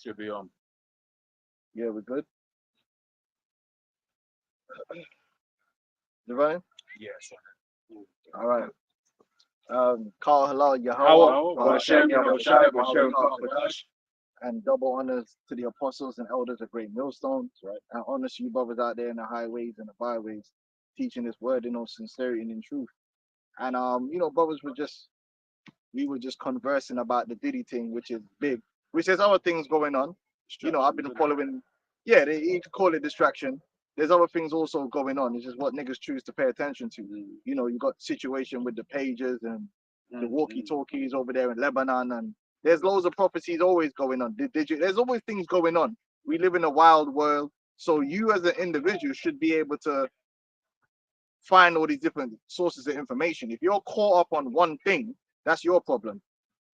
Should be on. Yeah, we're good. Divine? Yes. All right. Call hello, How? Yahweh, Hashem, Yahushua, Bashem, Kadash. and double honors to the apostles and elders of Great Millstone. Right. And honors to you brothers out there in the highways and the byways, teaching this word in all sincerity and in truth. And brothers we were just conversing about the Diddy thing, which is big, which there's other things going on. I've been following, you could call it distraction. There's other things also going on. It's just what niggas choose to pay attention to. You got the situation with the pages and the walkie-talkies over there in Lebanon, and there's loads of prophecies always going on. There's always things going on. We live in a wild world, so you as an individual should be able to find all these different sources of information. If you're caught up on one thing, that's your problem,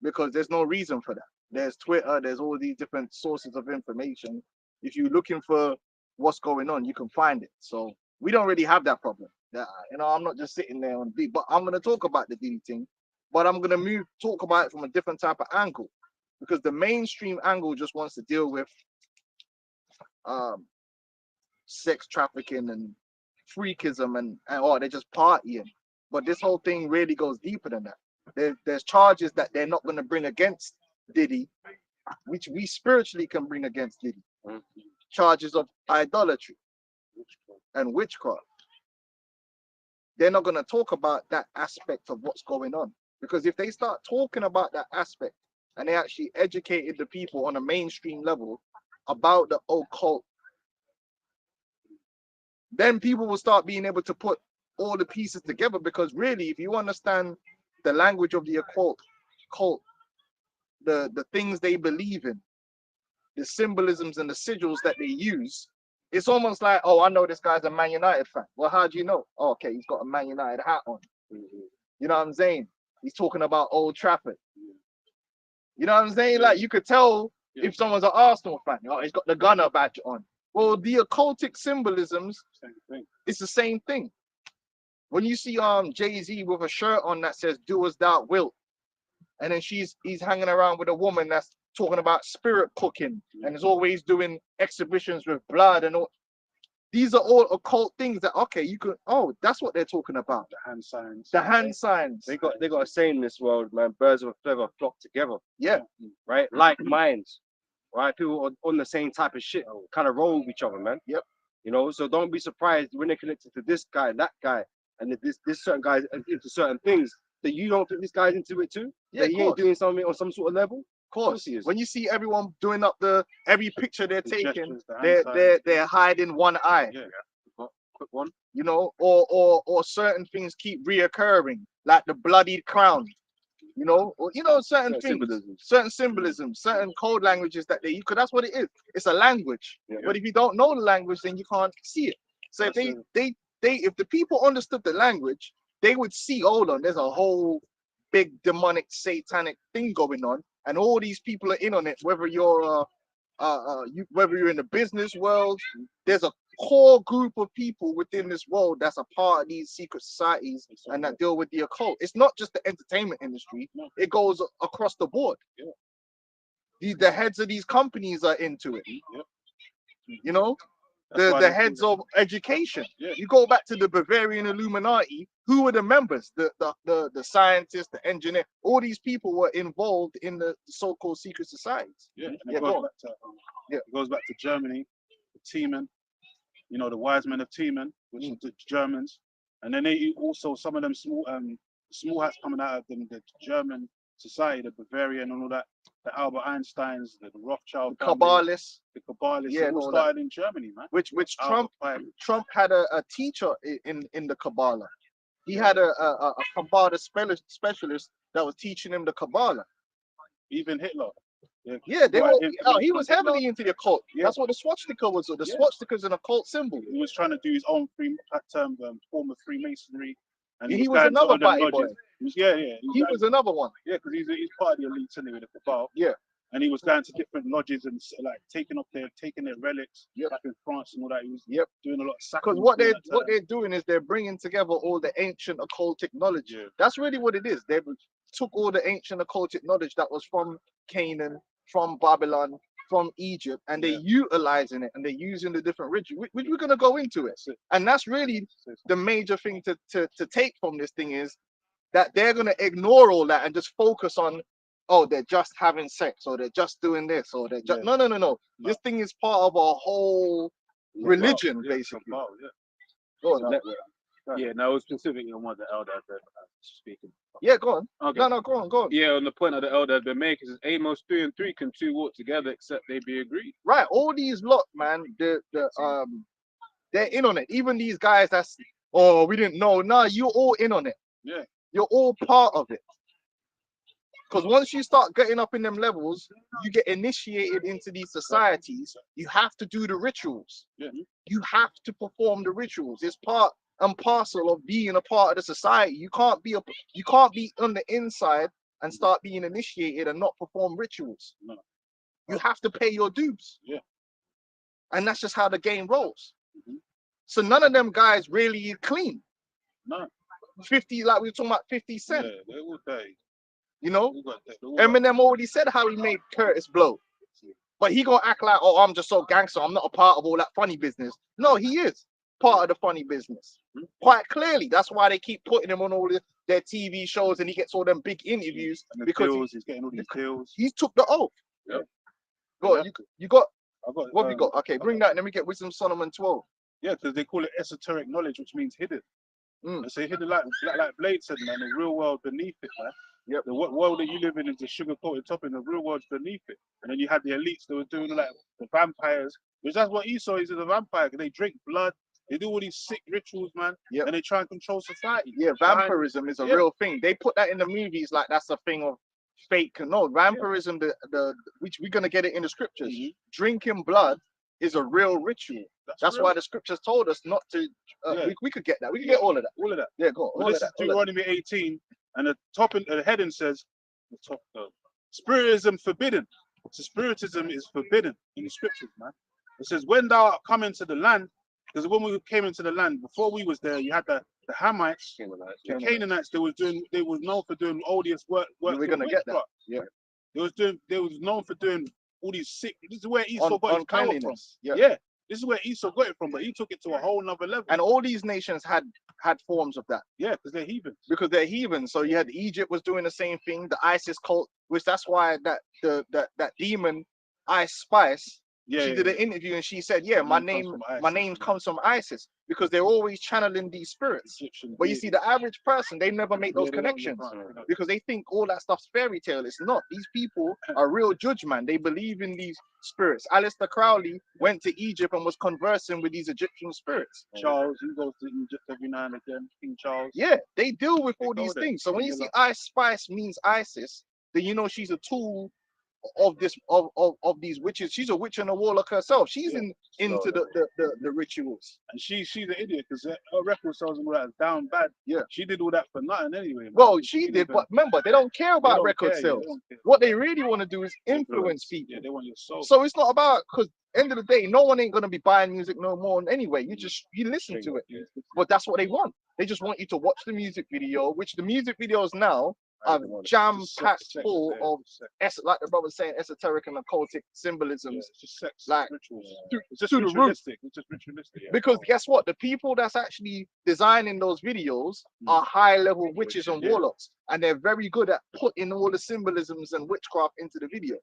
because there's no reason for that. There's Twitter, there's all these different sources of information. If you're looking for what's going on, you can find it. So we don't really have that problem. I'm not just sitting there on D, but I'm going to talk about the D thing, but I'm going to talk about it from a different type of angle, because the mainstream angle just wants to deal with sex trafficking and freakism and they're just partying. But this whole thing really goes deeper than that. There's charges that they're not going to bring against Diddy, which we spiritually can bring against Diddy. Charges of idolatry and witchcraft. They're not going to talk about that aspect of what's going on, because if they start talking about that aspect and they actually educated the people on a mainstream level about the occult, then people will start being able to put all the pieces together. Because really, if you understand the language of the occult, the things they believe in, the symbolisms and the sigils that they use, it's almost like, oh, I know this guy's a Man United fan. Well, how do you know? Oh, okay, he's got a Man United hat on. You know what I'm saying? He's talking about Old Trafford. You know what I'm saying? Like, you could tell if someone's an Arsenal fan. Oh, he's got the Gunner badge on. Well, the occultic symbolisms, it's the same thing. When you see Jay-Z with a shirt on that says "Do as thou wilt," and then he's hanging around with a woman that's talking about spirit cooking and is always doing exhibitions with blood and all. These are all occult things that, okay, you could, that's what they're talking about. The hand signs. The hand signs. They got a saying in this world, man, birds of a feather flock together. Yeah. Right? Like minds. Right? People on the same type of shit kind of roll with each other, man. Yep. So don't be surprised when they're connected to this guy, that guy, and this certain guy into certain things that you don't think this guy's into it too. Yeah, that he ain't doing something on some sort of level. Of course he is. When you see everyone doing up every picture they're taking, gestures, they're hiding one eye. Yeah. Quick one. Or certain things keep reoccurring, like the bloodied crown. Certain things, certain symbolisms, certain code languages that they use, because that's what it is. It's a language. Yeah. But if you don't know the language, then you can't see it. So if the people understood the language, they would see, hold on, there's a whole big demonic satanic thing going on, and all these people are in on it. Whether you're whether you're in the business world, there's a core group of people within this world that's a part of these secret societies and that deal with the occult. It's not just the entertainment industry; it goes across the board. Yeah. The heads of these companies are into it. Yeah. The heads of education. Yeah. You go back to the Bavarian Illuminati. Who were the members? The scientists, the engineer. All these people were involved in the so-called secret societies. Yeah. It goes back to Germany, the Teeman. The wise men of Teeman, which is the Germans, and then they also some of them small hats coming out of the German society, the Bavarian and all that, the Albert Einsteins, the Rothschild, the Kabbalists, yeah, all started in Germany, man. Which Trump had a teacher in the Kabbalah. He had a Kabbalah specialist that was teaching him the Kabbalah. Even Hitler. Yeah, he was heavily into the occult. Yeah. That's what the swastika was. The swastika is an occult symbol. He was trying to do his own form of Freemasonry. And he was another body boy. He was another one. Yeah, because he's part of the elite anyway, the Cabal. Yeah. And he was going to different lodges and like taking their relics, like in France and all that. He was doing a lot of sacrifice. Because what they're doing is they're bringing together all the ancient occultic knowledge. Yeah. That's really what it is. They took all the ancient occultic knowledge that was from Canaan, from Babylon, from Egypt, and they're utilizing it, and they're using the different rituals. We're gonna go into it, and that's really the major thing to take from this thing is that they're gonna ignore all that and just focus on, oh, they're just having sex, or they're just doing this, or they're just no. This thing is part of a whole religion, basically. Go on, now. Yeah, no, specifically on what the elder had been speaking. Yeah, go on. Okay. No, go on. Yeah, on the point of the elder had been making, is Amos 3 and 3 can two walk together except they be agreed. Right, all these lot, man, they're in on it. Even these guys that's, oh, we didn't know. Nah, you're all in on it. Yeah. You're all part of it. Because once you start getting up in them levels, you get initiated into these societies. You have to do the rituals. Yeah. You have to perform the rituals. It's part and parcel of being a part of the society. You can't be on the inside and start being initiated and not perform rituals. No. You have to pay your dues. Yeah. And that's just how the game rolls. Mhm. So none of them guys really clean. No. 50, like we were talking about 50 Cent. Yeah, they all day. You know? They all got that. Eminem already said how he made Curtis blow. But he gonna act like, oh, I'm just so gangster. I'm not a part of all that funny business. No, he is part of the funny business. Quite clearly. That's why they keep putting him on all their TV shows and he gets all them big interviews. And the because deals, he's getting all these deals. he took the oath. Yeah. Go on, you got, I got what we got? Okay, bring that and then we get Wisdom Solomon 12. Yeah, because they call it esoteric knowledge, which means hidden. Mm. They say hidden like Blade said, man, the real world beneath it, man. Yep. The world that you live in is a sugar-coated topping, the real world's beneath it. And then you had the elites that were doing like the vampires, which that's what Esau is a vampire. They drink blood, they do all these sick rituals, man. Yep. And they try and control society. Yeah, vampirism is a Yeah. real thing. They put that in the movies like that's a thing of fake. No, vampirism, which we're gonna get it in the scriptures. Mhm. Drinking blood is a real ritual. That's real. why the scriptures told us not to. Yeah. We could get that. We could get all of that. All of that. Yeah, go on. Well, All this of is that. All of that. Deuteronomy 18, and the heading says, Spiritism forbidden. So Spiritism is forbidden in the scriptures, man. It says, when thou art come into the land, because when we came into the land, before we was there, you had the Hamites, the Canaanites. They was known for doing odious work. We're gonna get that. witchcraft. Yeah. They was known for doing all these sick. This is where Esau got his power from. Uncleanliness. Yeah. Yeah, this is where Esau got it from, but he took it to a whole nother level. And all these nations had forms of that yeah, because they're heathens. because they're heathen. So you had Egypt was doing the same thing. The ISIS cult, which that's why that demon Ice Spice. Yeah, She did an interview and she said, "Yeah, my name comes from ISIS because they're always channeling these spirits." Egyptian. But you see, the average person, they never make those connections because they think all that stuff's fairy tale. It's not. These people are real judge, man. They believe in these spirits. Aleister Crowley went to Egypt and was conversing with these Egyptian spirits. Charles, he goes to Egypt every now and again. King Charles. Yeah, they deal with all They these go there. things. So when you Yeah, see Ice Spice means ISIS, then you know she's a tool of this of these witches. She's a witch and a warlock herself. She's into the rituals. And she's an idiot because her record sales and all that is down bad. Yeah. She did all that for nothing anyway. Man. Well, she did, but remember, they don't care They about don't record care, sales. they don't care. What they really want to do is influence people. Yeah, they want your soul. So it's not about, because end of the day, no one ain't gonna be buying music no more anyway. You listen to it. Yeah. But that's what they want. They just want you to watch the music video, which the music videos now are jam-packed Sex, full yeah, of, sex. like the brother was saying, esoteric and occultic Yeah, symbolisms. it's just sex, like, rituals. to- It's just to the root. ritualistic. It's just ritualistic. Yeah. Because guess what? The people that's actually designing those videos are high-level witches and Yeah. warlocks, and they're very good at putting all the symbolisms and witchcraft into the videos.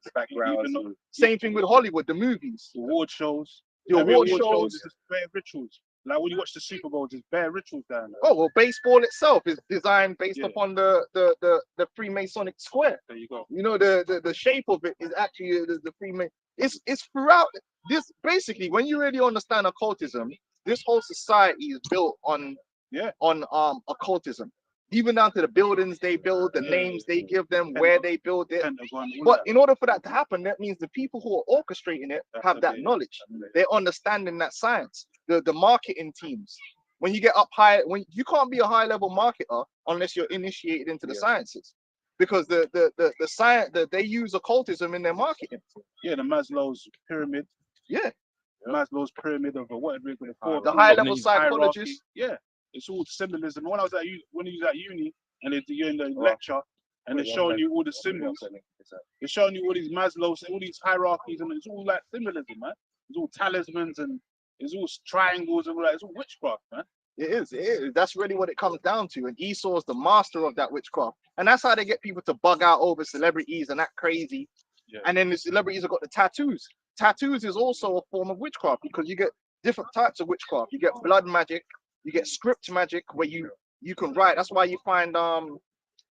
Even though Same thing with Hollywood, the movies. the award shows, The every award shows shows. is just bare rituals. Like when you watch the Super Bowl, there's bare rituals down there. Oh well, baseball itself is designed based Yeah. upon the Freemasonic square. There you go. You know, the shape of it is actually the Freemason. It's throughout this. Basically, when you really understand occultism, this whole society is built on occultism. Even down to the buildings they build, the names they give them, where they build it. Pentagon, all But that. in order for that to happen, that means the people who are orchestrating it have that knowledge. They're understanding that science. The marketing teams. When you get up high, when you can't be a high level marketer unless you're initiated into the sciences, because the science that they use occultism in their marketing. Yeah, the Maslow's pyramid. Yeah, Maslow's pyramid of whatever we're going to call it. the high level Hierarchy. psychologists. Yeah, it's all symbolism. When I was at when he was at uni and you're in the lecture and they're showing you all the symbols, It's showing you all these Maslow's, all these hierarchies, and it's all like symbolism, man. It's all talismans and it's all triangles and all that. It's all witchcraft, man. It is. It is. That's really what it comes down to. And Esau is the master of that witchcraft. And that's how they get people to bug out over celebrities and act crazy. Yeah. And then the celebrities have got the tattoos. Tattoos is also a form of witchcraft because you get different types of witchcraft. You get blood magic, you get script magic where you can write. That's why you find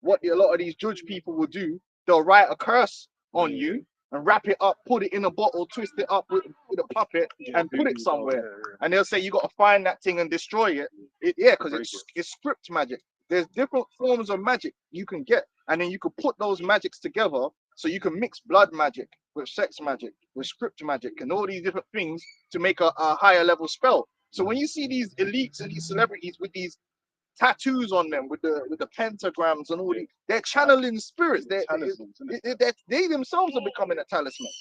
what a lot of these judge people will do. They'll write a curse on you and wrap it up, put it in a bottle, twist it up with a puppet, and put it somewhere. And they'll say you got to find that thing and destroy it. Because it's script magic. There's different forms of magic you can get, and then you can put those magics together. So you can mix blood magic with sex magic, with script magic, and all these different things to make a higher level spell. So when you see these elites and these celebrities with these tattoos on them, with the pentagrams and all these, they're channeling spirits. They themselves are becoming a talisman.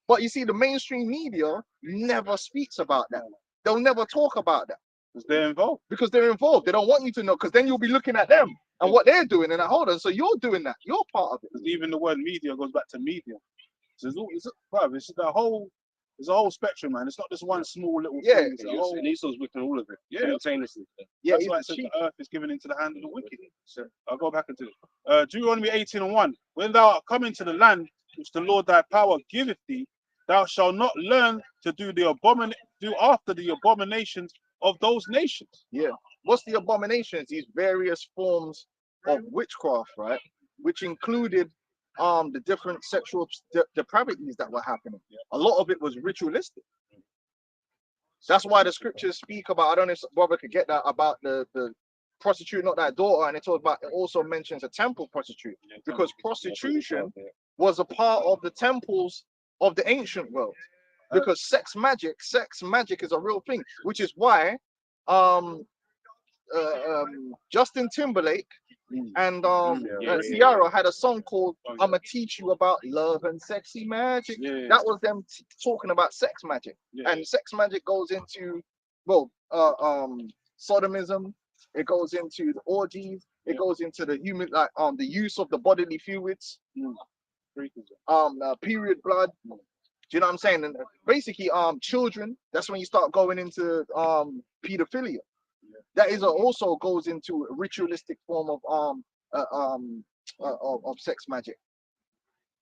But you see, the mainstream media never speaks about that. They'll never talk about that. Because they're involved. Because they're involved. They don't want you to know, because then you'll be looking at them and what they're doing. And hold on, so you're doing that. You're part of it. Because even the word media goes back to media. So it's a whole spectrum, man. It's not just one small little thing. And Esau's wicking all of it simultaneously. Yeah, that's why it says the earth is given into the hand of the wicked. So I'll go back into it. Deuteronomy 18:1. When thou art come into the land which the Lord thy power giveth thee, thou shalt not learn to do after the abominations of those nations. Yeah. What's the abominations? These various forms of witchcraft, right? Which included the different sexual depravities that were happening. A lot of it was ritualistic. That's why the scriptures speak about, I don't know if brother could get that, about the prostitute, not that daughter, and it also mentions a temple prostitute, because prostitution was a part of the temples of the ancient world. Because sex magic is a real thing, which is why Justin Timberlake and Ciara had a song called "I'ma Teach You About Love and Sexy Magic." That was them talking about sex magic. And sex magic goes into sodomism. It goes into the orgies. It goes into the human, like the use of the bodily fluids, period blood. Do you know what I'm saying? And basically, children. That's when you start going into pedophilia. That is also goes into a ritualistic form of sex magic.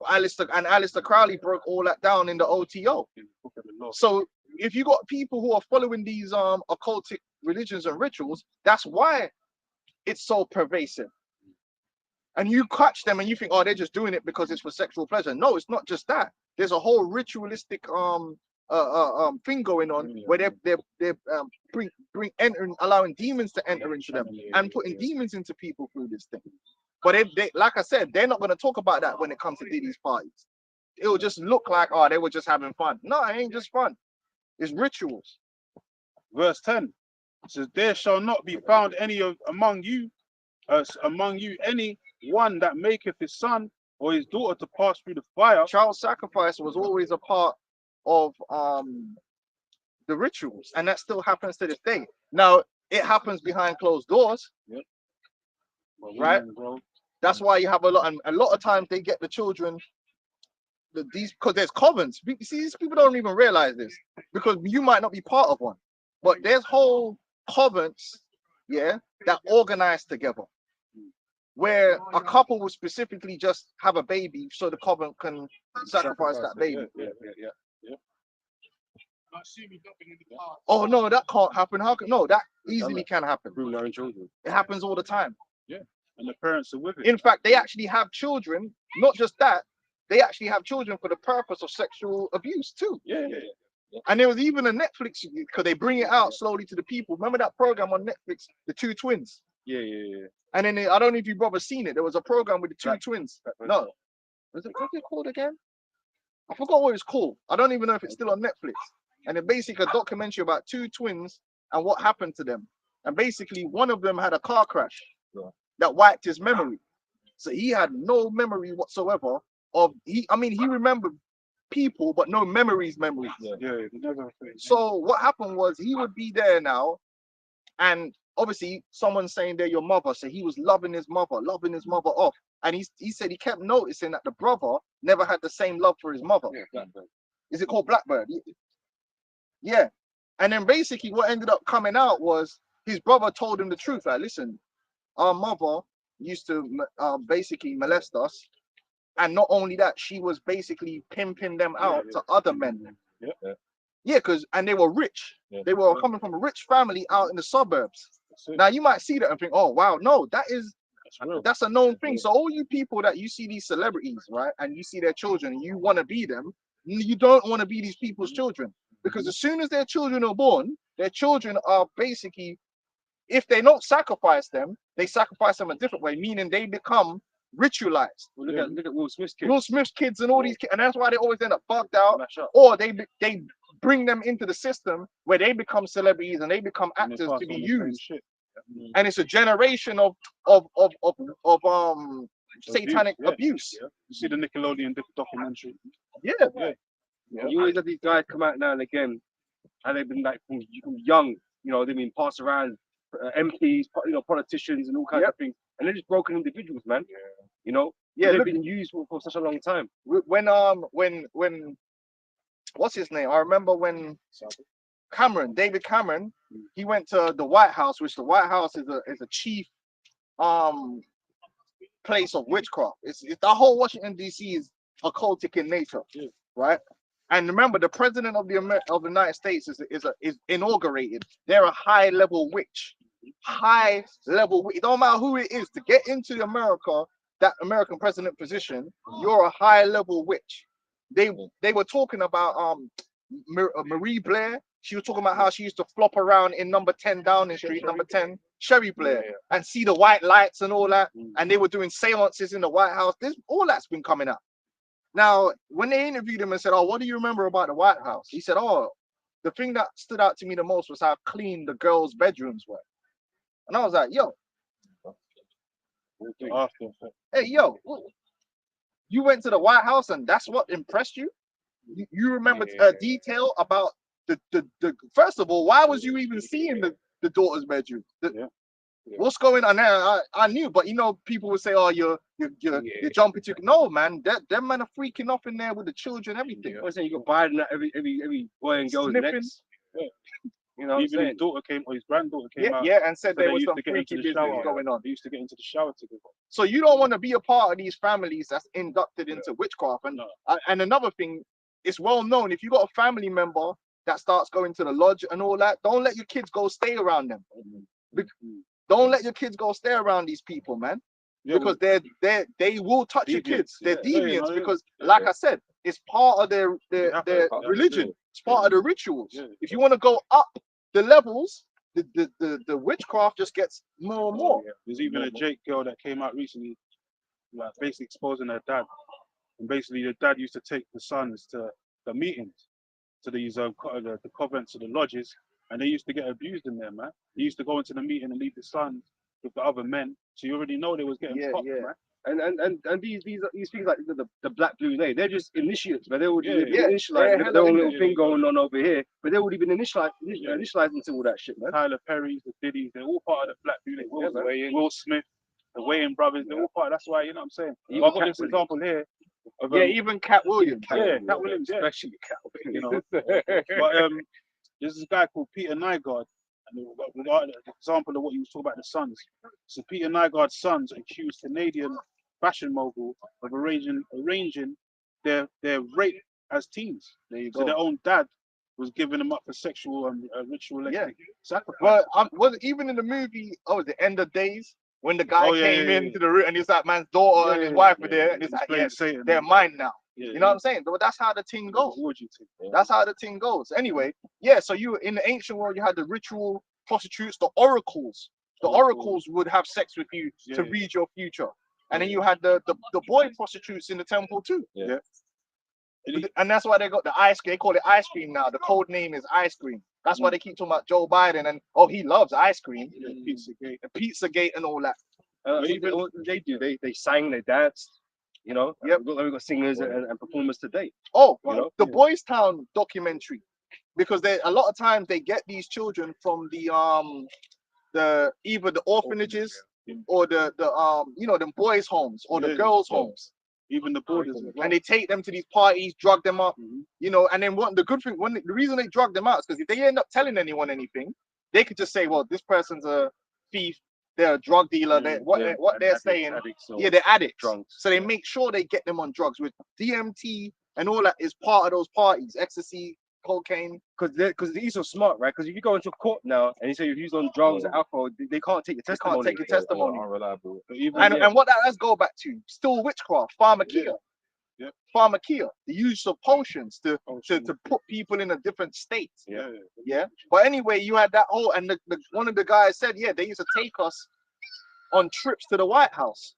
Aleister Crowley broke all that down in the OTO. So if you got people who are following these occultic religions and rituals, that's why it's so pervasive. And you catch them and you think, oh, they're just doing it because it's for sexual pleasure. No, it's not just that. There's a whole ritualistic thing going on where they're allowing demons to enter into them and putting demons into people through this thing. But they like I said, they're not going to talk about that when it comes to these parties. It will just look like, oh, they were just having fun. No, it ain't just fun. It's rituals. Verse 10 says, there shall not be found among you any one that maketh his son or his daughter to pass through the fire. Child sacrifice was always a part of the rituals, and that still happens to this day. Now it happens behind closed doors, right? That's why you have a lot of times they get the children because there's covens. See, these people don't even realize this, because you might not be part of one, but there's whole covens, that organize together, where a couple will specifically just have a baby so the coven can sacrifice that baby. Oh no, that can't happen. How can that easily can happen? It happens all the time. And the parents are with it. In fact, they actually have children. Not just that, they actually have children for the purpose of sexual abuse too. And there was even a Netflix, because they bring it out slowly to the people. Remember that program on Netflix, The Two Twins? And then I don't know if you've ever seen it. There was a program with the two twins. No, what's it called again? I forgot what it's called. I don't even know if it's still on Netflix. And it's basically a documentary about two twins and what happened to them. And basically, one of them had a car crash that wiped his memory. So he had no memory whatsoever of he remembered people, but no memories. So what happened was he would be there now, and obviously someone's saying they're your mother, so he was loving his mother off, and he said he kept noticing that the brother never had the same love for his mother. Yeah, Blackburn. Is it called Blackbird? Yeah. And then basically what ended up coming out was his brother told him the truth. Like, listen, our mother used to basically molest us. And not only that, she was basically pimping them out to other men. Yeah, and they were rich. They were coming from a rich family out in the suburbs. Now you might see that and think, oh wow, no, that's a known thing. So all you people that you see these celebrities, right, and you see their children, you want to be them, you don't want to be these people's children. Because as soon as their children are born, their children are basically, if they don't sacrifice them, they sacrifice them a different way, meaning they become ritualized. Well, look at Will Smith's kids. Will Smith's kids and all these kids, and that's why they always end up bugged out, or they bring them into the system where they become celebrities and they become actors to be used. And it's a generation of satanic abuse. You see the Nickelodeon documentary. You always have these guys come out now and again, and they've been like from young, they've been passed around, MPs, politicians, and all kinds of things, and they're just broken individuals, man. They've been used for such a long time. When what's his name? I remember when David Cameron, he went to the White House, which the White House is a chief place of witchcraft. It's the whole Washington DC is occultic in nature, right? And remember, the president of the United States is inaugurated. They're a high level witch. It don't matter who it is to get into America, that American president position. You're a high level witch. They were talking about Marie Blair. She was talking about how she used to flop around in number 10 Downing Street, number 10, Sherry Blair, and see the white lights and all that. And they were doing seances in the White House. All that's been coming up. Now, when they interviewed him and said, oh, what do you remember about the White House? He said, oh, the thing that stood out to me the most was how clean the girls' bedrooms were. And I was like, yo. Hey, yo, you went to the White House and that's what impressed you? You remember a detail about the first of all, why was you even seeing the daughter's bedroom? What's going on there? I knew, but people would say, "Oh, you're jumping to." No, man, them men are freaking off in there with the children, everything. I say you got Biden at every boy and girl's necks. Even his daughter or his granddaughter came out. Yeah, and said so there was some freaky business going on. They used to get into the shower together. So you don't want to be a part of these families that's inducted into witchcraft. And another thing, it's well known, if you got a family member that starts going to the lodge and all that, don't let your kids go stay around them. Don't let your kids go stay around these people, man. Because they will touch your kids. They're deviants because, like I said, it's part of their religion. It's part of the rituals. If you want to go up the levels, the witchcraft just gets more and more. There's even a Jake girl that came out recently, like basically exposing her dad. And basically, the dad used to take the sons to the meetings, to these the convents, to the lodges, and they used to get abused in there, man. They used to go into the meeting and leave the sons with the other men. So you already know they was getting popped, man. And these things like the Black Blue Day, they're just initiates, but they would initialize their own little thing going on over here, but they would even initialize into all that shit, man. Tyler Perry's, the Diddy's, they're all part of the Black Blue Day. Will Smith, the Wayans brothers, they're all part. That's why, you know what I'm saying. I've got this example here. Even Cat Williams. Cat Williams, especially Cat Williams. But there's this guy called Peter Nygaard. And we've got an example of what you was talking about, the sons. So Peter Nygaard's sons accused Canadian fashion mogul of arranging their rape as teens. There you go. So their own dad was giving them up for sexual and ritualistic sacrifice. Well, was it even in the movie? Oh, the End of Days, when the guy came into the room and it's that man's daughter and his wife were there, and it's like, they're mine now. You know what I'm saying? But that's how the thing goes. That's how the thing goes. Anyway, so you in the ancient world, you had the ritual prostitutes, the oracles. The oracles would have sex with you to read your future. And then you had the boy prostitutes in the temple too. And that's why they got the ice cream. They call it ice cream now. The code name is ice cream. That's why they keep talking about Joe Biden and he loves ice cream. Pizzagate and all that. They sang, they danced. We've got singers and performers today. The Boys Town documentary, because a lot of times they get these children from the either the orphanages or the you know, them boys' homes or the Yeah, girls' yeah. homes. Even the borders as well. And they take them to these parties, drug them up, Mhm. you know, and then what the good thing, the reason they drug them out is because if they end up telling anyone anything, they could just say, well, this person's a thief, they're a drug dealer, what they're saying, they're addicts. Drunks. So they make sure they get them on drugs with DMT and all that is part of those parties, ecstasy, cocaine. Because these are smart, right? Because if you go into court now and you say you've used on drugs or alcohol, they can't take your They testimony. can't take your testimony. Unreliable. But even And what that let's go back to, still witchcraft, pharmakia. Yeah. Pharmakia, the use of potions to put people in a different state. Yeah. But anyway, you had that whole, and one of the guys said, yeah, they used to take us on trips to the White House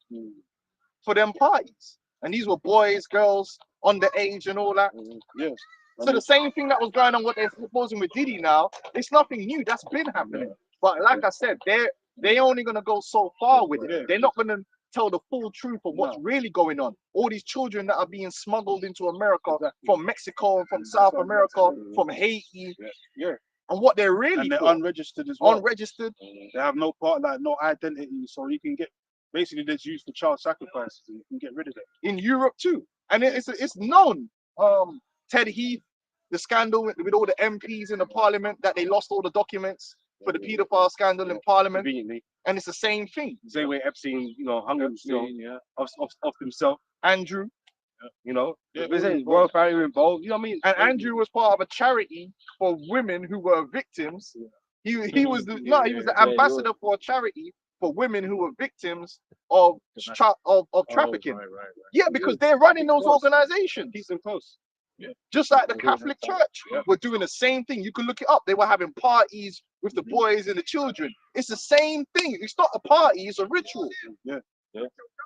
for them parties. And these were boys, girls, underage and all that. Yes. So the same thing that was going on, what they're proposing with Diddy now, it's nothing new. That's been happening. But like I said, they're only gonna go so far with it. Yeah. They're not gonna tell the full truth of what's really going on. All these children that are being smuggled into America from Mexico, from South America, from Haiti, and what they're really And they're for. unregistered as well. Unregistered. They have no part, like no identity, so you can get basically that's used for child sacrifices, and you can get rid of it. In Europe too, and it's known. Ted Heath, the scandal with all the MPs in the parliament that they lost all the documents for the paedophile scandal in parliament, Conveniently. and it's the same thing. Same way Epstein, hung off himself, Andrew, Yeah, there's all a involved. royal family involved, you know what I mean? and Andrew was part of a charity for women who were victims. He was the ambassador for a charity for women who were victims of trafficking. Yeah, because they're running those organizations. Keep them close. Just like the Catholic Church were doing the same thing. You can look it up. They were having parties with the boys and the children. It's the same thing. It's not a party, it's a ritual. But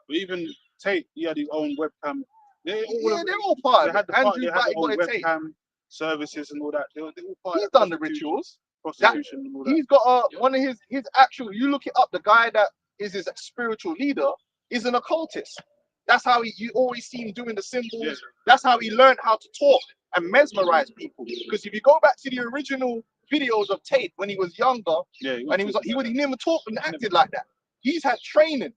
even Tate, he had his own webcam. They're all part They of had it. the Andrew they had their own Body Tate. webcam services and all that. They were all part He's of done the rituals. prostitution and all that. He's got one of his actual, you look it up, the guy that is his spiritual leader is an occultist. That's how you always see him doing the symbols. Yeah. That's how he learned how to talk and mesmerize people. Because if you go back to the original videos of Tate when he was younger, and he never talked and acted like that. He's had training.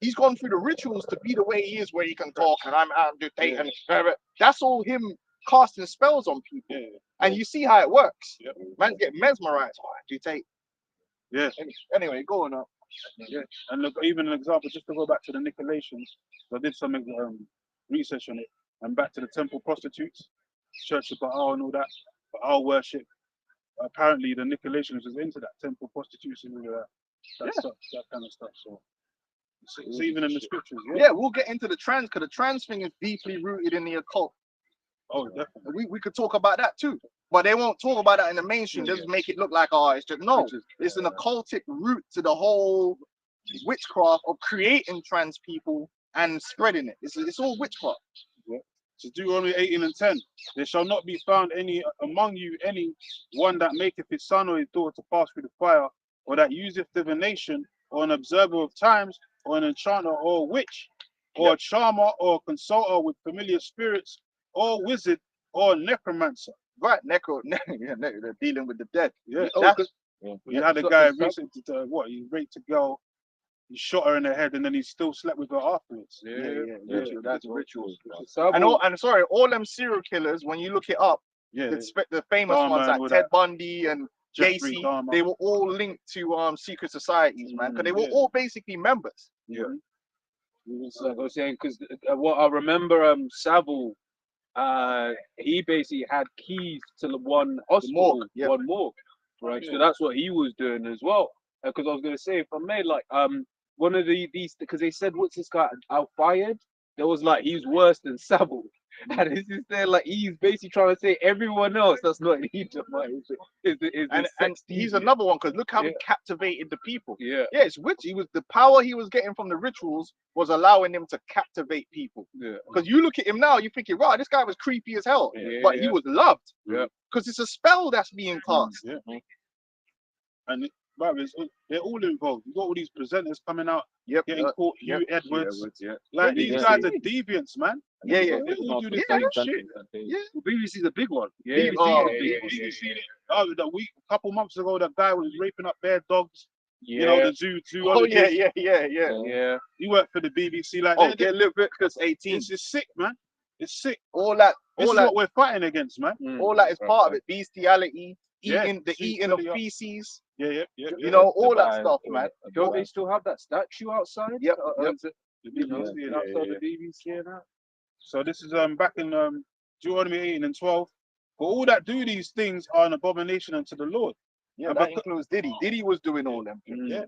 He's gone through the rituals to be the way he is, where he can talk and I'm Andrew Tate, and that's all him casting spells on people. And you see how it works. Man get mesmerized by Andrew Tate. Yeah. Anyway, going up. Yeah. And look, even an example, just to go back to the Nicolaitans, I did some research on it, and back to the temple prostitutes, Church of Baal and all that, Baal worship. Apparently, the Nicolaitans was into that temple prostitution and all that stuff, that kind of stuff. So it's even in the scriptures. Yeah, we'll get into the trans, because the trans thing is deeply rooted in the occult. Oh, definitely. We could talk about that too, but they won't talk about that in the mainstream. They just make it look like, oh, it's just no. It's an occultic root to the whole witchcraft of creating trans people and spreading it. It's all witchcraft. So Deuteronomy 18 and 10. There shall not be found any among you any one that maketh his son or his daughter to pass through the fire, or that useth divination, or an observer of times, or an enchanter, or a witch, or a charmer, or a consulter with familiar spirits, or wizard, or necromancer. Right, they're dealing with the dead. Yeah. You had a guy recently, he raped a girl, he shot her in the head, and then he still slept with her afterwards. That's rituals. And all them serial killers, when you look it up, the famous ones like Ted Bundy and Jeffrey Gacy, Dahmer. they were all linked to secret societies, man, because they were all basically members. It's like I was saying, because what I remember, Savile, he basically had keys to the one hospital, one morgue, right? So that's what he was doing as well. Because I was gonna say, if I made like one of these, because they said, what's this guy Al-Fayed? There was like, he's worse than Savile. And it's just there, like, he's basically trying to say everyone else that's not an Edomite and he's another one, because look how he captivated the people. It's witch. The power he was getting from the rituals was allowing him to captivate people. Because you look at him now, you're thinking, wow, this guy was creepy as hell, but he was loved. Because it's a spell that's being cast. And they're all involved. You got all these presenters coming out, getting caught. Hugh Edwards, like these guys are deviants, man. They all do the same shit. BBC's a big one. BBC, a couple months ago, that guy was raping up their dogs, You know, the zoologist. Yeah. He worked for the BBC. Like, Oh, get Leviticus 18. it's sick, man. It's sick. All that, This all is that, what we're fighting against, man. all that is part of it. Bestiality, Yeah, eating of bestiality. feces. Yeah. You know, all that stuff, man. Don't they still have that statue outside? Yep. The BBC, Yeah, outside yeah. the BBC and that. So this is back in Deuteronomy 18 and 12. But all that do these things are an abomination unto the Lord. Yeah, And that because- includes Diddy. Diddy was doing all them things. Yeah.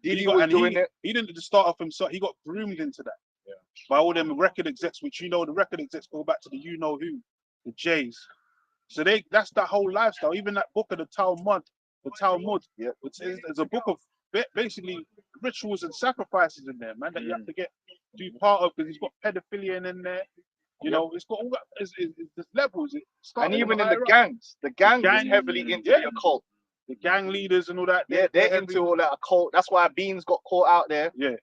Diddy got- was and doing it. He didn't just start off himself. He got groomed into that. Yeah. By all them record execs, which the record execs go back to the you know who, the Jays. So that's that whole lifestyle. Even that book of the Talmud, Yeah. which is a book of basically rituals and sacrifices in there, man, that you have to do part of, because he's got pedophilia in there. You know, it's got all that. There's levels. And even in the gangs, the gang is heavily into the occult. the gang leaders and all that. Yeah, they're into all that occult. That's why Beans got caught out there. Yeah.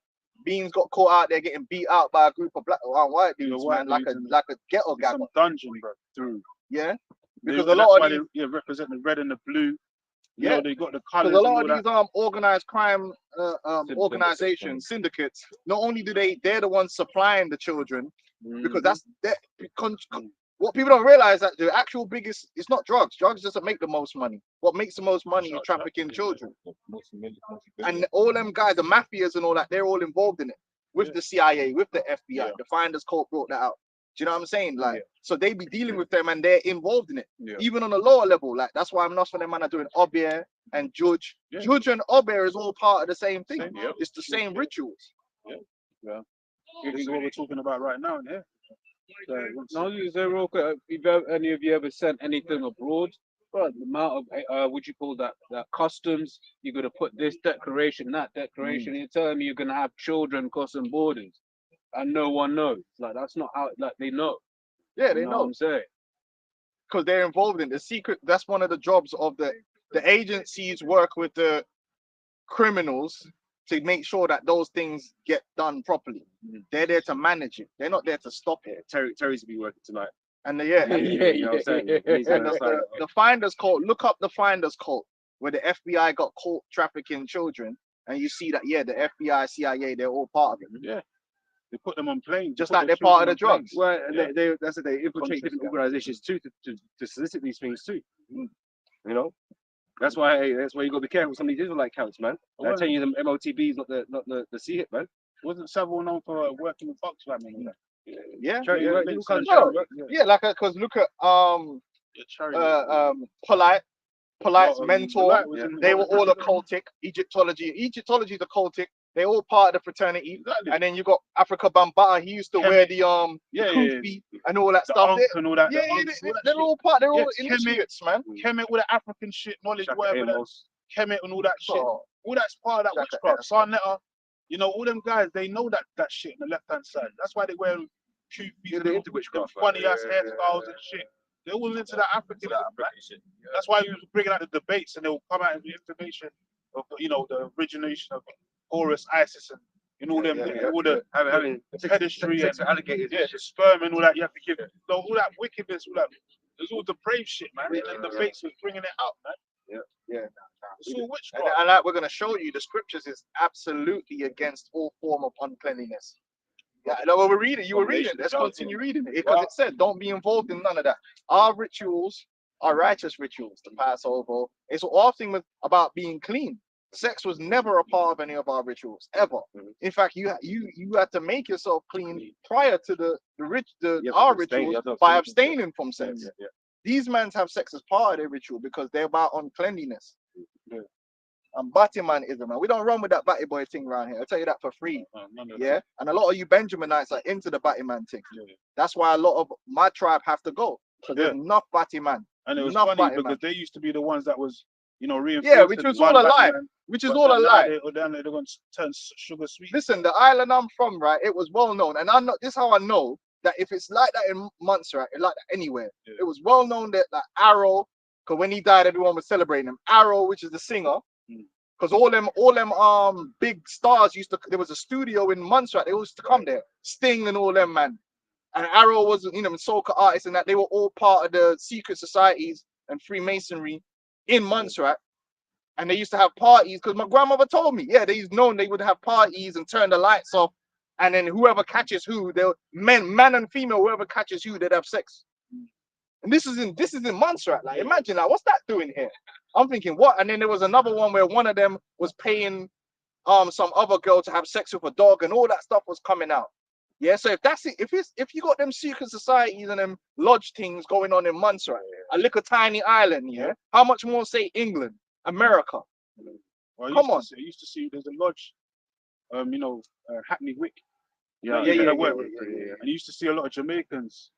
Beans got caught out there getting beat out by a group of black or white dudes, white man, like dudes a ghetto in gang. some dungeon, bro. Yeah, They- because a that's lot why of these, they represent the red and the blue. You Yeah. know, they got the because colours. a lot and of all these that. organized crime organizations, syndicates, not only they're the ones supplying the children, because what people don't realize that the actual biggest, it's not drugs. Drugs doesn't make the most money. What makes the most money is trafficking children. And all them guys, the mafias and all that, they're all involved in it with the CIA, with the FBI. The Finders Court brought that out. Do you know what I'm saying? Like, so they be dealing with them and they're involved in it, even on a lower level. Like, that's why I'm not for them man are doing Obeah and Judge. Judge and Obeah is all part of the same thing. It's the same rituals. This is what we're talking about right now. Yeah. No, you say real quick. Any of you ever sent anything abroad? But the amount of what you call that customs, you're gonna put this declaration, that declaration. You're telling me you're gonna have children crossing borders, and no one knows. Like, that's not how. Like, they know. Yeah, they You know know. what I'm saying. Because they're involved in the secret. That's one of the jobs of the agencies work with the criminals to make sure that those things get done properly. They're there to manage it. They're not there to stop it. Terry's be working tonight. And You know what I'm saying? He's and gonna the Finders Cult. Look up the Finders Cult, where the FBI got caught trafficking children, and you see that the FBI, CIA, they're all part of it. Yeah. They put them on planes. Just They put like their they're part of the children on drugs. Well, Yeah. they infiltrate different organizations too to solicit these things too. You know, that's why you got to be careful with some of these Israelite counts, man. I tell you, them MOTBs, not the C hit, man. Wasn't Savile known for working with Oxfam and all that? Yeah, because look at Polite's mentor. They were all occultic. Egyptology is occultic. They're all part of the fraternity. Exactly. And then you got Africa Bambaataa. He used to wear the kufi and all that The stuff. Ankh and all that. Yeah, the Ankhs, all that they're shit. all part. They're all Yeah, initiates, man. Kemet with the African shit, knowledge, whatever. Kemet and all that shit. So, All that's part of that Shaka witchcraft. Sarnetta, you know, all them guys, they know that shit on the left hand side. That's why they wear kufis and they're all into witchcraft, them funny ass yeah, hairstyles and shit. They're all into that African shit. That's why we was bringing out the debates and they'll come out with the information of, you know, the origination of Horus, Isis, and all them, all the having pedestry and alligators. the sperm and all that. You have to give it. So all that wickedness, all that. There's all the brave shit, man. And the debates was bringing it out, man. It's all witchcraft. and like we're gonna show you, the scriptures is absolutely against all form of uncleanliness. Yeah, no, we're reading. You were reading. Let's continue reading it because it said, "Don't be involved in none of that." Our rituals are righteous rituals. The Passover. It's all thing about being clean. Sex was never a part of any of our rituals ever. In fact, you had to make yourself clean prior to our rituals by abstaining from sex. These men have sex as part of their ritual because they're about uncleanliness. And Batman-ism, man. We don't run with that Batty Boy thing around here. I'll tell you that for free. Yeah. And a lot of you Benjaminites are into the Batman thing. That's why a lot of my tribe have to go. Because there's enough Batman. And it was enough funny Batman. because they used to be the ones that was, you know, reinforced. Yeah, which was all a lie. Which is all a lie. They're going to turn sugar sweet. Listen, the island I'm from, right, it was well known. And this is how I know that if it's like that in Montserrat, it's like that anywhere. It was well known that Arrow, because when he died, everyone was celebrating him. Arrow, which is the singer, because all them big stars there was a studio in Montserrat, they used to come there. Sting and all them, man. And Arrow was, soca artists and that, they were all part of the secret societies and Freemasonry in Montserrat. and they used to have parties because my grandmother told me, yeah, they known they would have parties and turn the lights off, and then whoever catches who, they'll man and female, whoever catches who, they'd have sex. And this is in Montserrat. Like, imagine, like, what's that doing here? I'm thinking, what? And then there was another one where one of them was paying some other girl to have sex with a dog, and all that stuff was coming out. Yeah, so if that's it, if you got them secret societies and them lodge things going on in Montserrat, a little tiny island, yeah, how much more say England, America? Well, Come on. I used to see there's a lodge, Hackney Wick. Yeah. And you used to see a lot of Jamaicans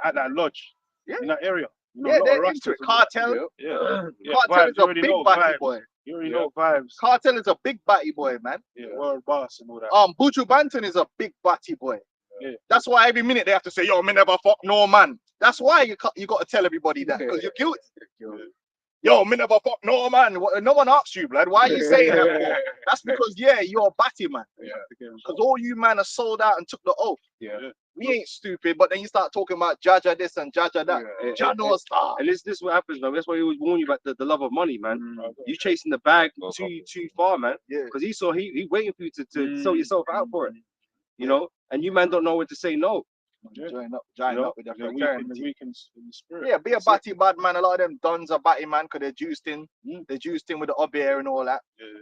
at that lodge in that area. You know, a lot They're of into it. Rastas. Cartel. Yeah. Cartel Vibes, is you a already big know batty vibes. boy. You already know vibes. Cartel is a big batty boy, man. Yeah, World Boss and all that. Buju Banton is a big batty boy. Yeah. That's why every minute they have to say, yo, me never fuck no man. That's why you got to tell everybody that, because you're guilty. Yo, me never fuck no man. No one asks you, blood. Why are you saying that for? That's because, yeah, you're a batty man. Because all you man are sold out and took the oath. We ain't stupid, but then you start talking about Jaja this and Jaja that. Jah knows stuff. And this is what happens, man. That's why he always warn you about the love of money, man. You chasing the bag too far, man. Yeah. Because he waiting for you to sell yourself out for it. You know, and you man don't know when to say no. Join up with the The fraternity. weak in the spirit. Yeah, be a batty bad man. A lot of them dons are batty man because they're juiced in. They're juiced in with the obeah and all that.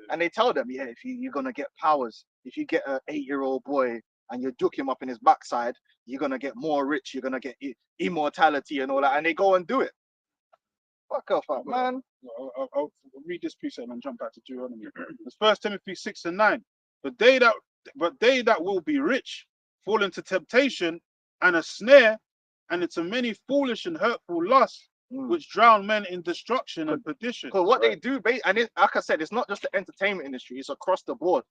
And they tell them, yeah, if you're gonna get powers, if you get an 8-year-old boy and you duke him up in his backside, you're gonna get more rich. You're gonna get immortality and all that. And they go and do it. Fuck off, man. I'll read this piece and then jump back to Deuteronomy. It's 1 Timothy 6:9. But they that will be rich fall into temptation and a snare, and into many foolish and hurtful lusts, which drown men in destruction and perdition. Because what they do, and like I said, it's not just the entertainment industry; it's across the board.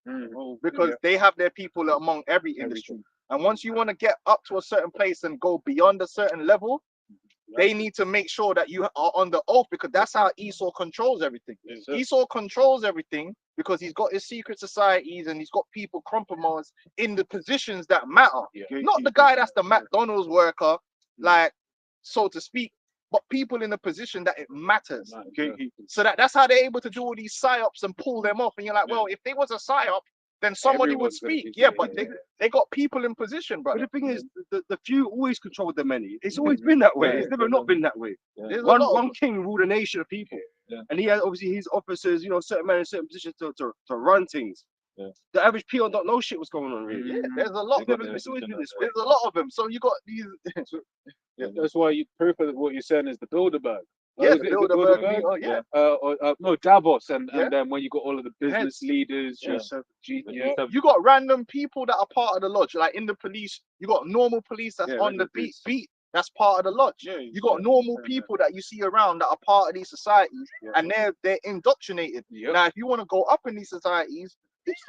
Because they have their people among every industry. And once you want to get up to a certain place and go beyond a certain level, they need to make sure that you are on the oath, because that's how Esau controls everything. Esau controls everything because he's got his secret societies and he's got people compromised in the positions that matter. Not the guy that's the McDonald's worker, like, so to speak, but people in the position that it matters. So that's how they're able to do all these psyops and pull them off. And you're like, well, if there was a psyop, then somebody would speak. Yeah, but they got people in position, bro. But the thing is, the few always control the many. It's always been that way. It's never not been that way. One king ruled a nation of people, and he had obviously his officers, you know, certain men in certain positions to run things. The average peon don't know shit what's going on, really. Yeah, there's a lot of them. It's always been this way. There's a lot of them. So you got these. That's why proof of what you're saying is the Bilderberg. Yeah, the Bilderberg. Oh, yeah. No, Davos, and then when you got all of the business leaders, you got random people that are part of the lodge, like in the police. You got normal police that's on the beat. That's part of the lodge. You got normal people that you see around that are part of these societies, and they're indoctrinated. Now, if you want to go up in these societies,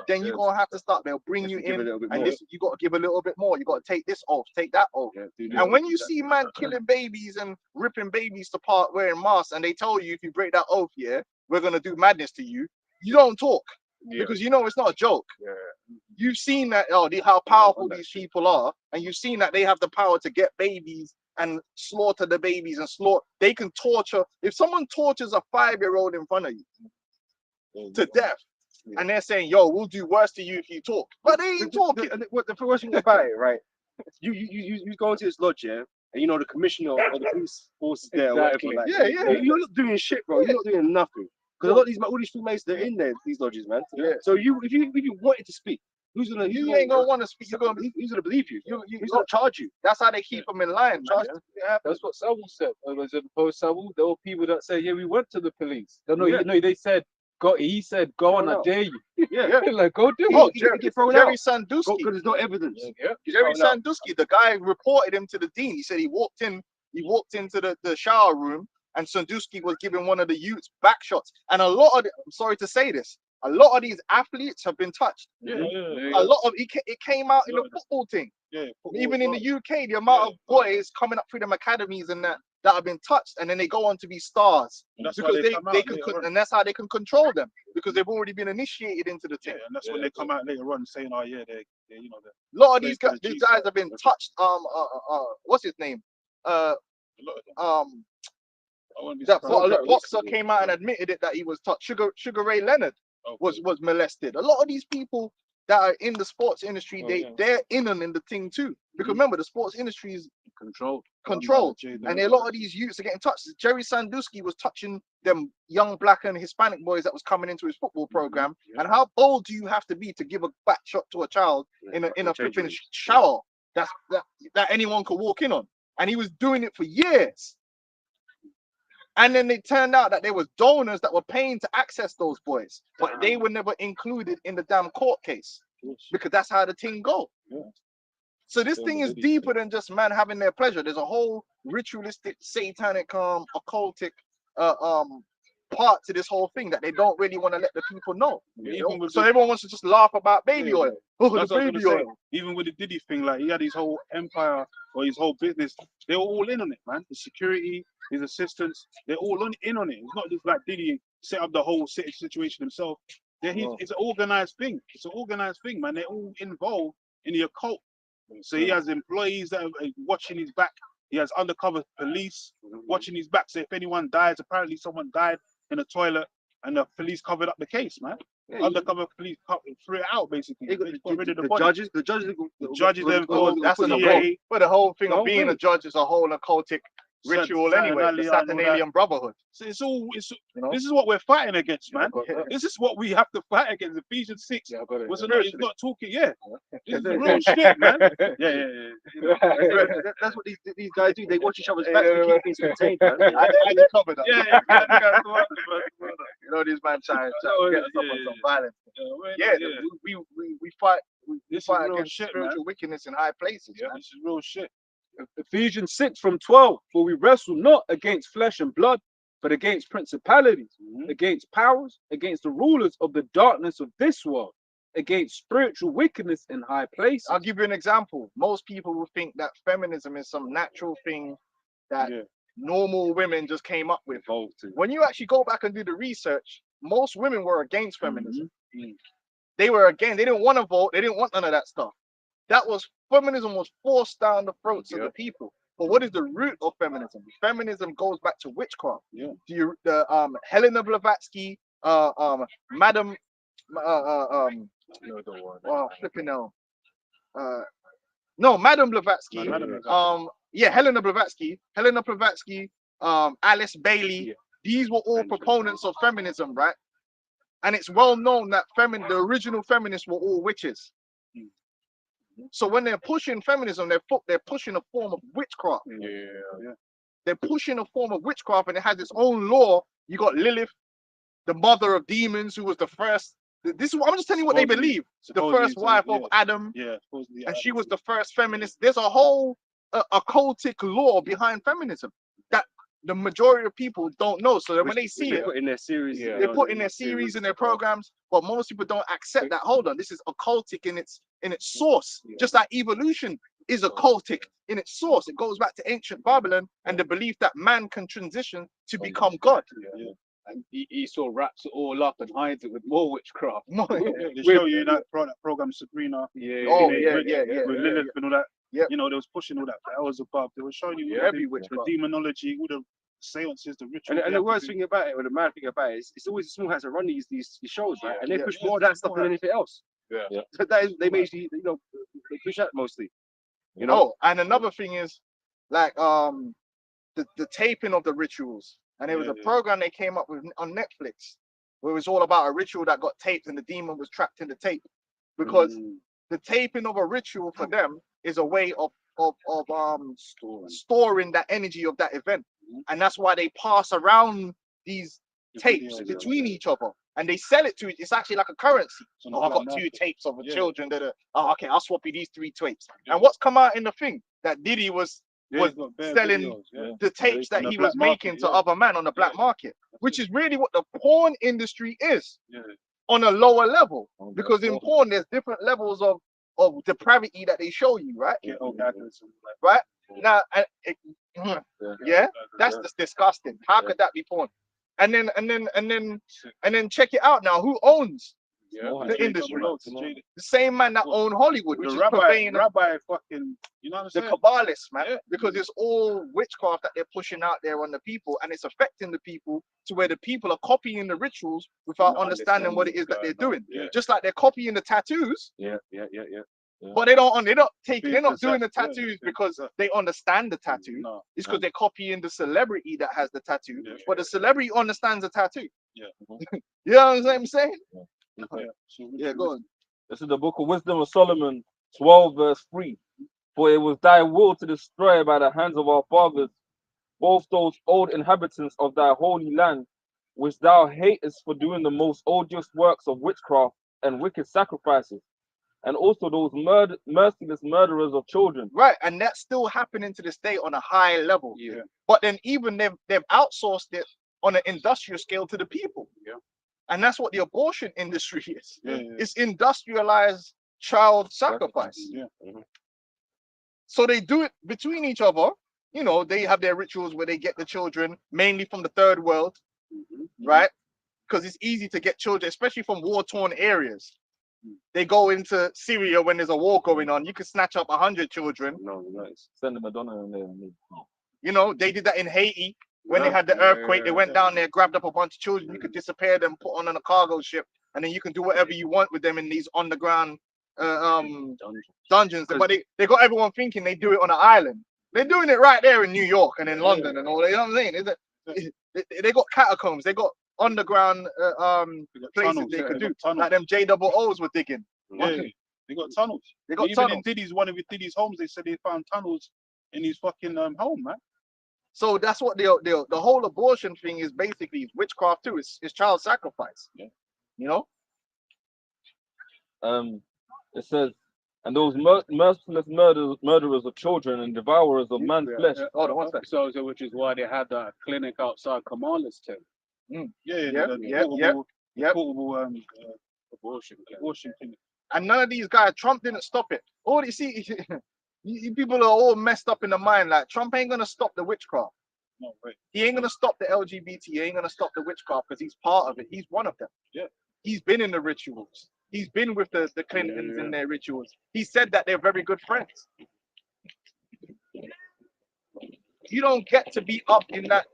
then you're gonna have to start. They'll bring you in, and you got to give a little bit more. You got to take this off, take that off. And when you see man killing babies and ripping babies to part wearing masks, and they tell you if you break that oath, we're gonna do madness to you. You don't talk because you know it's not a joke. You've seen that how powerful these people are, and you've seen that they have the power to get babies and slaughter the babies and they can torture. If someone tortures a 5-year-old in front of you to death, and they're saying, yo, we'll do worse to you if you talk, but they ain't talking. The first thing about it, right? You go into this lodge, and you know the commissioner or the police force there, Exactly. or whatever. Like, you're not doing shit, bro. You're not doing nothing. Because a lot of all these Freemasons, they're in there, these lodges, man. So if you wanted to speak, who's gonna want to speak. Who's gonna believe you? Who's gonna charge you? That's how they keep them in line. That's what Saul said. Was it post Saul? There were people that said, "Yeah, we went to the police." They said, he said, "Go on, I dare you." Like, go do it. Jerry Sandusky. Because there's no evidence. Jerry Sandusky, the guy reported him to the dean. He said he walked into the shower room, and Sandusky was giving one of the youths back shots. And I'm sorry to say this, a lot of these athletes have been touched. A lot of it came out in the football thing. Even in the UK, the amount of boys coming up through them academies and that have been touched, and then they go on to be stars because they can, and that's how they can control them, because they've already been initiated into the team. And that's when they come out later on saying, "Oh yeah, they're a lot of these guys have been touched. What's his name? wouldn't be That surprised. boxer came out and admitted it that he was touched. Sugar Ray Leonard was molested. A lot of these people that are in the sports industry, they're in on the thing too. Because remember, the sports industry is controlled, and a lot of these youths are getting touched. Jerry Sandusky was touching them young black and Hispanic boys that was coming into his football program. And how bold do you have to be to give a back shot to a child in a flipping shower that anyone could walk in on? And he was doing it for years. And then it turned out that there was donors that were paying to access those boys, but they were never included in the damn court case because that's how the thing go. So this thing is deeper than just man having their pleasure. There's a whole ritualistic, satanic, occultic part to this whole thing that they don't really want to let the people know. So everyone wants to just laugh about baby oil. Oh, the baby oil. Even with the Diddy thing, like he had his whole empire or his whole business, they were all in on it, man. The security, his assistants, they're all in on it. It's not just like Diddy set up the whole situation himself. It's an organized thing. It's an organized thing, man. They're all involved in the occult. So he has employees that are watching his back. He has undercover police watching his back. So if anyone dies, apparently someone died in a toilet and the police covered up the case, man. Undercover police threw it out basically. The judges are involved. That's but the whole thing of being a judge is a whole occultic ritual anyway. The Saturnalian Brotherhood. So this is what we're fighting against, man. This is what we have to fight against. Ephesians 6. He's not talking. This is real shit, man. That's what these guys do. They watch each other's back to keep things contained, man. I cover that. You know, these man trying to get us up on some violence. We fight. We fight against spiritual wickedness in high places. This is real shit. Ephesians 6:12, for we wrestle not against flesh and blood, but against principalities, against powers, against the rulers of the darkness of this world, against spiritual wickedness in high places. I'll give you an example. Most people will think that feminism is some natural thing that normal women just came up with. When you actually go back and do the research, most women were against feminism. They were against, they didn't want to vote, they didn't want none of that stuff. Feminism was forced down the throats of the people. But what is the root of feminism? Feminism goes back to witchcraft. Helena Blavatsky, Madam Madam Blavatsky. Helena Blavatsky, Alice Bailey. These were all proponents of feminism, right? And it's well known that the original feminists were all witches. So when they're pushing feminism, they're pushing a form of witchcraft. They're pushing a form of witchcraft, and it has its own law. You got Lilith, the mother of demons, who was the first. I'm just telling you what they believe. The first wife of Adam, and she was the first feminist. There's a whole occultic law behind feminism that the majority of people don't know. So that when they see it, put in their series, they put in their series and their programs, but most people don't accept that. Hold on, this is occultic in its source. Just like evolution is occultic in its source. It goes back to ancient Babylon and the belief that man can transition to become God. And Esau wraps it all up and hides it with more witchcraft. They show you that program Sabrina. With Lilith and all that. You know, they was pushing all that powers above. They were showing you every the witchcraft, demonology, all the seances, the ritual. And the worst thing about it, or the mad thing about it, is it's always the small hats that run these shows, right? And they push more of that stuff than anything else. So they basically, they push that mostly. And another thing is like the taping of the rituals. And there was a program they came up with on Netflix where it was all about a ritual that got taped and the demon was trapped in the tape. Because the taping of a ritual for them is a way of storing that energy of that event. And that's why they pass around these tapes between each other. And they sell it to it's actually like a currency. So I've got 2 tapes of children that are okay, I'll swap you these 3 tapes. And what's come out in the thing that Diddy was selling the tapes that he was making to other men on the black market, which is really what the porn industry is on a lower level. Because in porn, there's different levels of depravity that they show you, right? Right? Now, that's just disgusting. How could that be porn? And then check it out now. Who owns the industry. Jada. The same man that own Hollywood, which The is rabbi, purveying rabbi fucking, you know what I'm the saying? Kabbalists, man, Yeah. because it's all witchcraft that they're pushing out there on the people, and it's affecting the people to where the people are copying the rituals without Not understanding what it understanding is that they're what's going doing. Yeah. Just like they're copying the tattoos, Yeah. but they're not Being doing the possessed, yeah, tattoos being because possessed. they understand the tattoo. No. It's because they're copying the celebrity that has the tattoo, Yeah. but the celebrity understands the tattoo. Yeah. You know what I'm saying? Yeah. So Yeah, go on. This is the book of Wisdom of Solomon, 12 verse 3. For it was thy will to destroy by the hands of our fathers both those old inhabitants of thy holy land, which thou hatest for doing the most odious works of witchcraft and wicked sacrifices, and also those merciless murderers of children. Right, and that's still happening to this day on a high level. Yeah. But then even they've outsourced it on an industrial scale to the people. Yeah. And that's what the abortion industry is. Yeah. It's industrialized child sacrifice. Yeah. So they do it between each other. You know, they have their rituals where they get the children mainly from the third world, right? Because it's easy to get children, especially from war-torn areas. They go into Syria when there's a war going on. You can snatch up 100 children. No, nice. Send the Madonna in there. You know, they did that in Haiti when they had the earthquake. They went down there, grabbed up a bunch of children. You could disappear them, put on a cargo ship, and then you can do whatever you want with them in these underground dungeons. But they got everyone thinking they do it on an island. They're doing it right there in New York and in London and all that. You know what I'm saying? They got catacombs. They got underground places tunnels, they could do. tunnels. Like them JOOs were digging. Yeah. They got tunnels. They got Even tunnels. in Diddy's, one of Diddy's homes, they said they found tunnels in his fucking home, man. So that's what the whole abortion thing is basically. It's witchcraft too. It's child sacrifice. Yeah. You know? It says, and those merciless murderers of children and devourers of man's flesh. Hold on one second. So which is why they had that clinic outside Kamala's tent. Portable Abortion. abortion clinic. And none of these guys, Trump didn't stop it. All you see, you people are all messed up in the mind. Like Trump ain't gonna stop the witchcraft. No way. He ain't gonna stop the LGBT. He ain't gonna stop the witchcraft because he's part of it. He's one of them. Yeah. He's been in the rituals. He's been with the Clintons in their rituals. He said that they're very good friends. You don't get to be up in that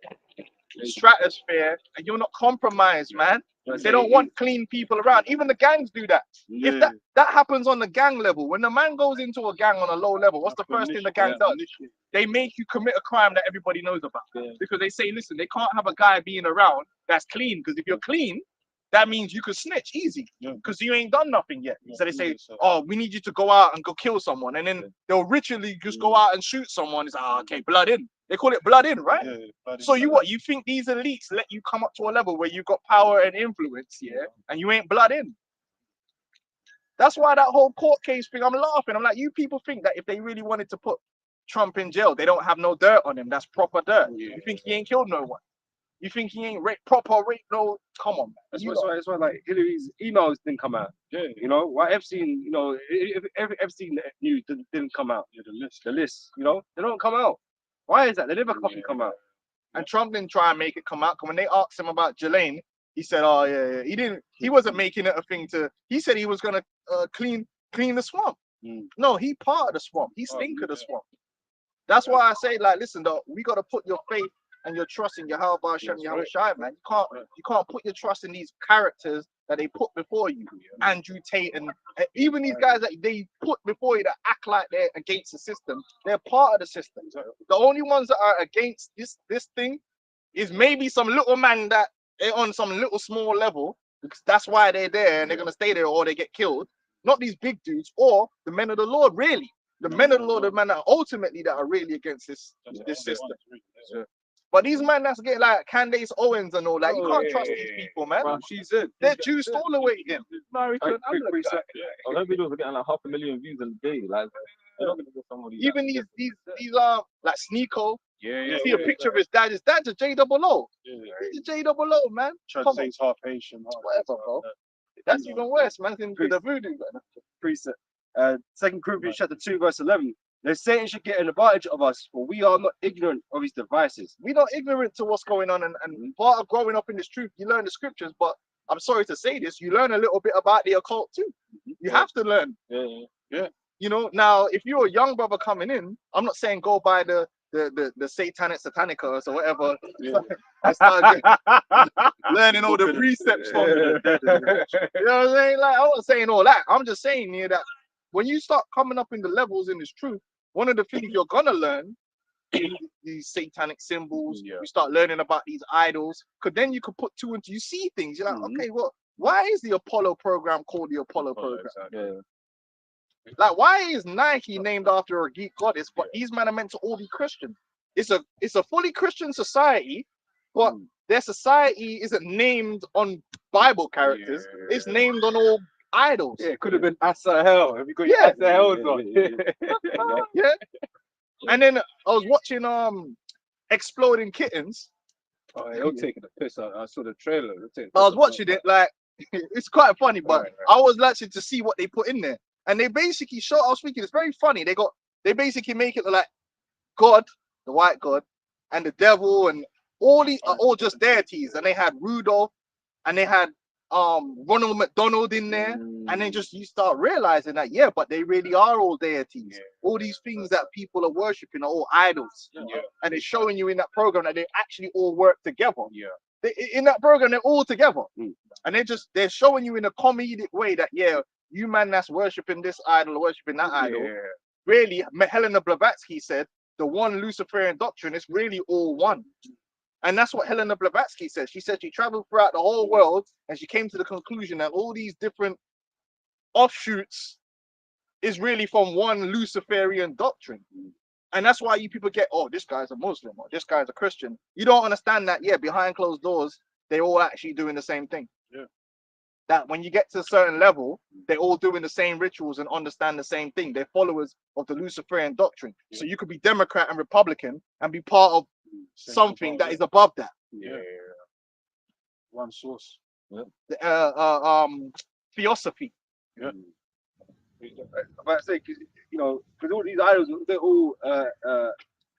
stratosphere and you're not compromised, man. They don't want clean people around. Even the gangs do that. If that happens on the gang level, when the man goes into a gang on a low level, what's the first thing the gang does? They make you commit a crime that everybody knows about. Because they say, listen, they can't have a guy being around that's clean. Because if you're clean, that means you can snitch easy. Because you ain't done nothing yet. So they say, oh, we need you to go out and go kill someone. And then they'll ritually just go out and shoot someone. It's okay, blood in. They call it blood in, right? So you think these elites let you come up to a level where you've got power and influence, and you ain't blood in. That's why that whole court case thing, I'm laughing. I'm like, you people think that if they really wanted to put Trump in jail, they don't have no dirt on him. That's proper dirt. You think he ain't killed no one? You think he ain't proper rape? No, come on, man. That's why like Hillary's emails didn't come out. You know, why Epstein, you know, if Epstein news didn't come out. The list, you know, they don't come out. Why is that? They never fucking come out. And Trump didn't try and make it come out. Because when they asked him about Ghislaine, he said, "Oh yeah." He didn't. He wasn't making it a thing to. He said he was gonna clean the swamp. No, he part of the swamp. He stink of the swamp. That's why I say, like, listen, though, we gotta put your faith and your trust in Yahweh Hashem Yahushai, man. You can't put your trust in these characters that they put before you. Andrew Tate and even these guys that they put before you that act like they're against the system, they're part of the system. The only ones that are against this thing is maybe some little man that they're on some little small level, because that's why they're there and they're gonna stay there or they get killed. Not these big dudes or the men of the Lord, really. The men of the Lord, the men that ultimately that are really against this system. But these men that's getting like Candace Owens and all that, you can't trust these people, man. Well, she's in. They're juiced all the way in. Her videos are getting like 500,000 views a day. Like, they're not gonna get somebody. Even these like Sneeko. You see a picture of his dad. His dad's a JOO. He's a JOO, man. Try to say he's half Asian. Whatever, bro. That's even worse, man. Than the voodoo. Precept. 2 Corinthians chapter 2 verse 11. Now Satan should get an advantage of us, for we are not ignorant of his devices. We're not ignorant to what's going on, and part of growing up in this truth, you learn the scriptures, but I'm sorry to say this, you learn a little bit about the occult too. You have to learn. Yeah. You know, now if you're a young brother coming in, I'm not saying go by the satanic satanicas or whatever. I start learning all the precepts from them. You know what I'm saying? Like, I'm not saying all that. I'm just saying here that when you start coming up in the levels in this truth, one of the things you're gonna learn is these satanic symbols. You start learning about these idols, because then you could put two and two. You see things. You're like, okay, well, why is the Apollo program called the Apollo program? Yeah. Like, why is Nike named after a Greek goddess, but these men are meant to all be Christian? It's a fully Christian society, but their society isn't named on Bible characters. It's named on all idols. Yeah, it could have been Asahel. Have you got your Asahels on? Yeah. And then I was watching Exploding Kittens. Oh, you're taking a piss. I saw the trailer. I was watching it, like, it's quite funny, but I was watching to see what they put in there. And they basically show, I was thinking, it's very funny. They basically make it like God, the white God, and the devil, and all these are all just deities. And they had Rudolph, and they had Ronald McDonald in there. And then just you start realizing that, yeah, but they really are all deities. All these things that people are worshiping are all idols. And it's showing you in that program that they actually all work together. In that program, they're all together. And they're showing you in a comedic way that, yeah, you man that's worshiping this idol, worshiping that idol. Really, Helena Blavatsky said, the one Luciferian doctrine is really all one. And that's what Helena Blavatsky said. She said she traveled throughout the whole world and she came to the conclusion that all these different offshoots is really from one Luciferian doctrine. And that's why you people get, oh, this guy's a Muslim or this guy's a Christian. You don't understand that, yeah, behind closed doors, they're all actually doing the same thing. That when you get to a certain level, they're all doing the same rituals and understand the same thing. They're followers of the Luciferian doctrine. So you could be Democrat and Republican and be part of something that is above that. One source. Theosophy. I'm about to say, because all these idols, they're all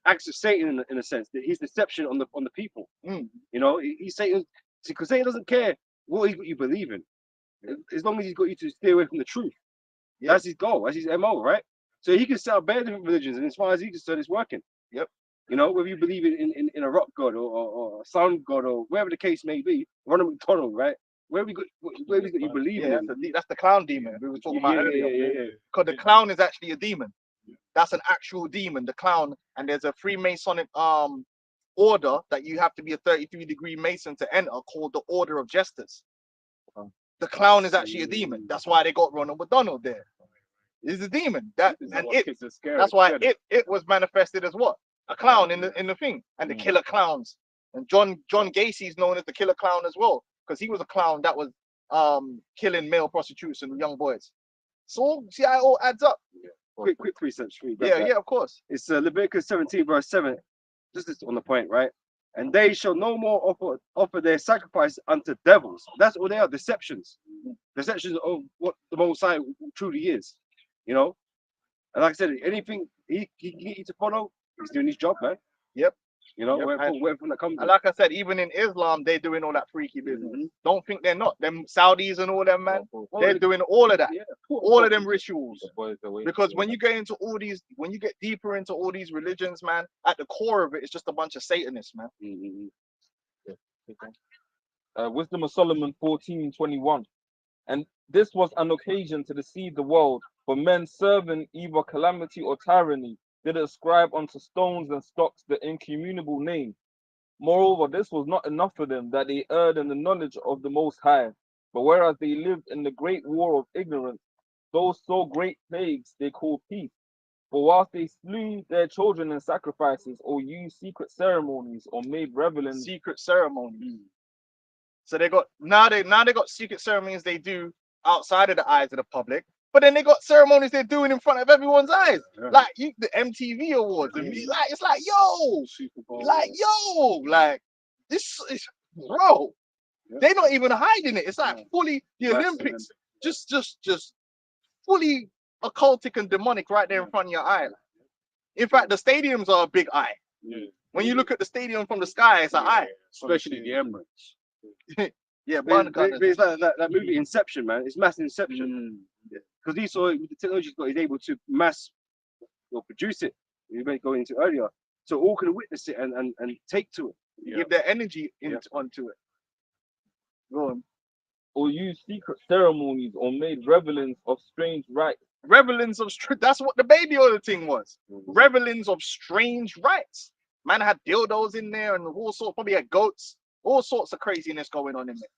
acts of Satan in a sense. That he's deception on the people. You know, he's Satan, because Satan doesn't care what you believe in, as long as he's got you to stay away from the truth. That's his goal. That's his MO, right? So he can set up bare different religions, and as far as he concerned, it's working. You know, whether you believe in a rock god or a sun god or whatever the case may be, Ronald McDonald, right? Where you believe in. That's the clown demon we were talking about earlier. Because the clown is actually a demon. That's an actual demon, the clown. And there's a Freemasonic order that you have to be a 33-degree Mason to enter, called the Order of Jesters. The clown is actually a demon. That's why they got Ronald McDonald there. It's a demon. That's why it was manifested as what? A clown in the thing. And the killer clowns. And John Gacy is known as the killer clown as well, because he was a clown that was killing male prostitutes and young boys. So see how it all adds up. Quick precepts for you. Yeah, of course. It's Leviticus 17 verse 7. This is on the point, right? And they shall no more offer their sacrifice unto devils. That's all they are, deceptions. Deceptions of what the Most High truly is. You know? And like I said, anything he can get you to follow, he's doing his job, man. You know, wherever that comes. And like I said, even in Islam, they're doing all that freaky business. Don't think they're not. Them Saudis and all them, man, they're doing all of that. All of them rituals. Because when you get into all these, when you get deeper into all these religions, man, at the core of it, it's just a bunch of Satanists, man. Wisdom of Solomon 14:21. And this was an occasion to deceive the world, for men serving either calamity or tyranny did ascribe unto stones and stocks the incommunicable name. Moreover, this was not enough for them, that they erred in the knowledge of the Most High. But whereas they lived in the great war of ignorance, those so great plagues they called peace. For whilst they slew their children in sacrifices, or used secret ceremonies, or made revelings. Secret ceremonies. So they got now they got secret ceremonies they do outside of the eyes of the public. But then they got ceremonies they're doing in front of everyone's eyes, like the MTV Awards. It's like, yo, Super Bowl. Like this is, bro. They're not even hiding it. It's like fully the Olympics, just fully occultic and demonic right there in front of your eye. In fact, the stadiums are a big eye. When you look at the stadium from the sky, it's an eye. Especially the Emirates. Yeah, But one gun. it's like that movie Inception, man. It's mass Inception. Because Esau, with the technology he's got, he's able to mass or produce it. You may go into earlier. So all can witness it and take to it. Give their energy onto it. Go on. Or used secret ceremonies or made revelings of strange rites. Revelings of that's what the baby oil thing was. Revelings of strange rites. Man had dildos in there and all sorts, probably had goats, all sorts of craziness going on in there.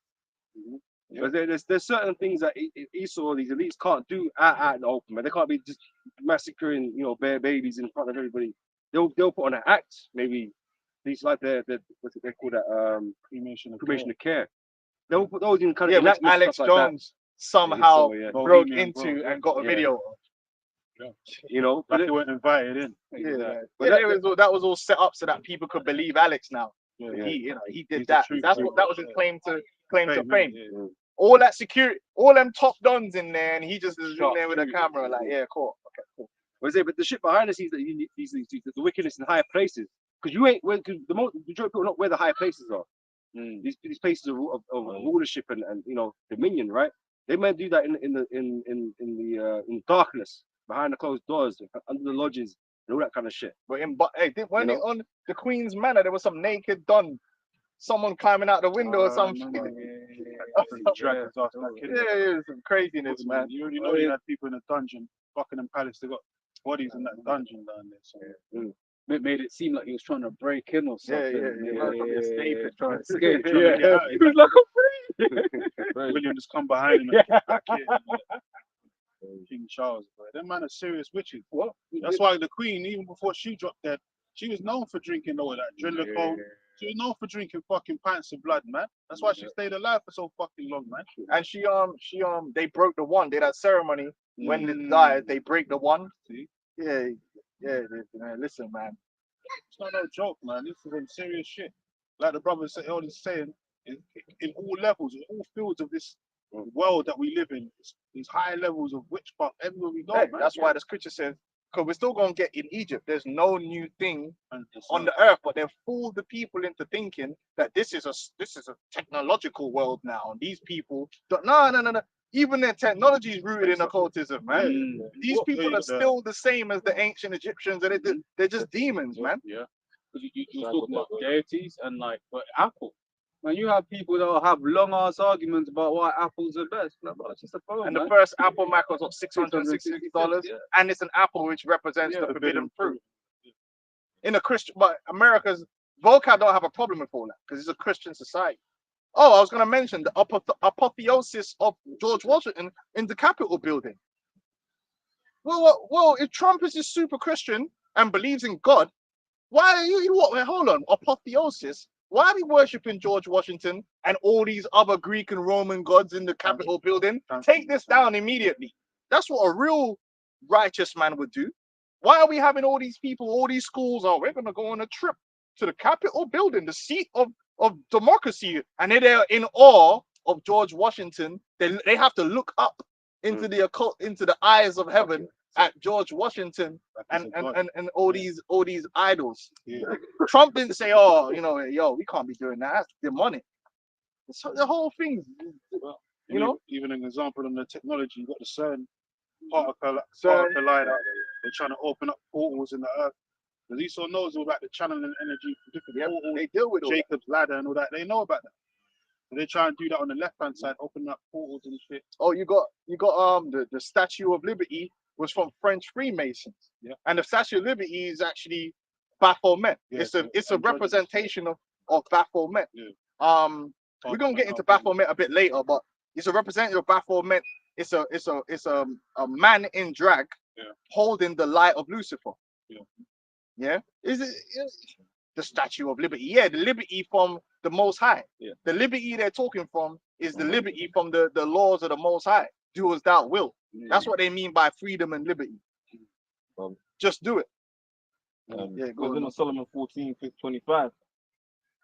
But there's certain things that Esau, these elites can't do out in the open, man. They can't be just massacring, bare babies in front of everybody. They'll put on an act, maybe these like the what's it they call that cremation of care. They'll put those in kind of which Alex like Jones somehow broke Bohemian into Grove, and got a video of. But they weren't invited in. But that was all set up so that people could believe Alex now. He did that. That was his claim to fame. Yeah. All that security, all them top dons in there, and he just is in there with a camera, like, yeah, cool. Okay, cool. But the shit behind the scenes that you need the wickedness in higher places. Because you ain't the majority of people not where the higher places are. These places of rulership and dominion, right? They might do that in the darkness, behind the closed doors, under the lodges, and all that kind of shit. But when on the Queen's Manor, there was some naked don, someone climbing out the window or something. Some craziness, man. You already know you had people in a dungeon, Buckingham Palace. They got bodies in that dungeon down there. So. It made it seem like he was trying to break in or something. Trying to escape. He was like a free. William just come behind him. King Charles, bro. Them man are serious witches. What? That's why the Queen, even before she dropped dead, she was known for drinking all that Drillicone. She was known for drinking fucking pints of blood, man. That's why she stayed alive for so fucking long, man. And she they broke the one. They had that ceremony when they died. They break the one. See? Yeah. Listen, man. It's not no joke, man. This is some serious shit. Like the brother always saying, in all levels, in all fields of this world that we live in, these high levels of witchcraft everywhere we go, man. That's why the scripture says, because we're still going to get in Egypt, there's no new thing on the earth, but they've fooled the people into thinking that this is a technological world now. And these people, no. Even their technology is rooted in occultism, man. These people are still the same as the ancient Egyptians, and they're just demons, man. Yeah. Because you talk about deities and but Apple. Man, you have people that will have long ass arguments about why Apple's the best. It's just a phone, and the first Apple Mac was $660, and it's an apple which represents the forbidden fruit. In a Christian, but America's vocab don't have a problem with all that because it's a Christian society. Oh, I was going to mention the apotheosis of George Washington in the Capitol building. Well, if Trump is a super Christian and believes in God, why are you what? Hold on, apotheosis. Why are we worshiping George Washington and all these other Greek and Roman gods in the Capitol building? Take this down immediately. That's what a real righteous man would do. Why are we having all these people, all these schools? Oh, we're going to go on a trip to the Capitol building, the seat of democracy, and they're in awe of George Washington. They have to look up into the occult, into the eyes of heaven at George Washington and all these idols. Trump didn't say, oh, we can't be doing that. That's demonic. So the whole thing, even an example on the technology, you got the CERN particle collider. They're trying to open up portals in the earth. Because Esau knows all about the channeling energy from different portals. They deal with Jacob's ladder and all that. They know about that. So they try and do that on the left-hand side, opening up portals and shit. Oh, you got the Statue of Liberty was from French Freemasons. Yeah. And the Statue of Liberty is actually Baphomet. Yeah, it's a representation of Baphomet. Yeah. We're gonna get into Baphomet a bit later, but it's a representative of Baphomet. It's a man in drag holding the light of Lucifer. Yeah. Is it the Statue of Liberty? Yeah, the liberty from the Most High. Yeah. The liberty they're talking from is the liberty from the laws of the Most High. Do as thou wilt. That's what they mean by freedom and liberty. Just do it. Goes in Solomon 14:25.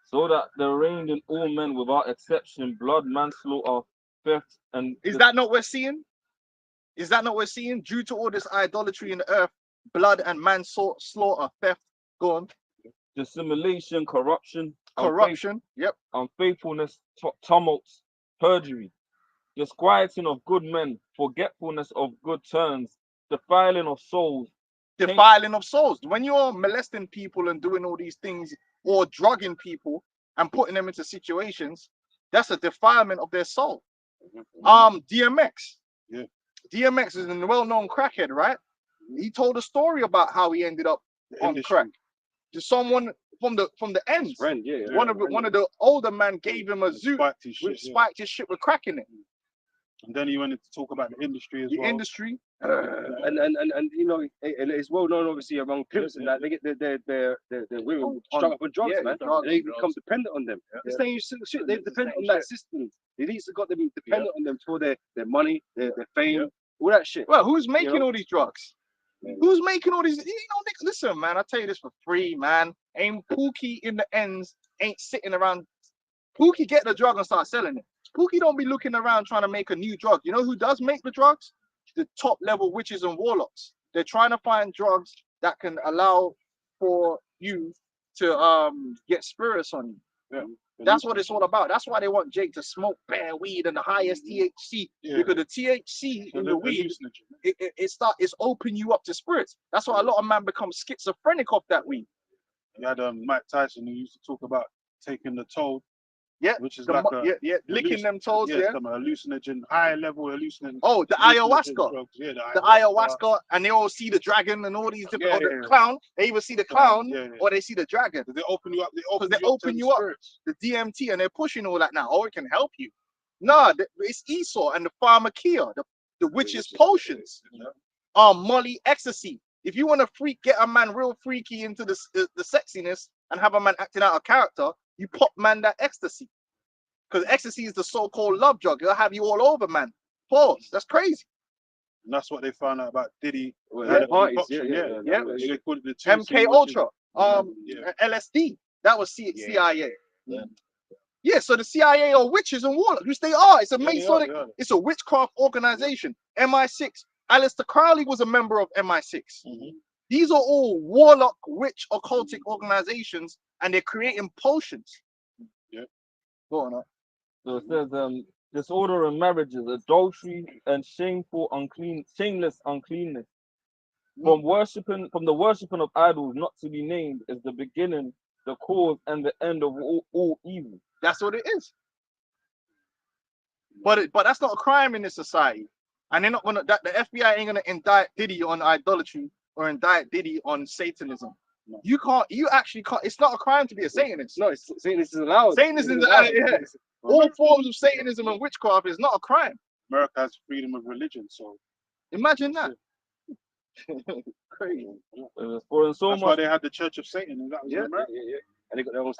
So that there reigned in all men without exception blood, manslaughter, theft, and is that not what we're seeing? Is that not what we're seeing? Due to all this idolatry in the earth, blood and manslaughter, theft, go on. Dissimulation, corruption, Yep. unfaithfulness, tumults, perjury, disquieting of good men, forgetfulness of good turns, defiling of souls. Defiling of souls. When you're molesting people and doing all these things, or drugging people and putting them into situations, that's a defilement of their soul. DMX. Yeah. DMX is a well-known crackhead, right? He told a story about how he ended up on crack. To someone from the ends. Friend, yeah. One of the older man gave him a zoot, spiked his shit with crack in it. And then he went to talk about the industry as well. The industry. And you know, it's well known obviously among pimps and that they get their women strung up on drugs, man. And they become dependent on them. This thing shit, they're dependent on that system. They need to got to be dependent on them for their money, their fame, all that shit. Well, who's making all these drugs? Who's making all these? You know, listen, man. I tell you this for free, man. Ain't Pookie in the ends ain't sitting around. Pookie get the drug and start selling it. Pookie don't be looking around trying to make a new drug. You know who does make the drugs? The top level witches and warlocks. They're trying to find drugs that can allow for you to get spirits on you. Yeah. That's what it's all about. That's why they want Jake to smoke bare weed and the highest THC, because the THC in the weed it's open you up to spirits. That's why a lot of man become schizophrenic off that weed. You had Mike Tyson who used to talk about taking the toad. Yeah, which is like licking them toes. Some hallucinogen, high level hallucinogen. Oh, the ayahuasca. Drugs. Yeah, the ayahuasca, and they all see the dragon and all these different. The clown. They either see the clown or they see the dragon. They open you up. They open you up. The DMT, and they're pushing all that now. Oh, it can help you. Nah, it's Esau and the pharmakia, the witches' potions. Molly, ecstasy. If you want to get a man real freaky into the sexiness and have a man acting out of character, you pop man that ecstasy. Because ecstasy is the so-called love drug. It'll have you all over, man. Pause. That's crazy. And that's what they found out about Diddy. They called it the MK Ultra. LSD. That was CIA. Yeah, so the CIA are witches and warlocks, which they are. It's a Masonic, it's a witchcraft organization. MI6. Aleister Crowley was a member of MI6. These are all warlock, witch, occultic organizations, and they're creating potions. Yeah. Go on up. So it says disorder in marriages, adultery, and shameless uncleanness. From the worshipping of idols not to be named is the beginning, the cause, and the end of all evil. That's what it is. But that's not a crime in this society. And they're not gonna the FBI ain't gonna indict Diddy on idolatry or indict Diddy on Satanism. No. You actually can't. It's not a crime to be a Satanist. No, Satanism is allowed. Satanism is allowed. Yeah. All forms of Satanism and witchcraft is not a crime. America has freedom of religion, so imagine that. Crazy. That's why they had the Church of Satan, and that was in America. Yeah. And they got their own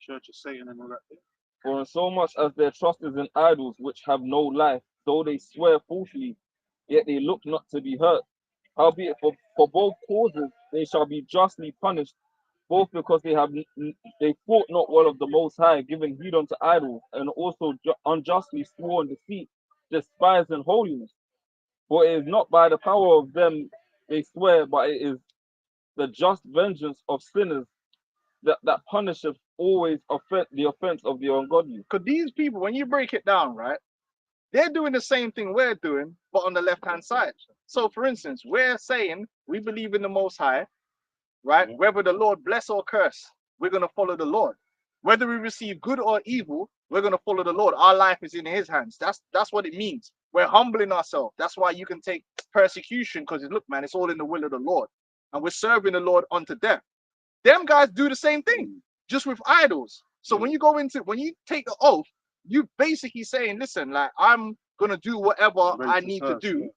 Church of Satan and all that. For in so much as their trust is in idols which have no life, though they swear falsely, yet they look not to be hurt. Howbeit for both causes they shall be justly punished, both because they fought not well of the Most High, giving heed unto idols, and also unjustly swore in deceit, despising holiness. For it is not by the power of them they swear, but it is the just vengeance of sinners that punisheth always the offense of the ungodly. Because these people, when you break it down, right, they're doing the same thing we're doing, but on the left-hand side. So, for instance, we're saying we believe in the Most High, right? Yeah. Whether the Lord bless or curse, we're going to follow the Lord. Whether we receive good or evil, we're going to follow the Lord. Our life is in His hands. That's what it means. We're humbling ourselves. That's why you can take persecution, because look, man, it's all in the will of the Lord. And we're serving the Lord unto death. Them guys do the same thing, just with idols. So when you take the oath, you basically saying, listen, like, I'm gonna do whatever I need to do,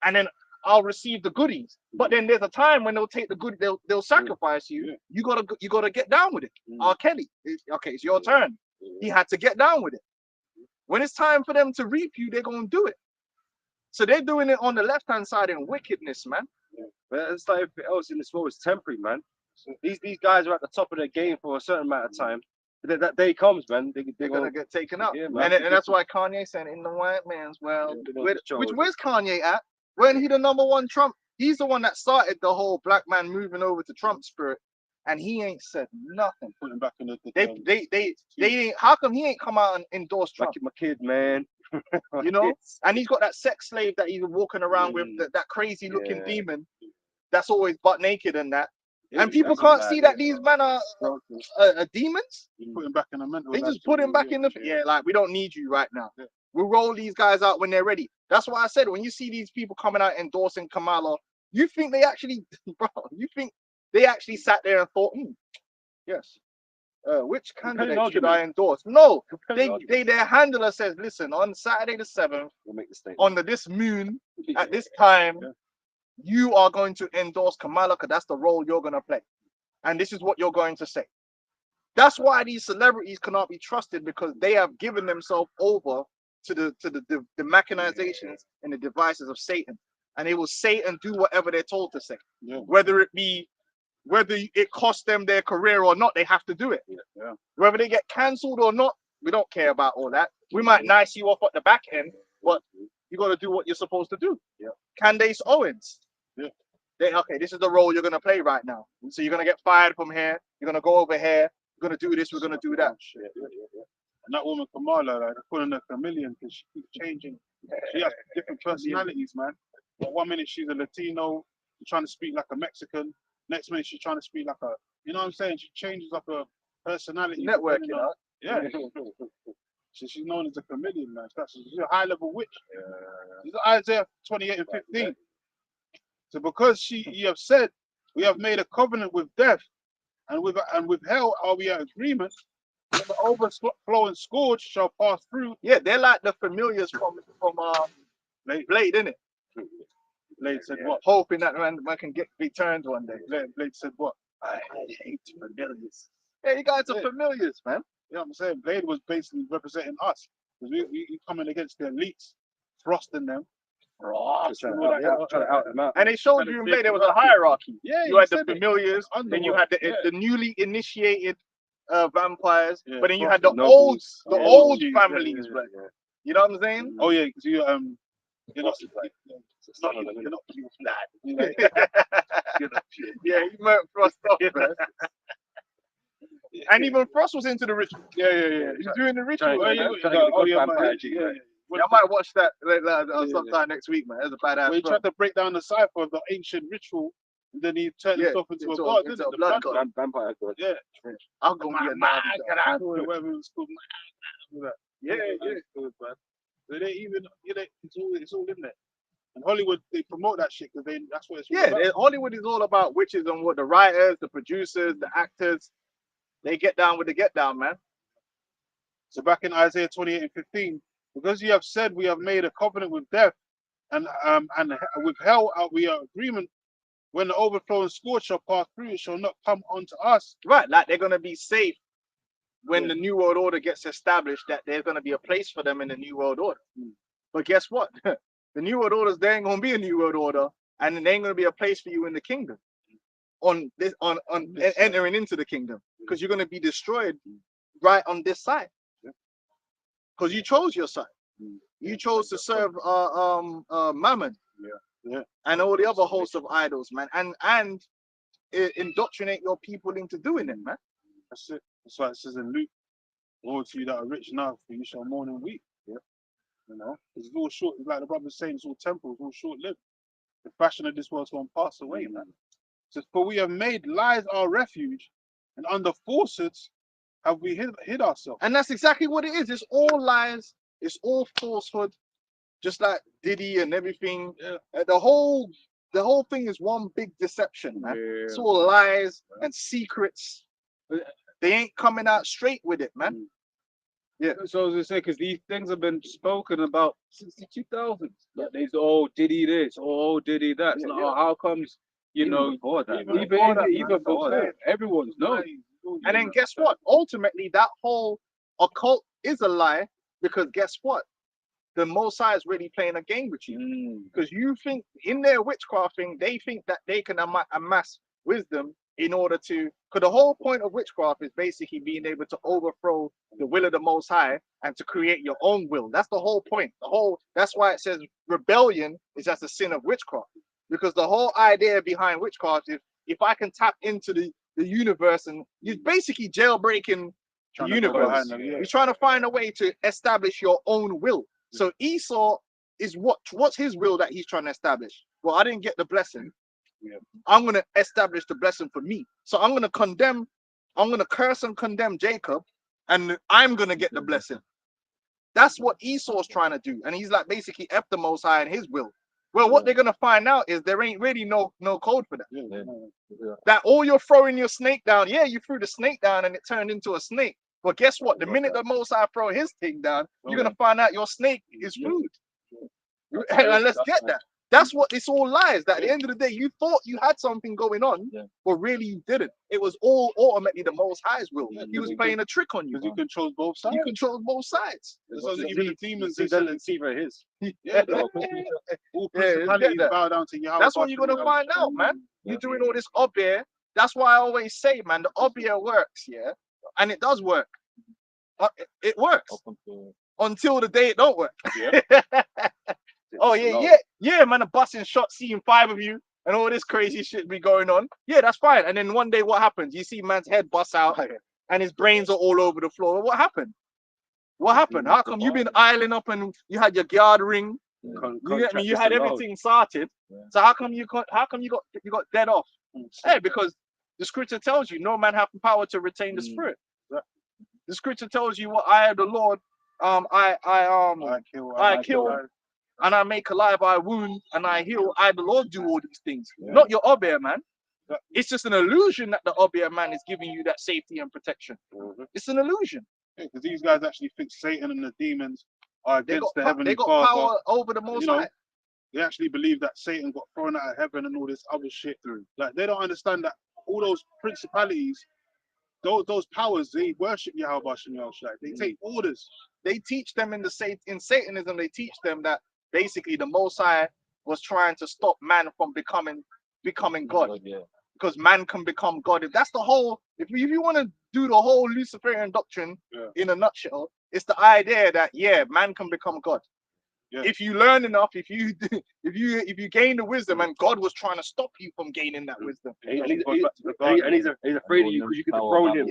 and then I'll receive the goodies. But then there's a time when they'll take the good, they'll sacrifice you. You gotta get down with it. R. Kelly, it's your turn. He had to get down with it. When it's time for them to reap you, they're gonna do it. So they're doing it on the left-hand side in wickedness, man. But it's like everything else in this world is temporary, man. So these guys are at the top of their game for a certain amount of time. That day comes, man. They're gonna get taken up. Yeah, and that's why Kanye said, in the white man's world. Where's Kanye at? When he the #1 Trump? He's the one that started the whole black man moving over to Trump spirit. and he ain't said nothing. Putting back in the They ain't. How come he ain't come out and endorsed Trump? Like my kid, man. You know, and he's got that sex slave that he's walking around with, that crazy looking Yeah. demon that's always butt naked and that. Yeah, And people that's can't mad, see that yeah. these men are demons. putting back in the mental. They just put him back in the like we don't need you right now. Yeah. We'll roll these guys out when they're ready. That's why I said when you see these people coming out endorsing Kamala, you think they actually, bro? You think they actually sat there and thought, yes, which candidate should I endorse? No, their handler says, listen, on Saturday the 7th, We'll make the statement. on this moon at this time, you are going to endorse Kamala because that's the role you're going to play, and this is what you're going to say. That's why these celebrities cannot be trusted, because they have given themselves over to the machinations and the devices of Satan, and they will say and do whatever they're told to say. Yeah. Whether it costs them their career or not, they have to do it. Yeah. Whether they get cancelled or not, we don't care about all that. We might nice you off at the back end, but you got to do what you're supposed to do. Yeah. Candace Owens. Yeah. Okay, this is the role you're gonna play right now. So you're gonna get fired from here. You're gonna go over here. You're gonna do this. We're gonna do that. And that woman Kamala, like they're calling her a chameleon because she keeps changing. She has different personalities, man. But 1 minute she's a Latino, she's trying to speak like a Mexican. Next minute she's trying to speak like a, you know what I'm saying? She changes up her personality. Networking, depending on- Yeah. So she's known as a chameleon, man. She's a high level witch. She's Isaiah 28 and 15. So because you have said, we have made a covenant with death, and with hell are we at agreement, when the overflowing scourge shall pass through. Yeah, they're like the familiars from Blade, innit? Blade said what? Hoping that man can get returned one day. Blade said what? I hate familiars. Yeah, you guys are familiars, man. You know what I'm saying? Blade was basically representing us, because we coming against the elites, thrusting them. Frost. Trying to out them out. And they showed you in Blade there was a hierarchy. Yeah, You had the familiars, then you had the newly initiated vampires, Yeah, but then you Frost, had the nobles. old Yeah, families, right? You know what I'm saying? Oh yeah, because you're not Son of them, you're not pure blood. Yeah, you might Frost off, man. And even Frost was into the ritual. Yeah. He's doing the ritual. Trying to man. get the vampire G, yeah. right? Yeah, I might watch that sometime next week, man. That's a badass. Well, he film. tried to break down the cipher of the ancient ritual, and then he turned himself into a god, didn't into a it? blood god. Vampire god. Yeah. I'm gonna be a Nazi. Whatever it was called. Yeah. Good, man. So they even, it's all in there. And Hollywood, they promote that shit because that's what it's all Yeah, about. Hollywood is all about witches, and what the writers, the producers, the actors, they get down with the get down, man. So back in Isaiah 28 and 15, because you have said we have made a covenant with death, and with hell we are agreement. When the overflowing scourge shall pass through, it shall not come unto us. Right, like they're gonna be safe when the New World Order gets established. That there's gonna be a place for them in the New World Order. But guess what? The New World Order, there ain't gonna be a New World Order, and there ain't gonna be a place for you in the kingdom. Entering into the kingdom, because you're gonna be destroyed right on this side. Because you chose your side. You chose to serve Mammon. Yeah. And all the other hosts of idols, man, and indoctrinate your people into doing it, man. That's it. That's why it says in Luke, "Woe to you that are rich now, for you shall mourn and weep." Yeah. You know, it's all short. Like the brother's saying, it's all temporal, it's all short-lived. The fashion of this world's going to pass away, man. It says, "For we have made lies our refuge, and under falsehoods have we hid ourselves." And that's exactly what it is. It's all lies. It's all falsehood. Just like Diddy and everything. Yeah. The whole thing is one big deception, man. It's all lies and secrets. They ain't coming out straight with it, man. Yeah, so I was gonna say, because these things have been spoken about since the 2000s. Like they say, oh, Diddy this, oh, Diddy that. It's like, oh, how comes, Even before that, even man. before that, everyone's known. And then guess what? Ultimately, that whole occult is a lie, because guess what? The Most High is really playing a game with you. Because you think in their witchcraft thing, they think that they can amass wisdom in order to, because the whole point of witchcraft is basically being able to overthrow the will of the Most High and to create your own will. That's the whole point. That's why it says rebellion is as a sin of witchcraft. Because the whole idea behind witchcraft is if I can tap into the the universe, and you're basically jailbreaking the Trying to go universe. behind them, yeah. You're trying to find a way to establish your own will. So Esau is what's his will that he's trying to establish? Well, I didn't get the blessing. Yeah. I'm gonna establish the blessing for me. So I'm gonna curse and condemn Jacob, and I'm gonna get the blessing. That's what Esau's trying to do, and he's like basically F the Most High in his will. Well, what they're gonna find out is there ain't really no code for that. Yeah. That all you're throwing your snake down, yeah, you threw the snake down and it turned into a snake. But guess what? The minute the Most High throw his thing down, you're gonna find out your snake is food. And let's get that. That's what it's all lies. That at the end of the day, you thought you had something going on, but really you didn't. It was all ultimately the Most High's will. He was playing a trick on you. Because you control both sides. You control both sides. So even the demons, He doesn't see for his. yeah, all principalities bow down to Yahweh. That's what you're gonna find out, man. You're doing all this obia. That's why I always say, man, the obia works, yeah, and it does work. It works until the day it don't work. Oh yeah, man, a busting shot, seeing 5 of you, and all this crazy shit be going on. Yeah, that's fine. And then one day, what happens? You see man's head bust out, and his brains are all over the floor. What happened? What happened? How come you been isling up and you had your guard ring? You get me? You had everything sorted. So how come you got dead off? Hey, because the scripture tells you no man have the power to retain the spirit. The scripture tells you what I am the Lord. I kill. And I make alive, I wound, and I heal. I, the Lord, do all these things. Not your obia, man. It's just an illusion that the obia man is giving you that safety and protection. It's an illusion. Because these guys actually think Satan and the demons are against the heavenly They got Father. power over the Most High. They actually believe that Satan got thrown out of heaven and all this other shit through. Like, they don't understand that all those principalities, those powers, they worship Yahweh Shem Yahushua. They take orders. They teach them in Satanism. They teach them that basically the Most High was trying to stop man from becoming God, because man can become God. If that's the whole, if you want to do the whole Luciferian doctrine in a nutshell, it's the idea that man can become God. If you learn enough, if you gain the wisdom, and God was trying to stop you from gaining that wisdom, and he's afraid of you because you could dethrone him.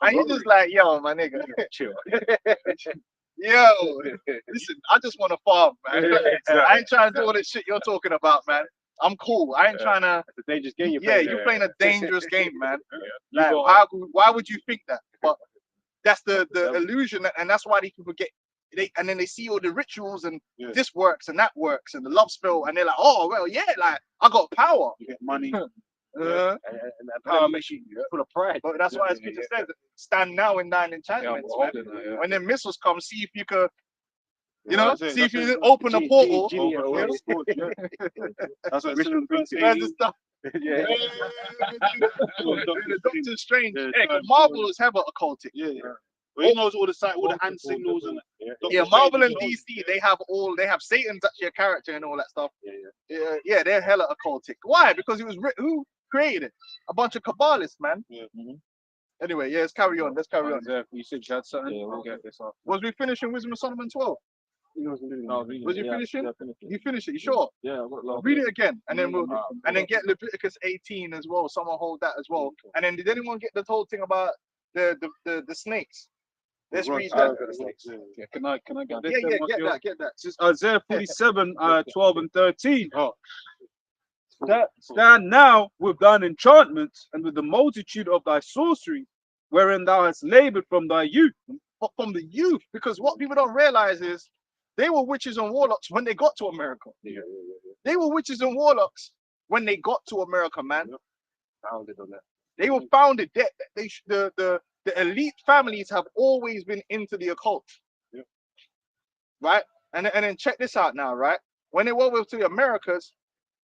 And he's just like, yo, my nigga, chill. Yo, listen, I just want to farm, man. I ain't trying to do all this shit you're talking about, man. I'm cool. I ain't trying to. It's a dangerous game you're playing. You're playing a dangerous game, man. Like, why would you think that? But that's the illusion, and that's why these people get. And then they see all the rituals and this works and that works and the love spell, and they're like, oh well, like I got power. You get money. And that power makes you full of pride. But that's why as Peter says, stand now in 9 enchantments. When the missiles come, see if you could, see if you open a portal. That's what Where's the stuff? Doctor Strange. Marvel is heavy occultic. But he knows all the hand signals and Marvel and DC, they have Satan's actually a character and all that stuff. They're hella occultic. Why? Because it was who created it? A bunch of Kabbalists, man. Anyway, let's carry on. You said you had something? We'll get this off. Was we finishing Wisdom of Solomon 12? Was you finishing? You finished it, you sure? Yeah, read it again, and then get Leviticus 18 as well. Someone hold that as well. And then did anyone get the whole thing about the snakes? Let's read that. Can I get this? Get that. This is Isaiah 47, 12 and 13. Stand now with thine enchantments and with the multitude of thy sorcery, wherein thou hast labored from thy youth. But from the youth, because what people don't realize is they were witches and warlocks when they got to America. They were witches and warlocks when they got to America, man. Founded on that. They were founded. The elite families have always been into the occult, right? And then check this out now, right? When they went over to the Americas,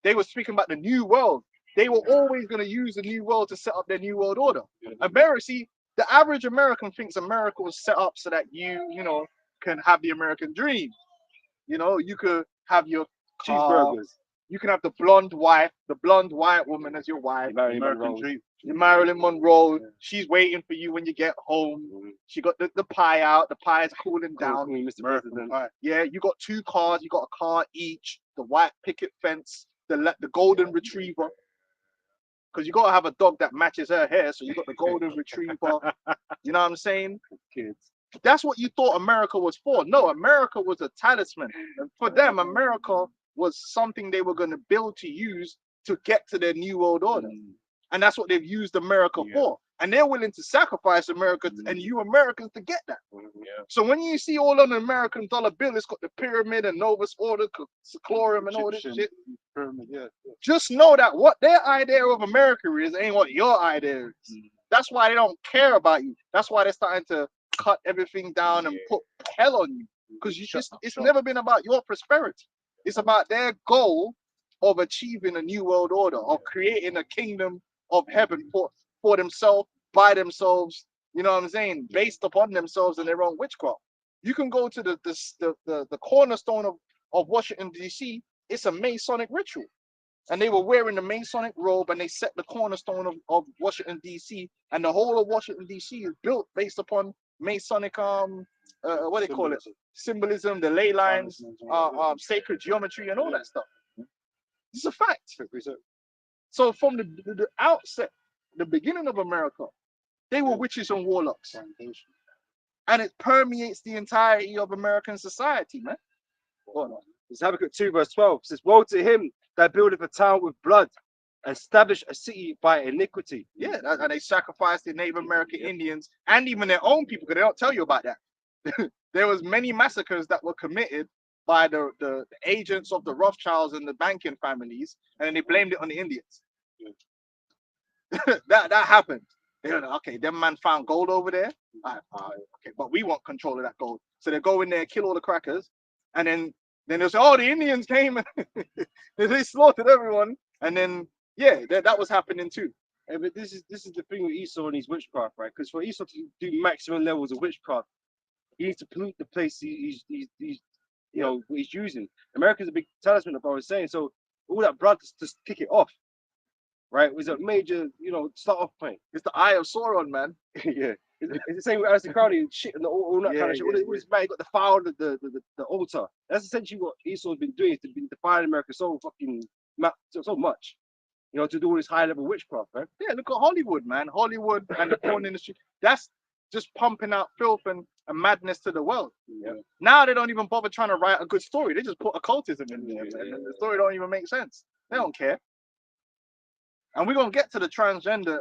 they were speaking about the New World. They were always going to use the New World to set up their New World Order. America, see, the average American thinks America was set up so that you can have the American dream. You could have your cheeseburgers. You can have the blonde white woman as your wife. American dream. Marilyn Monroe, she's waiting for you when you get home. She got the pie out. The pie is cooling down. Mr. President. Yeah, you got 2 cars. You got a car each. The white picket fence. The golden retriever. because you gotta have a dog that matches her hair. So you got the golden retriever. You know what I'm saying? Kids. That's what you thought America was for. No, America was a talisman. And for them, America was something they were going to build to use to get to their new world order. And that's what they've used America for. And they're willing to sacrifice America and you Americans to get that. So when you see all on the American dollar bill, it's got the pyramid and Novus Ordo, Seclorum and all this shit. Pyramid, Just know that what their idea of America is ain't what your idea is. That's why they don't care about you. That's why they're starting to cut everything down and put hell on you. Because it's never been about your prosperity. It's about their goal of achieving a new world order, of creating a kingdom of heaven for themselves, by themselves, you know what I'm saying, based upon themselves and their own witchcraft. You can go to the cornerstone of Washington, D.C., it's a Masonic ritual. And they were wearing the Masonic robe and they set the cornerstone of Washington, D.C. And the whole of Washington, D.C. is built based upon Masonic, what they call it? Symbolism, the ley lines, sacred geometry and all that stuff. It's a fact. So from the outset, the beginning of America, they were witches and warlocks. And it permeates the entirety of American society, man. It's Habakkuk 2 verse 12. It says, woe to him that buildeth a town with blood, establish a city by iniquity. Yeah, and they sacrificed the Native American Indians and even their own people, because they don't tell you about that. There was many massacres that were committed by the agents of the Rothschilds and the banking families, and then they blamed it on the Indians. that happened. They're like, okay, them man found gold over there. Okay, but we want control of that gold. So they go in there, kill all the crackers, and then they'll say, oh, the Indians came and they slaughtered everyone. And then that was happening too. Yeah, but this is the thing with Esau and his witchcraft, right? Because for Esau to do maximum levels of witchcraft, he needs to pollute the place he's using. America's a big talisman, like I was saying. So all that blood to kick it off, right? Was a major, start off point. It's the eye of Sauron, man. Yeah. It's the same with Aleister Crowley and shit and all that kind of shit. All this man got the foul, the altar. That's essentially what Esau's been doing. He's been defining America so much, to do all this high level witchcraft, man. Yeah, look at Hollywood, man. Hollywood and the porn industry. That's just pumping out filth and madness to the world. Yeah. Now they don't even bother trying to write a good story. They just put occultism in there, and the story don't even make sense. They don't care. And we're gonna get to the transgender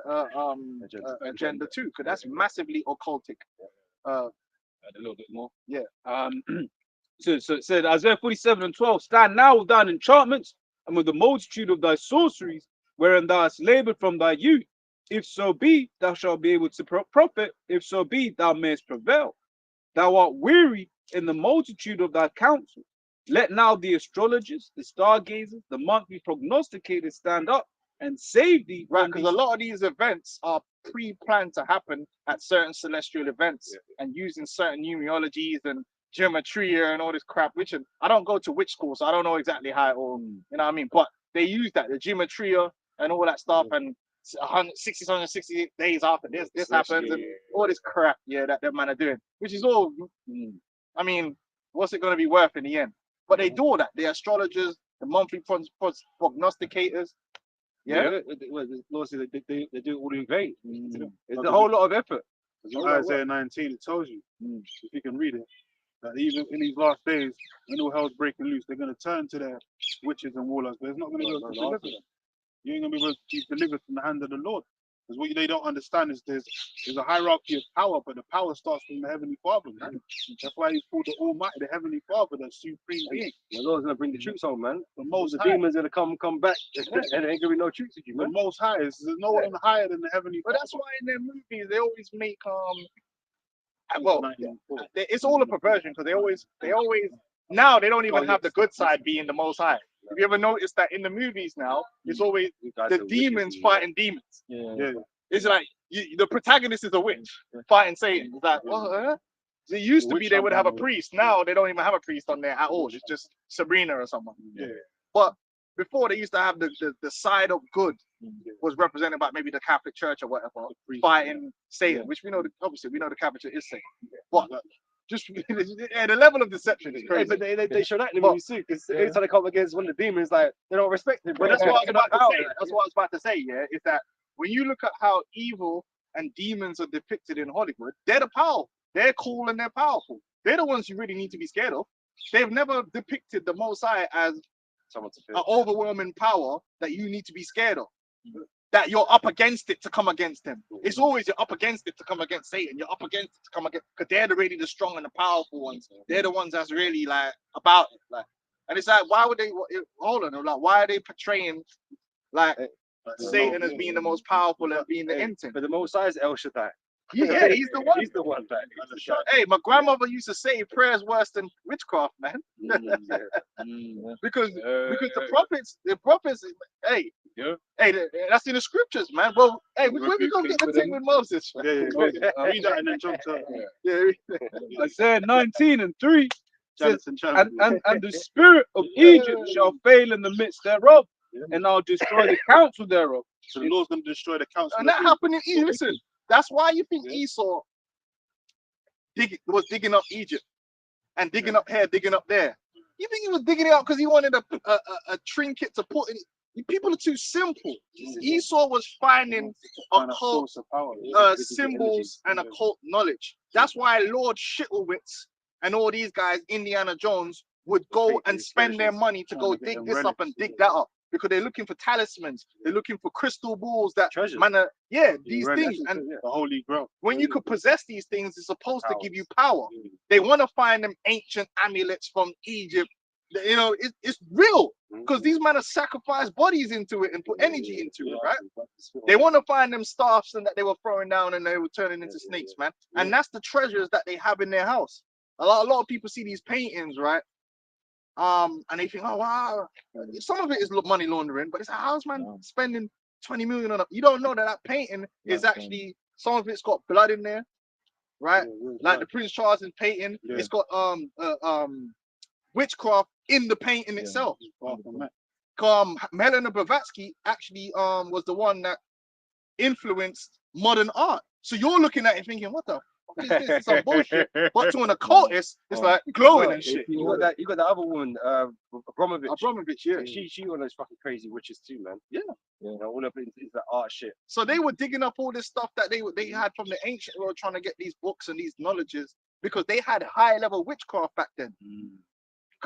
agenda too, because that's massively occultic. Add a little bit more. Yeah. So it said Isaiah 47:12, stand now with thine enchantments and with the multitude of thy sorceries, wherein thou hast labored from thy youth. If so be, thou shalt be able to profit. If so be, thou mayest prevail. Thou art weary in the multitude of thy counsels. Let now the astrologers, the stargazers, the monthly prognosticators stand up and save thee. Right, because a lot of these events are pre-planned to happen at certain celestial events and using certain numerologies and gematria and all this crap, which I don't go to witch school, so I don't know exactly how it all, you know what I mean? But they use that, the gematria and all that stuff, and 160 days after this happens, and all this crap, that man are doing, which is all, I mean, what's it going to be worth in the end? But they do all that, the astrologers, the monthly prognosticators. Yeah, they do it all in vain. It's a whole lot of effort. Isaiah 19, it tells you, if you can read it, that even in these last days, when all hell's breaking loose, they're going to turn to their witches and warlocks, but it's not going to be able to deliver them. You ain't going to be able to be delivered from the hand of the Lord. Because what they don't understand is there's a hierarchy of power, but the power starts from the Heavenly Father, man. That's why he's called the Almighty, the Heavenly Father, the supreme being. The Lord's going to bring the troops home, man. The demons going to come back, and there ain't going to be no troops with you, man. The Most High, there's no one higher than the Heavenly Father. But that's why in their movies they always make it's all a perversion, because they always now they don't even have the good side being the Most High. Have you ever noticed that in the movies now, it's always the demons fighting demons? Yeah. It's like the protagonist is a witch fighting Satan. It's like, it used to be they would have a priest. Now they don't even have a priest on there at all. It's just Sabrina or someone. Yeah. But before they used to have the side of good was represented by maybe the Catholic Church or whatever, fighting Satan, which we know, obviously we know the Catholic Church is Satan. But Just yeah, the level of deception is Hey, crazy. but they show that in the movie too, because anytime they come against one of the demons, like they don't respect him. But that's what I was about to Out. say. That's what I was about to say. Yeah, is that when you look at how evil and demons are depicted in Hollywood, they're the powerful. They're cool and they're powerful. They're the ones you really need to be scared of. They've never depicted the Most High as Someone to an overwhelming power that you need to be scared of. That you're up against it to come against him. It's always you're up against it to come against Satan. You're up against it to come against, because they're really the strong and the powerful ones. They're the ones that's really like about it. Like, and it's like, why would they? Hold on, like, why are they portraying like Satan as being the most powerful and being the end thing? But the Most High is El Shaddai. Yeah, he's the one. He's the one. That Hey, my grandmother used to say prayers worse than witchcraft, man. Because the prophets, hey, hey, that's in the scriptures, man. Well, hey, where we gonna get the thing with Moses? Yeah, read that and then jump to Yeah, Isaiah 19:3 says, Jonathan Chandler. and the spirit of Egypt shall fail in the midst thereof, and I'll destroy the counsel thereof. So the Lord's going to destroy the council. and that happened in Egypt. Listen, that's why you think Esau was digging up Egypt and digging up here, digging up there. You think he was digging it up because he wanted a trinket to put in? People are too simple. Esau was finding occult symbols and occult knowledge. That's why Lord Shittlewitz and all these guys, Indiana Jones, would go and spend their money to go dig this up and dig that up, because they're looking for talismans. They're looking for crystal balls that treasures. these things. And The Holy Grail. when you could possess these things, it's supposed to give you power. They want to find them ancient amulets from Egypt. You know, it's real, because these men have sacrificed bodies into it and put energy into it, right? They want to find them staffs and that they were throwing down and they were turning into snakes, man. And that's the treasures that they have in their house. A lot of people see these paintings, right? And they think, oh wow, some of it is money laundering, but it's a house man spending 20 million on it. You don't know that painting is actually, some of it's got blood in there, right? Like the Prince Charles painting, it's got witchcraft in the painting itself. Helena Blavatsky actually was the one that influenced modern art. So you're looking at it thinking, what the fuck is this? It's some bullshit. But to an occultist, it's like glowing and shit. You got that other woman, Abramovich. Abramovich, yeah. She one of those fucking crazy witches too, man. Yeah. You know, all of it is that art shit. So they were digging up all this stuff that they had from the ancient world, trying to get these books and these knowledges, because they had high level witchcraft back then.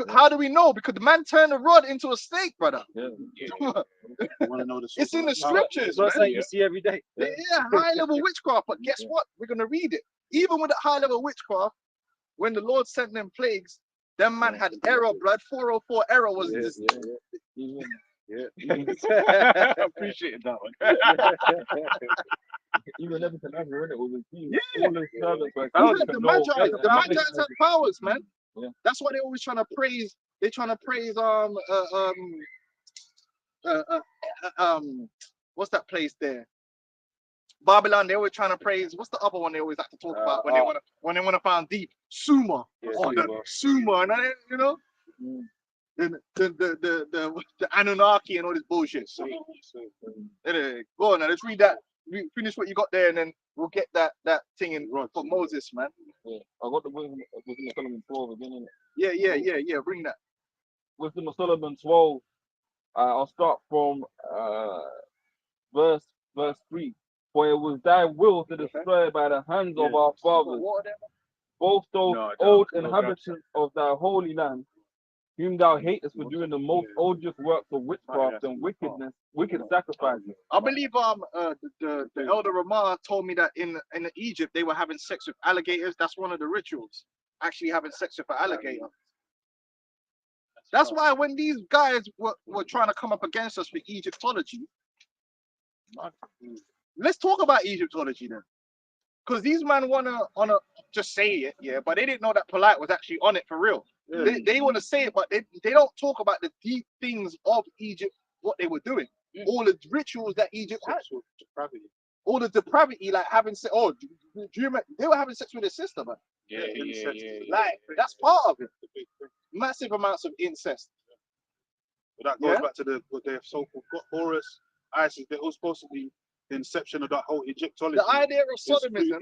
How do we know? Because the man turned a rod into a snake, brother. It's in the scriptures. That's like you see every day. Yeah, high level witchcraft. But guess what? We're gonna read it. Even with the high level witchcraft, when the Lord sent them plagues, them man had error blood. 404 error was this. I appreciate that one. Even Nebuchadnezzar, it was The Magi's had powers, man. Yeah. That's why they're always trying to praise. They're trying to praise what's that place there? Babylon. They're always trying to praise. What's the other one they always like to talk about when they want to find deep? Sumer. Sumer, and you know. The Anunnaki and all this bullshit. So, go on now, let's read that. Finish what you got there, and then we'll get that thing in for Moses, man. Yeah. I got the Wisdom of Solomon 12 again. Yeah. Bring that. Wisdom of Solomon 12. I'll start from verse 3. For it was thy will to destroy by the hands of our fathers both those old inhabitants of thy holy land, whom thou hatest for doing the most odious works of witchcraft and wicked sacrifices. I believe the elder Ramah told me that in Egypt they were having sex with alligators. That's one of the rituals. Actually having sex with an alligator. That's why when these guys were trying to come up against us for Egyptology, let's talk about Egyptology then. Because these men wanna just say it, yeah, but they didn't know that Polite was actually on it for real. Yeah. They want to say it, but they don't talk about the deep things of Egypt, what they were doing. All the rituals that Egypt had. All the depravity, like having sex. Oh, do you remember? They were having sex with their sister, man. Yeah. Like, that's part of it. Massive amounts of incest. But that goes back to what they have so-called Horus, Isis. They're all supposed to be the inception of that whole Egyptology. The idea of is through, sodomism,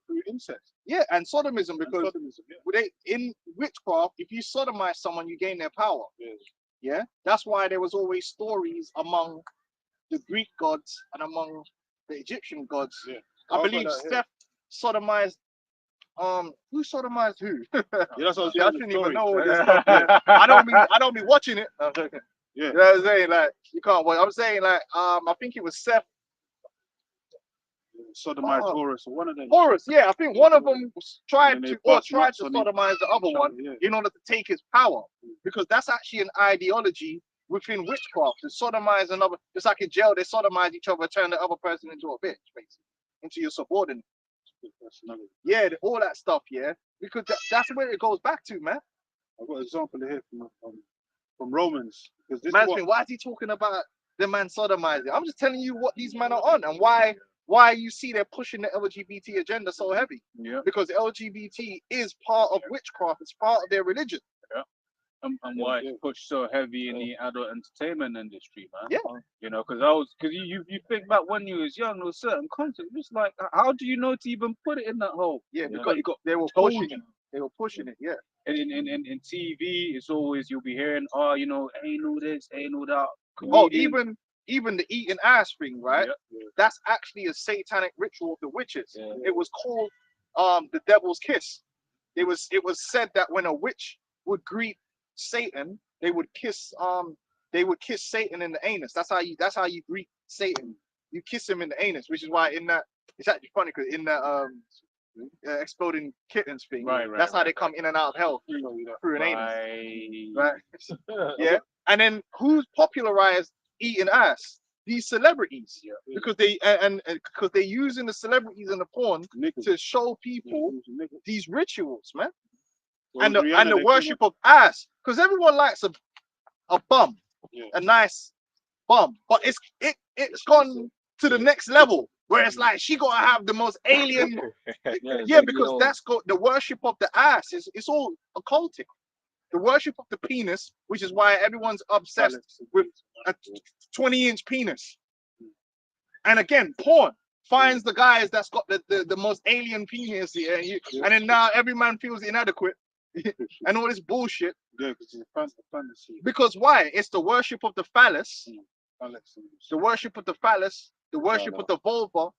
through incest. yeah, and sodomism, And because sodomism, yeah. in witchcraft, if you sodomize someone, you gain their power. Yeah. Yeah, that's why there was always stories among the Greek gods and among the Egyptian gods. Yeah. I I've got believe that here. Seth sodomized. Who sodomized who? Yeah, that's what I was See, I saying, shouldn't the even story. know all this stuff. Yeah. I don't be watching it. I'm joking. Yeah. You know what I'm saying? Like, you can't watch. I'm saying, like, I think it was Seth. Sodomized Oh. Horus, or one of them. Horus, yeah, I think one of them tried And then to they or bust tried nuts to on each- sodomize the other one Yeah. in order to take his power, because that's actually an ideology within witchcraft, to sodomize another. It's like in jail, they sodomize each other, turn the other person into a bitch, basically, into your subordinate. Personality. Yeah, all that stuff, yeah, because that's where it goes back to, man. I've got an example here from Romans, because this Man's is what, saying, why is he talking about the man sodomizing? I'm just telling you what these men are on and why you see they're pushing the LGBT agenda so heavy. Yeah. Because LGBT is part of witchcraft, it's part of their religion. And why it's pushed so heavy in the adult entertainment industry, man. Yeah. You know, because you think back when you was young, there was certain content. Just like, how do you know to even put it in that hole? Yeah, You know, because it got they were told pushing you. it. They were pushing it, yeah. In TV, it's always you'll be hearing, oh, you know, ain't no this, ain't no that. Oh, Comedians- even the eating ass thing, right? Yeah. That's actually a satanic ritual of the witches. Yeah. It was called the devil's kiss. It was said that when a witch would greet Satan, they would kiss Satan in the anus. That's how you greet Satan. You kiss him in the anus, which is why in that, it's actually funny because in that exploding kittens thing, Right, that's how right, they come in and out of hell through an anus. Right. Right. Yeah. And then who's popularized eating ass? These celebrities. Yeah. Because because they're using the celebrities and the porn niggas. to show people Niggas. these rituals, man. Well, And the Rihanna, they worship of ass. Because everyone likes a bum, Yeah. a nice bum. But it's gone to the next level where it's like she gotta have the most alien. Yeah, because that's got the worship of the ass. It's all occultic. The worship of the penis, which is why everyone's obsessed with a 20-inch penis. And again, porn finds the guys that's got the most alien penis here, and then now every man feels inadequate and all this bullshit. Yeah, because it's a fantasy. Because why? It's the worship of the phallus, Alex. the worship of the phallus, the worship of the vulva,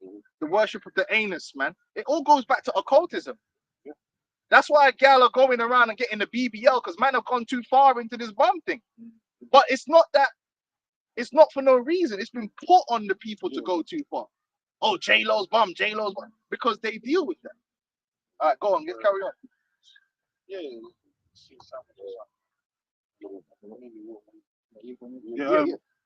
the worship of the anus, man. It all goes back to occultism. That's why gal are going around and getting the BBL, because man have gone too far into this bum thing. But it's not for no reason. It's been put on the people to go too far. Oh, J-Lo's bum, because they deal with that. All right, go on, let's carry on. Yeah,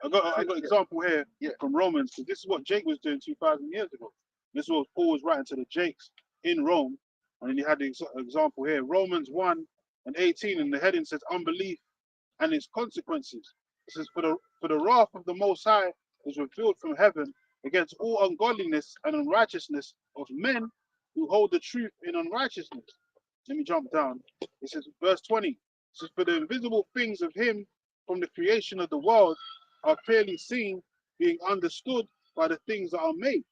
I got an example here Yeah. from Romans, because this is what Jake was doing 2,000 years ago. This is what Paul was writing to the Jakes in Rome, and then he had the example here, Romans 1:18, and the heading says unbelief and its consequences. It says, for the wrath of the Most High is revealed from heaven against all ungodliness and unrighteousness of men who hold the truth in unrighteousness. Let me jump down. It says, verse 20, it says, for the invisible things of him from the creation of the world are clearly seen, being understood by the things that are made,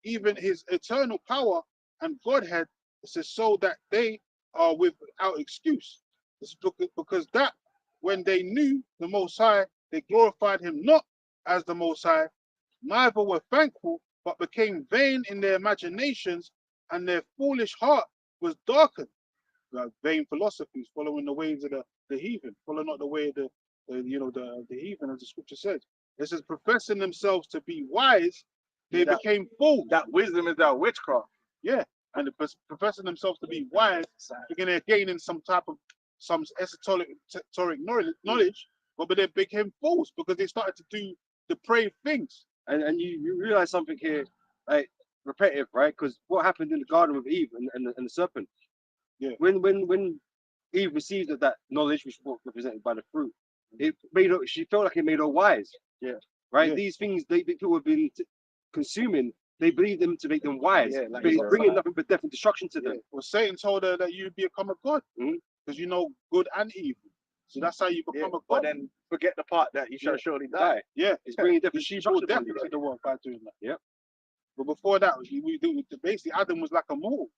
even his eternal power and Godhead. It says, so that they are without excuse. It's because that when they knew the Most High, they glorified him not as the Most High, neither were thankful, but became vain in their imaginations, and their foolish heart was darkened. Like vain philosophies, following the ways of the heathen, following not the way of the heathen, as the scripture says. It says, professing themselves to be wise, they became fools. That wisdom is that witchcraft. Yeah, and professing themselves to be wise, beginning gaining some esoteric knowledge, but they became fools because they started to do depraved things. And you realize something here, like repetitive, right? Because what happened in the garden with Eve and the serpent? Yeah. When Eve received of that knowledge, which was represented by the fruit, she felt like it made her wise. Yeah. Right. Yeah. These things people have been consuming. They believe them to make them wise. Yeah, like but it's you bringing said. nothing but death and destruction to them. Well, Satan told her that you become a god because you know good and evil. So that's how you become a But god. then forget the part that you shall surely die. Yeah, It's bringing death and she destruction brought death upon you. into the world by doing that. Yep. But before that, basically Adam was like a mortal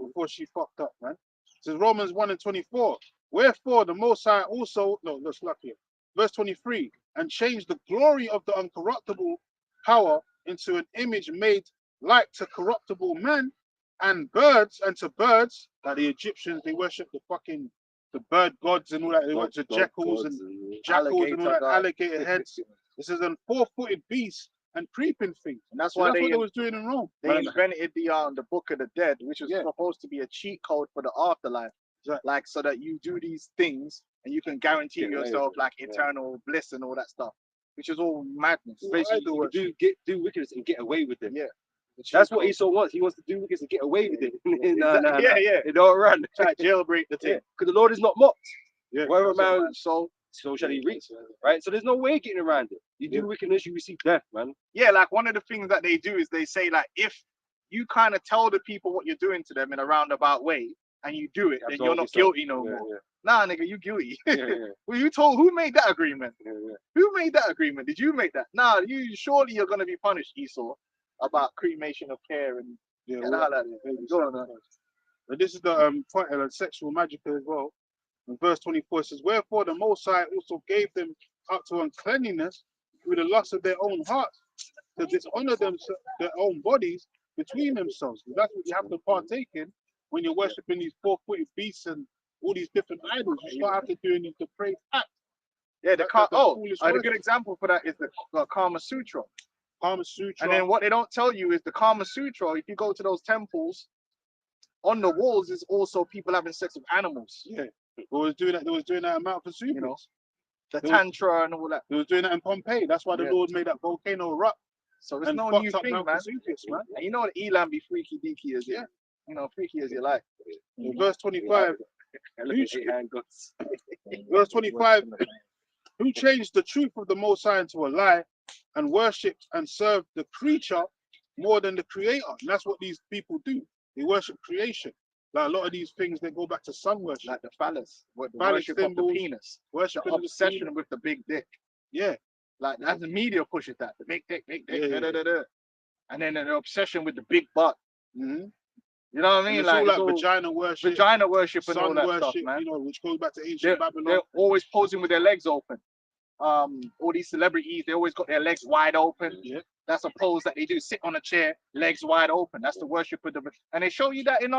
before she fucked up, man. It says Romans 1:24. Wherefore the Most High also, no, let's look here. Verse 23, and changed the glory of the uncorruptible power into an image made like to corruptible men and birds, and to birds, like the Egyptians, they worship the bird gods and all that. They worship jackals and jackals and all that, alligator heads. This is a 4-footed beast and creeping things. And that's So why that's they what they was doing in Rome. they invented the Book of the Dead, which was supposed to be a cheat code for the afterlife. Exactly. Like so that you do these things and you can guarantee yourself like eternal bliss and all that stuff, which is all madness. Basically, you can do wickedness and get away with it. Yeah. That's what Esau wants. He wants to do wickedness and get away with it. Yeah. It don't run. Try to jailbreak the thing. Because the Lord is not mocked. Yeah. Wherever man so shall he reach. Right? So there's no way getting around it. You do wickedness, you receive death, man. Yeah, like one of the things that they do is they say like if you kind of tell the people what you're doing to them in a roundabout way and you do it, then you're not guilty no more. Nah, nigga, you guilty. Well, you told who made that agreement? Who made that agreement? Did you make that? Nah, surely you're gonna be punished, Esau, about cremation of care and all that. Go on, man. But this is the point of sexual magic as well. In verse 24 it says, wherefore the Most High also gave them up to uncleanness through the lust of their own hearts, to dishonor their own bodies between themselves. That's what you have to partake in when you're worshiping these 4-footed beasts and all these different idols. You start after doing these depraved acts. Yeah, a good example for that is the Kama Sutra. Kama Sutra. And then what they don't tell you is the Kama Sutra, if you go to those temples, on the walls is also people having sex with animals. Yeah. They was doing that in Mount Vesuvius. You know, the Tantra and all that. They was doing that in Pompeii. That's why the Lord made that volcano erupt. So it's no new thing, man. Vesuvius, man. And you know what Elam be freaky deaky as you know, freaky as you like. In verse 25. Verse 25. Who changed the truth of the Most High into a lie and worshipped and served the creature more than the creator. And that's what these people do. They worship creation. Like a lot of these things, they go back to sun worship. Like the phallus, the phallus worship symbols, of the penis. Worship the obsession with the big dick. Yeah. Like as the media pushes that, the big dick, and then the obsession with the big butt. Mm-hmm. You know what I mean? It's like all like vagina worship, and all that stuff, man. You know, which goes back to ancient Babylon. They're always posing with their legs open. All these celebrities, they always got their legs wide open. Yeah. That's a pose that they do. Sit on a chair, legs wide open. That's the worship of the. And they show you that in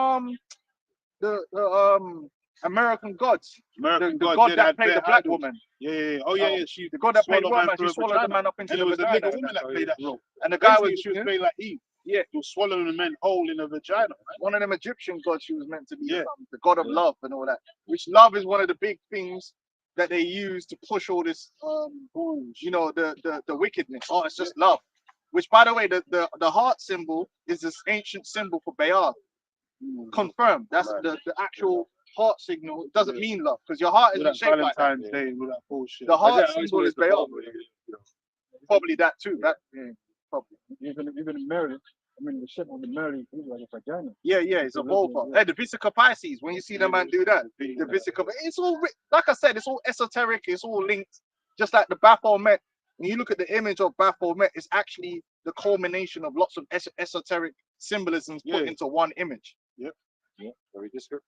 the American Gods. The God that played the black woman. Yeah. Oh yeah. She the God that played woman. She swallowed the man up into the vagina. And it was a nigga woman that played that role. And the guy she was playing like Eve. Yeah, she was swallowing the men whole in the vagina. Right? One of them Egyptian gods she was meant to be. Yeah. The god of love and all that. Which love is one of the big things that they use to push all this, you know, the wickedness. Oh, it's just love. Which, by the way, the heart symbol is this ancient symbol for Baal. Confirmed. That's the actual heart signal. It doesn't mean love because your heart isn't shaped like that. Day, all that bullshit. The heart symbol is Baal. Probably that too. That probably. Even in Mary, I mean the shape of the Mary is like a vagina. Yeah, it's a vulva. Hey, the Vesica Pisces. When you see the man do that, the Vesica, it's all like I said, it's all esoteric. It's all linked. Just like the Baphomet. When you look at the image of Baphomet, it's actually the culmination of lots of esoteric symbolisms put into one image. Yep. Very descriptive.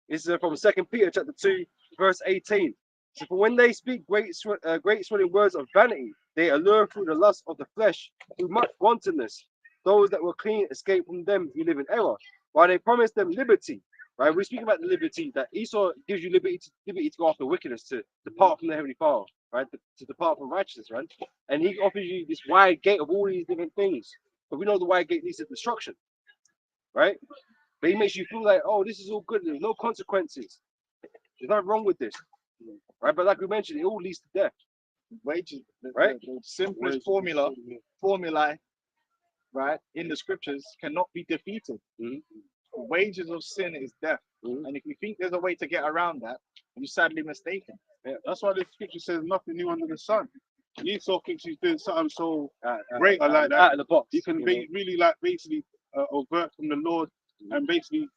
This is from 2 Peter chapter 2, verse 18. So for when they speak great swelling words of vanity, they allure through the lust of the flesh, through much wantonness. Those that were clean escape from them who live in error, while they promise them liberty. Right? We speak about the liberty that Esau gives you liberty to go after wickedness, to depart from the heavenly Father, right? To depart from righteousness, right? And he offers you this wide gate of all these different things. But we know the wide gate leads to destruction, right? But he makes you feel like, oh, this is all good. There's no consequences. There's nothing wrong with this, right? But like we mentioned, it all leads to death. Wages, right? The simplest formula, right, in the scriptures cannot be defeated. The wages of sin is death. And if you think there's a way to get around that, you're sadly mistaken. Yeah, that's why the scripture says nothing new under the sun. Esau thinks he's doing something so great like that. Out of the box. He can really like basically avert from the Lord and basically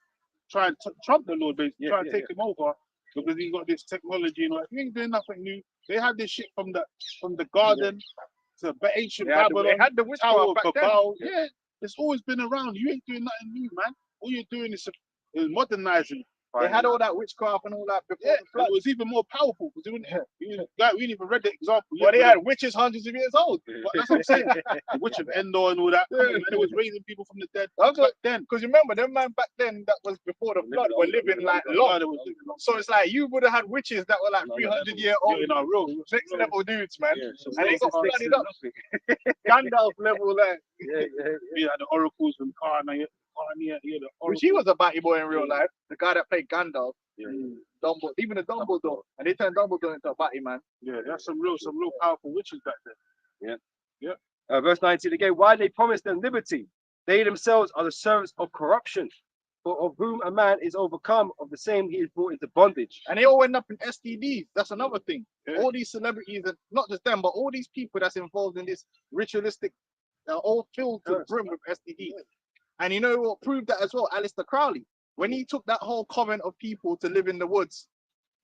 try and trump the Lord, basically try and take him over because he's got this technology and like he ain't doing nothing new. They had this shit from the garden to ancient They had the, Babylon, they had the Tower witchcraft of back then. Babel. Yeah, it's always been around. You ain't doing nothing new, man. All you're doing is modernizing. They had all that witchcraft and all that before Yeah, the and flood. it was even more powerful because like, we didn't even read the example Well, yet. they had witches hundreds of years old. But that's what I'm saying. The witch of Endor and all that. Come on, man, it was raising people from the dead That's back what, then. because remember, them man back then that was before the flood were living like long. So it's like you would have had witches that were like 300-year old, Yeah, no, real. next level dudes, man. So And they got sticks flooded and up. nothing. Gandalf level, like, We had the oracles from Karna, the which he was a batty boy in real life. The guy that played Gandalf, Dumbledore, even the Dumbledore, and they turned Dumbledore into a batty man. Yeah, that's some real powerful witches back then. Verse 19 again, why they promise them liberty? They themselves are the servants of corruption, for of whom a man is overcome, of the same he is brought into bondage. And they all end up in STDs. That's another thing. Yeah. All these celebrities, and not just them, but all these people that's involved in this ritualistic, all filled to the brim with STDs. And you know what proved that as well? Aleister Crowley. When he took that whole coven of people to live in the woods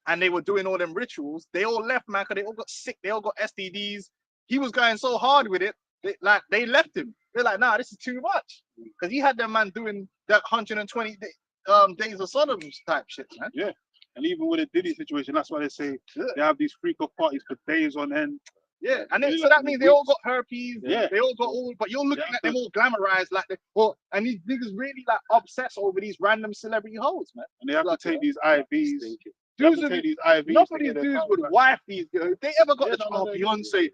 and they were doing all them rituals, they all left, man, because they all got sick. They all got STDs. He was going so hard with it, they left him. They're like, nah, this is too much. Because he had that man doing that 120 days of Sodom type shit, man. Yeah. And even with the Diddy situation, that's why they say they have these freak off parties for days on end. Yeah, and then, so that means they all got herpes. Yeah. They all got all, but you're looking at them all glamorized like they, well, and these niggas really like obsess over these random celebrity hoes, man. And they have to take these IVs. Dudes, take these IVs. enough of these dudes would wife these girls. If they ever got the Beyonce,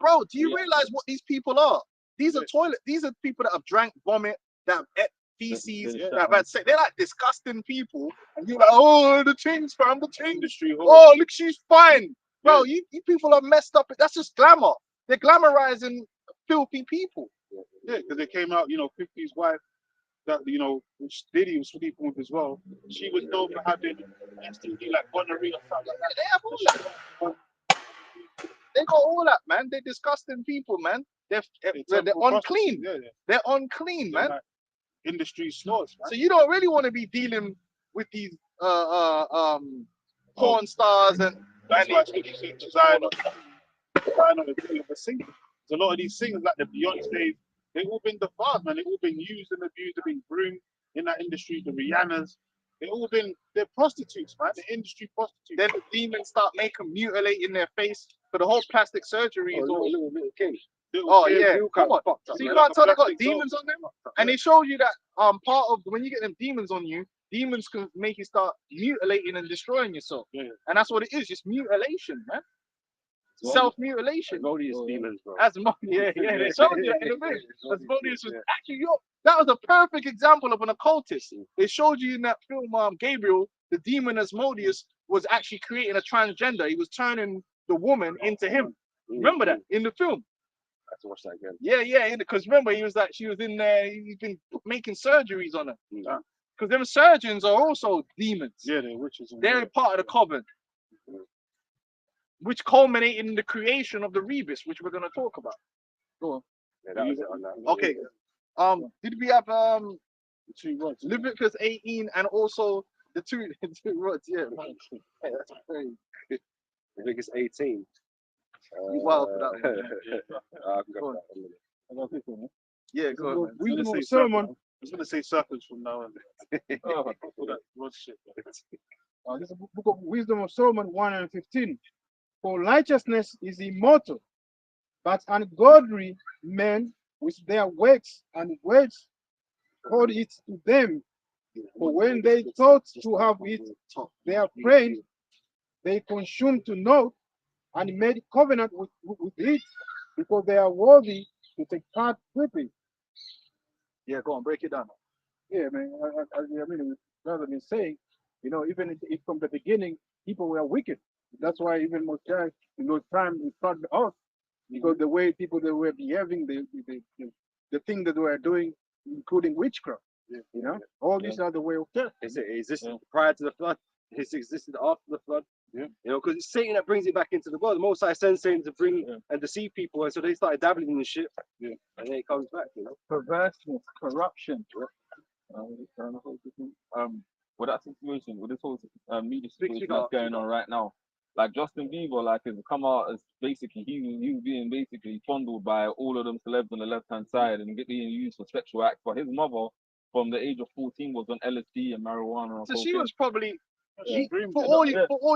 bro, do you realize what these people are? These are these are people that have drank vomit, that have ate feces, that have had sex. They're like disgusting people. And you're like, oh, the things, fam, the things. Industry. Oh, look, she's fine. Bro, you people are messed up. That's just glamour. They're glamorizing filthy people. Yeah, because they came out, 50's wife, that, which Diddy was sleeping with as well. She was known for having STD, like gonorrhea or something like that. They have all that. They got all that, man. They're disgusting people, man. They're unclean. They're unclean, man. Like industry snores, man. So you don't really want to be dealing with these porn stars and That's why you see designer for singing. A lot of these singers, like the Beyonce's, they've all been defiled, man. They've all been used and abused, they've been groomed in that industry. The Rihannas, they're prostitutes, man. The industry prostitutes. then the demons start mutilating their face for the whole plastic surgery. Is all. Little king. Oh yeah, come on. Fucked So up, you man. can't tell they got demons on them, and they show you that part of when you get them demons on you, demons can make you start mutilating and destroying yourself. Yeah. And that's what it is, just mutilation, man. Self-mutilation. Asmodeus demons, bro. Yeah, they showed you in the movie. Asmodeus was actually that was a perfect example of an occultist. They showed you in that film, Gabriel, the demon Asmodeus was actually creating a transgender. He was turning the woman into him. Remember that in the film? I have to watch that again. Yeah, because remember he was like she was in there. He's been making surgeries on her. Because them surgeons are also demons. Yeah, they're witches. They're part of the coven, which culminated in the creation of the Rebus, which we're gonna talk about. Go on. Yeah, that was it on that. Okay. Did we have the two rods. Leviticus 18 and also the two rods? Yeah. That's crazy. Leviticus 18. Wow, for that one. I can go for that one. Yeah, go on. Man. Wisdom of Solomon. I was gonna say serpents from now on. All that rod shit. This is the book of Wisdom of Solomon 1:15. For righteousness is immortal, but ungodly men with their works and words hold it to them. For when they thought to have it their friend, they consumed to naught and made covenant with it, because they are worthy to take part with it. Yeah, go on, break it down. Yeah, man. I mean, rather than saying, even if from the beginning people were wicked, that's why even most guys in those times it started us, because the way people they were behaving, the thing that they were doing, including witchcraft. All these are the way of death. Is this prior to the flood? It's existed after the flood. Yeah. Because it's Satan that brings it back into the world. The Most High sends Satan to bring and deceive people, and so they started dabbling in the shit. Yeah. And then it comes back, Perverseness, corruption. With that situation, with this whole media situation Speak that's up. going on right now, like Justin Bieber, like has come out as basically he was being basically fondled by all of them celebs on the left hand side and being used for sexual acts. But his mother, from the age of 14, was on LSD and marijuana and So she cocaine. was probably, for all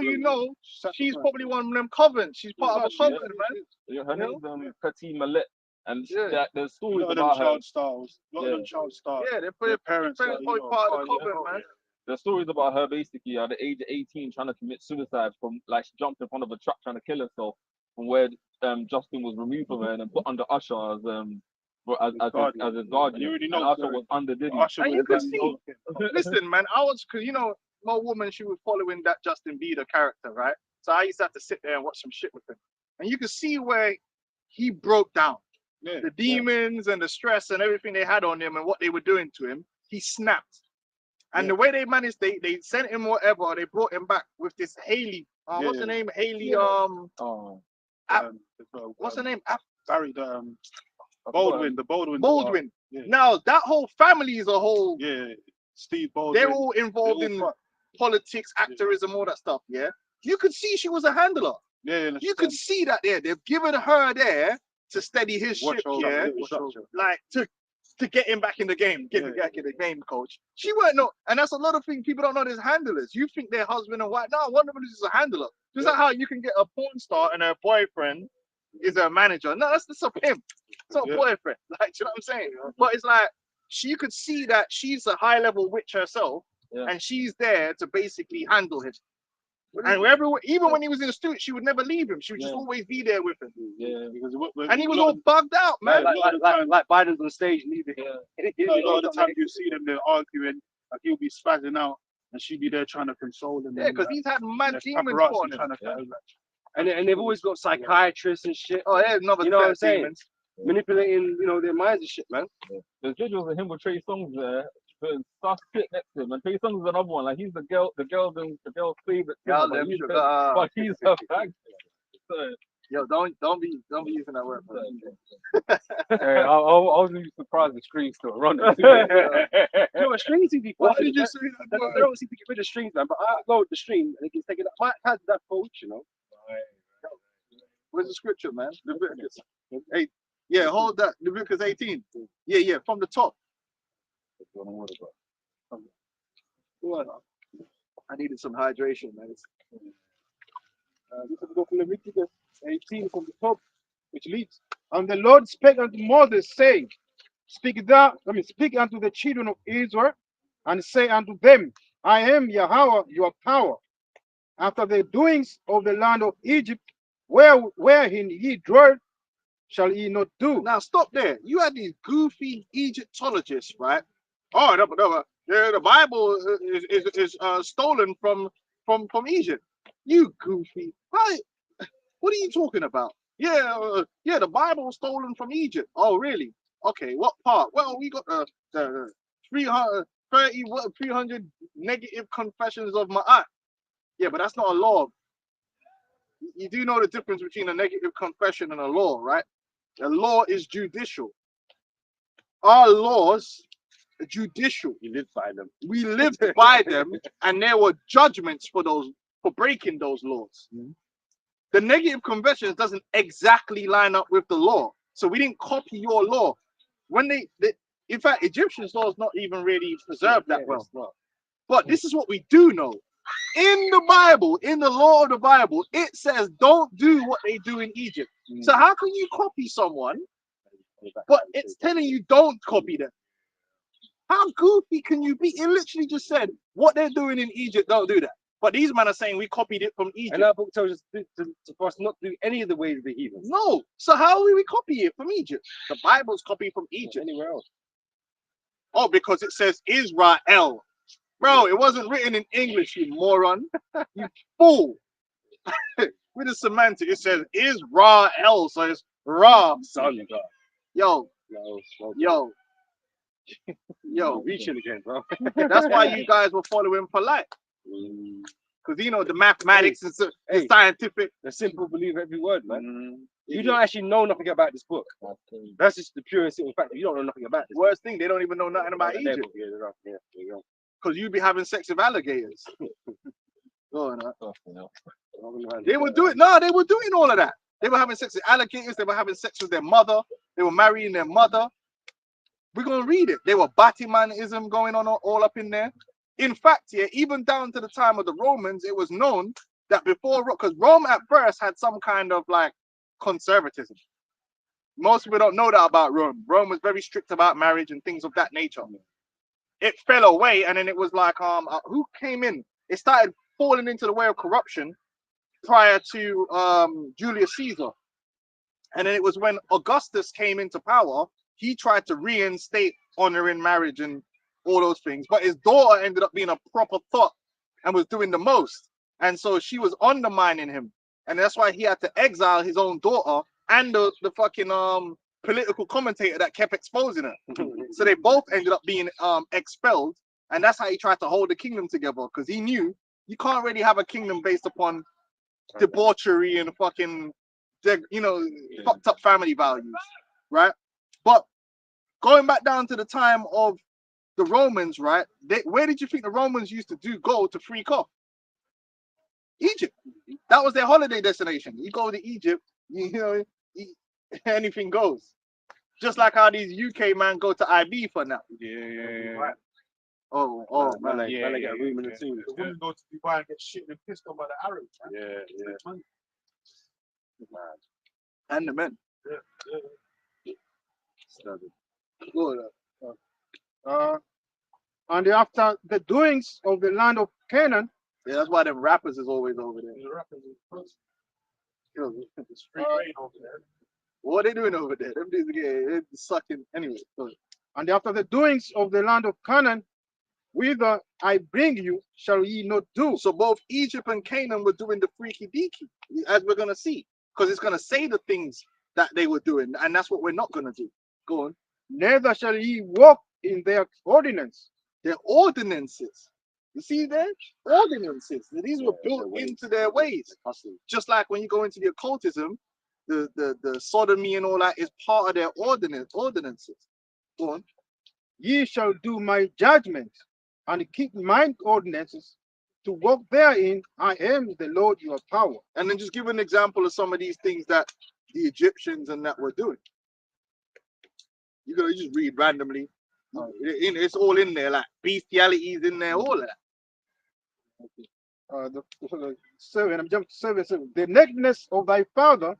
you know, she's probably one of them covens. She's part of a coven, man. Yeah, her name's Petit Malette, and there's A stories lot of them about her. child stars. A lot of them child stars. Yeah, they're Their probably parents. like, you know, part of the coven, man. There's stories about her basically at the age of 18 trying to commit suicide from like she jumped in front of a truck trying to kill herself from where Justin was removed from her and then put under Usher as a guardian. You already And know, Usher was under Diddy. Usher And was you could like, see, listen, man, I was, cause you know, my woman, she was following that Justin Bieber character, right? So I used to have to sit there and watch some shit with him. And you could see where he broke down. yeah, The demons and the stress and everything they had on him and what they were doing to him, he snapped. And the way they managed, they sent him whatever, they brought him back with this Haley. What's her name? Haley. What's her name? Barry, Baldwin, the Baldwin. Baldwin. Yeah. Now that whole family is a whole. Yeah, Steve Baldwin. They're all involved in politics, activism, all that stuff. Yeah. You could see she was a handler. Yeah, You could see that there. They've given her there to steady his ship. Yeah. Like to get him back in the game, get him back in the game, coach. She weren't no, and that's a lot of things people don't know. There's handlers. You think they're husband and wife? No, one of them is a handler. Just like how you can get a porn star and her boyfriend is a manager. No, that's a pimp. It's not a boyfriend. Like, you know what I'm saying? But it's like she could see that she's a high level witch herself, and she's there to basically handle him. And even when he was in the studio, she would never leave him. She would just always be there with him. Yeah, because And he was all bugged out, man. Like Biden's on stage leaving. A lot of the time you see them, they're arguing. Like he'll be spazzing out, and she'll be there trying to console him. Yeah, because he's had mad demons on him. And they've always got psychiatrists and shit. Oh, yeah, another you know what I'm saying? demons. Manipulating, their minds and shit, man. There's videos of him with Trey Songz there. Stuff sit next to him, and Trey Songz is another one. Like he's the girl's favorite. But he's a fag. Yo, don't be using that word. Hey, I was really surprised the screen still running. Strings be. Why did you say that? They don't seem to get rid of strings, man. But I upload the stream and it can take it up. How did that coach, Where's the scripture, man? Leviticus 8. Yeah, hold that. Leviticus 18. Yeah, from the top. I needed some hydration, man. This will go from Leviticus 18 from the top, which leads. And the Lord spake unto Moses, saying, speak unto the children of Israel, and say unto them, I am Yahweh, your power. After the doings of the land of Egypt, wherein ye dwelt, shall ye not do. Now stop there. You had these goofy Egyptologists, right? Oh, no, the Bible is stolen from Egypt. You goofy. Right? What are you talking about? Yeah, the Bible was stolen from Egypt. Oh, really? Okay, what part? Well, we got the 300 negative confessions of Ma'at. Yeah, but that's not a law. You do know the difference between a negative confession and a law, right? A law is judicial. Our laws are judicial. We live by them. We lived by them, and there were judgments for breaking those laws. Mm-hmm. The negative confessions doesn't exactly line up with the law, so we didn't copy your law. When in fact, Egyptians' law is not even really preserved that well. But this is what we do know. In the Bible, in the law of the Bible, it says don't do what they do in Egypt. So how can you copy someone, but it's telling you don't copy them? How goofy can you be? It literally just said what they're doing in Egypt, don't do that. But these men are saying we copied it from Egypt. And our book tells us for us not to do any of the ways of the heathens. No. So how will we copy it from Egypt? The Bible's copied from Egypt. Anywhere else. Oh, because it says Israel. Bro, it wasn't written in English, you moron. You fool. With the semantic, it says Israel, so it's Ra. Son, Yo. Reaching again, bro. That's why you guys were following polite. Because the mathematics is scientific. The simple believe every word, man. You don't actually know nothing about this book. That's just the pure and simple fact. You don't know nothing about this. Worst thing, they don't even know nothing about Egypt. Because you be having sex with alligators. Go on, They were doing no, they were doing all of that. They were having sex with alligators. They were having sex with their mother. They were marrying their mother. We're gonna read it. They were Batmanism going on all up in there. In fact, yeah, even down to the time of the Romans, it was known that before, because Rome at first had some kind of like conservatism. Most people don't know that about Rome. Rome was very strict about marriage and things of that nature. It fell away, and then it was like, who came in? It started falling into the way of corruption prior to Julius Caesar. And then it was when Augustus came into power, he tried to reinstate honoring marriage and all those things. But his daughter ended up being a proper thought and was doing the most. And so she was undermining him. And that's why he had to exile his own daughter and the fucking political commentator that kept exposing her. So they both ended up being expelled. And that's how he tried to hold the kingdom together, because he knew you can't really have a kingdom based upon debauchery and fucking, fucked up family values, right? But going back down to the time of the Romans, right? Where did you think the Romans used to go to freak off? Egypt. That was their holiday destination. You go to Egypt, anything goes. Just like how these UK man go to IB for now. Yeah. Oh, man. Man, they get a room in the team. The women go to Dubai and get shit and pissed on by the Arabs. Man. Yeah. And the men. Good. And after the doings of the land of Canaan, Yeah, that's why them rappers is always over there. The rappers is close. Yo, It's free reign over there. what are they doing over there? Them dudes get sucking anyway. So, and after the doings of the land of Canaan, whither I bring you, shall ye not do. so both Egypt and Canaan were doing the freaky deaky, as we're gonna see, because it's gonna say the things that they were doing, and that's what we're not gonna do. Go on. Neither shall ye walk in their ordinance. Their ordinances. You see there? Ordinances. These were built into their ways. Just like when you go into the occultism, the sodomy and all that is part of their ordinances. Go on. Ye shall do my judgment and keep mine ordinances to walk therein. I am the Lord your power. And then just give an example of some of these things that the Egyptians and that were doing. You just read randomly. It's all in there, like bestialities in there, all of that. The 7, I'm jumping to 7. The nakedness of thy father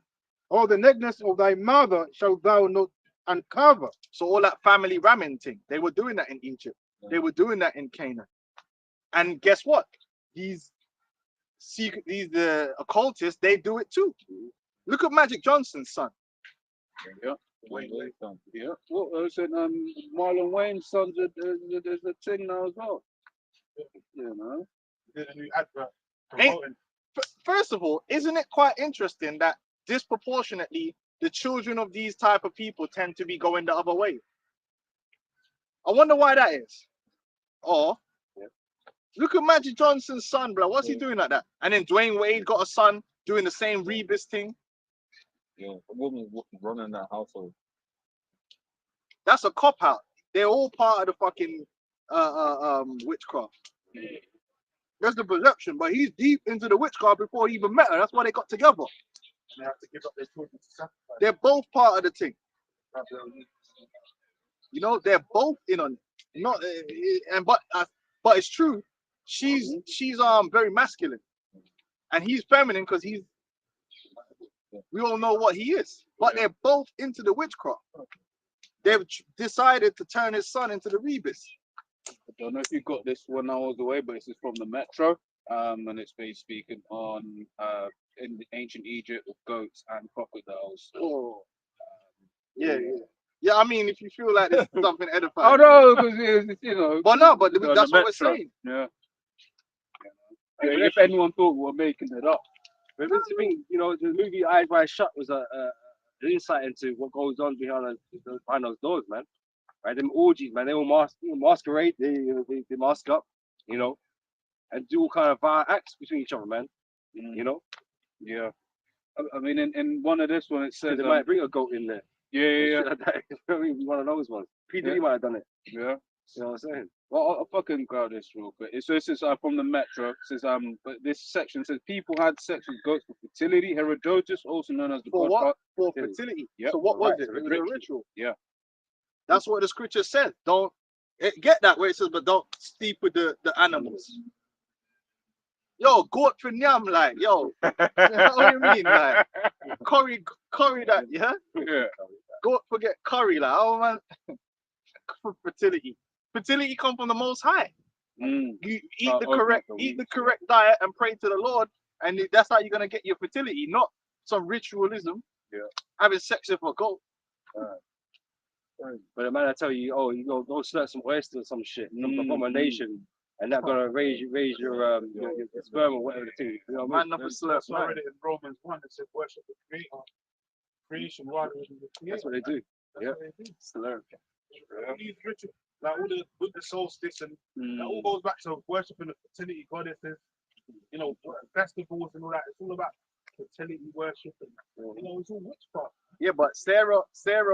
or the nakedness of thy mother shalt thou not uncover. So all that family ramming thing, they were doing that in Egypt. They were doing that in Canaan. And guess what? These occultists, they do it too. Look at Magic Johnson's son. Yeah. Yeah. Well, I said Marlon Wayne's sons. There's a thing now as well. You know. Did a new advert promoting. First of all, isn't it quite interesting that disproportionately the children of these type of people tend to be going the other way? I wonder why that is. Or look at Magic Johnson's son, bro. What's he doing like that? And then Dwayne Wade got a son doing the same Rebus thing. Yeah, a woman running that household. That's a cop out. They're all part of the fucking witchcraft. That's the perception, but he's deep into the witchcraft before he even met her. That's why they got together. They have to give up their children to sacrifice. They're both part of the thing. They're both in on but it's true. She's very masculine, and he's feminine because we all know what he is. But they're both into the witchcraft. They've decided to turn his son into the Rebus. I don't know if you got this when I was away, but this is from the Metro, and it's basically speaking on in the ancient Egypt with goats and crocodiles. Oh, yeah. I mean, if you feel like this is something edifying. Oh no, because But no, but that's what we're saying. Yeah. If anyone thought we were making it up. But the thing, the movie Eyes Wide Shut was an insight into what goes on behind those doors, man. Right, them orgies, man. They all masquerade. They mask up, and do all kind of vile acts between each other, man. Yeah. I mean, in one of this one, it says They might bring a goat in there. Yeah. One of those ones. P. Diddy might have done it. Yeah. You know what I'm saying? Well, I'll fucking grab this real quick. So this is from the Metro. It says but this section says people had sex with goats for fertility. Herodotus, also known as the For godfather. what? For fertility. Yep. So what was Right, it? It was a ritual. Yeah. That's what the scripture said. Don't get that where it says, but don't sleep with the animals. Yo, goat for nyam, like, yo. What do you mean? Like, curry that, yeah? Yeah. Goat forget curry, like, oh man. For fertility. Fertility come from the Most High. You eat the correct diet and pray to the Lord, and that's how you're gonna get your fertility, not some ritualism. Yeah. Having sex with a goat. But the man I tell you, oh, you go slurp some oyster or some shit, some abomination, and that gonna raise your sperm or whatever the thing. You know what I mean? Man, slurp. That's why I read it in Romans 1. It said worship the creator, creation rather than the creator. That's what they do. That's what they do. Slurp. All these rituals, like all the with the solstice and that all goes back to worshiping the fertility goddesses, you know, festivals and all that. It's all about fertility worship and you know, it's all witchcraft. Yeah, but Sarah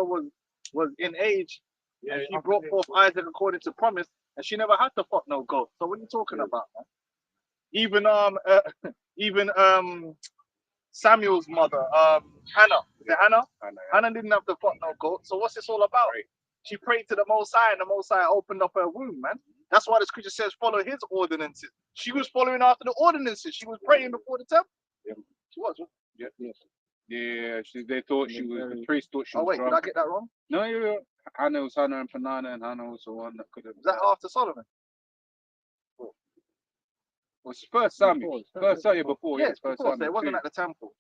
was in age, and she brought forth Isaac according to promise, and she never had to fuck no goat. So what are you talking about, man? Even Samuel's mother, Hannah. Is it Hannah? Hannah didn't have to fuck no goat. So what's this all about? Right. She prayed to the Most High, and the Most High opened up her womb, man. That's why the scripture says follow his ordinances. She was following after the ordinances. She was praying before the temple. Yeah. She was. Yeah. Yeah. They thought she was. The priest thought she was. Oh wait, drunk. did I get that wrong? No, yeah. Hannah was Hannah and Peninnah, and Hannah was the one that could have. Was that after Solomon? Was first Samuel. First Samuel before. Yeah, Yes, first before, so Samuel. it wasn't at the temple.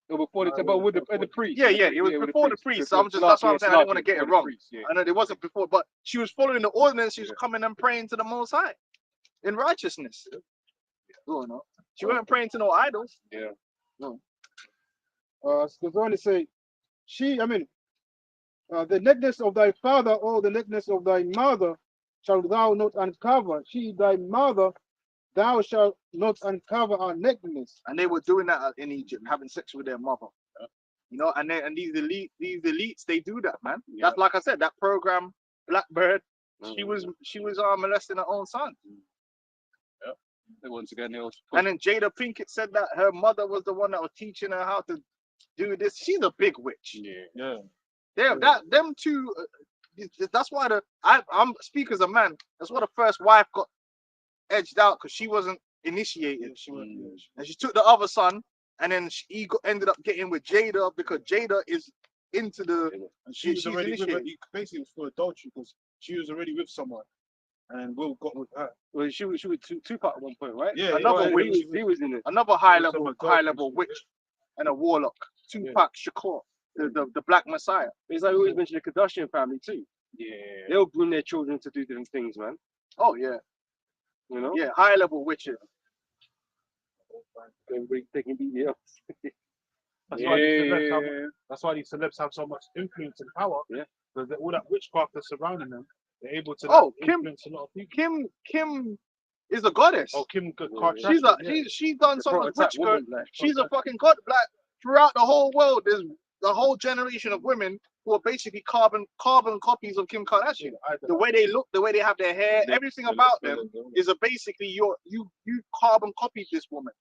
It was before the temple, but with the priest. Yeah, it was before the priest. So I'm just that's what I'm saying. I didn't want to get it wrong. I know it wasn't before, but she was following the ordinance. She was coming and praying to the Most High in righteousness. She wasn't praying to no idols. Yeah. No. Because only say, the nakedness of thy father or the nakedness of thy mother shalt thou not uncover. She, thy mother, thou shalt not uncover her nakedness. And they were doing that in Egypt, having sex with their mother. Yeah. You know, and these elites, they do that, man. Yeah. That's like I said, that program, Blackbird, she was molesting her own son. Yeah. Once again, and then Jada Pinkett said that her mother was the one that was teaching her how to do this. She's a big witch. Yeah. Them two. That's why I'm speak as a man. That's why the first wife got edged out because she wasn't initiated. And she took the other son, and then he ended up getting with Jada because Jada is into the. And she was already with her. Basically, it was for adultery because she was already with someone, and Will got with her. Well, she was Tupac at one point, right? Yeah. Another witch. He was in it. Another high level witch, and a warlock. Tupac Shakur, the Black Messiah. It's like we always mention the Kardashian family too. Yeah. They'll groom their children to do different things, man. Oh yeah. You know? Yeah, high level witches. Everybody taking BBLs. That's why these celebs have so much influence and power. Yeah. Because all that witchcraft that's surrounding them, they're able to influence a lot of people. Kim is a goddess. Oh, Kim Kardashian. She's done so much witchcraft. She's a fucking god. Like throughout the whole world, there's the whole generation of women who are basically carbon copies of Kim Kardashian. The way they look, the way they have their hair, everything about them is basically you carbon copied this woman.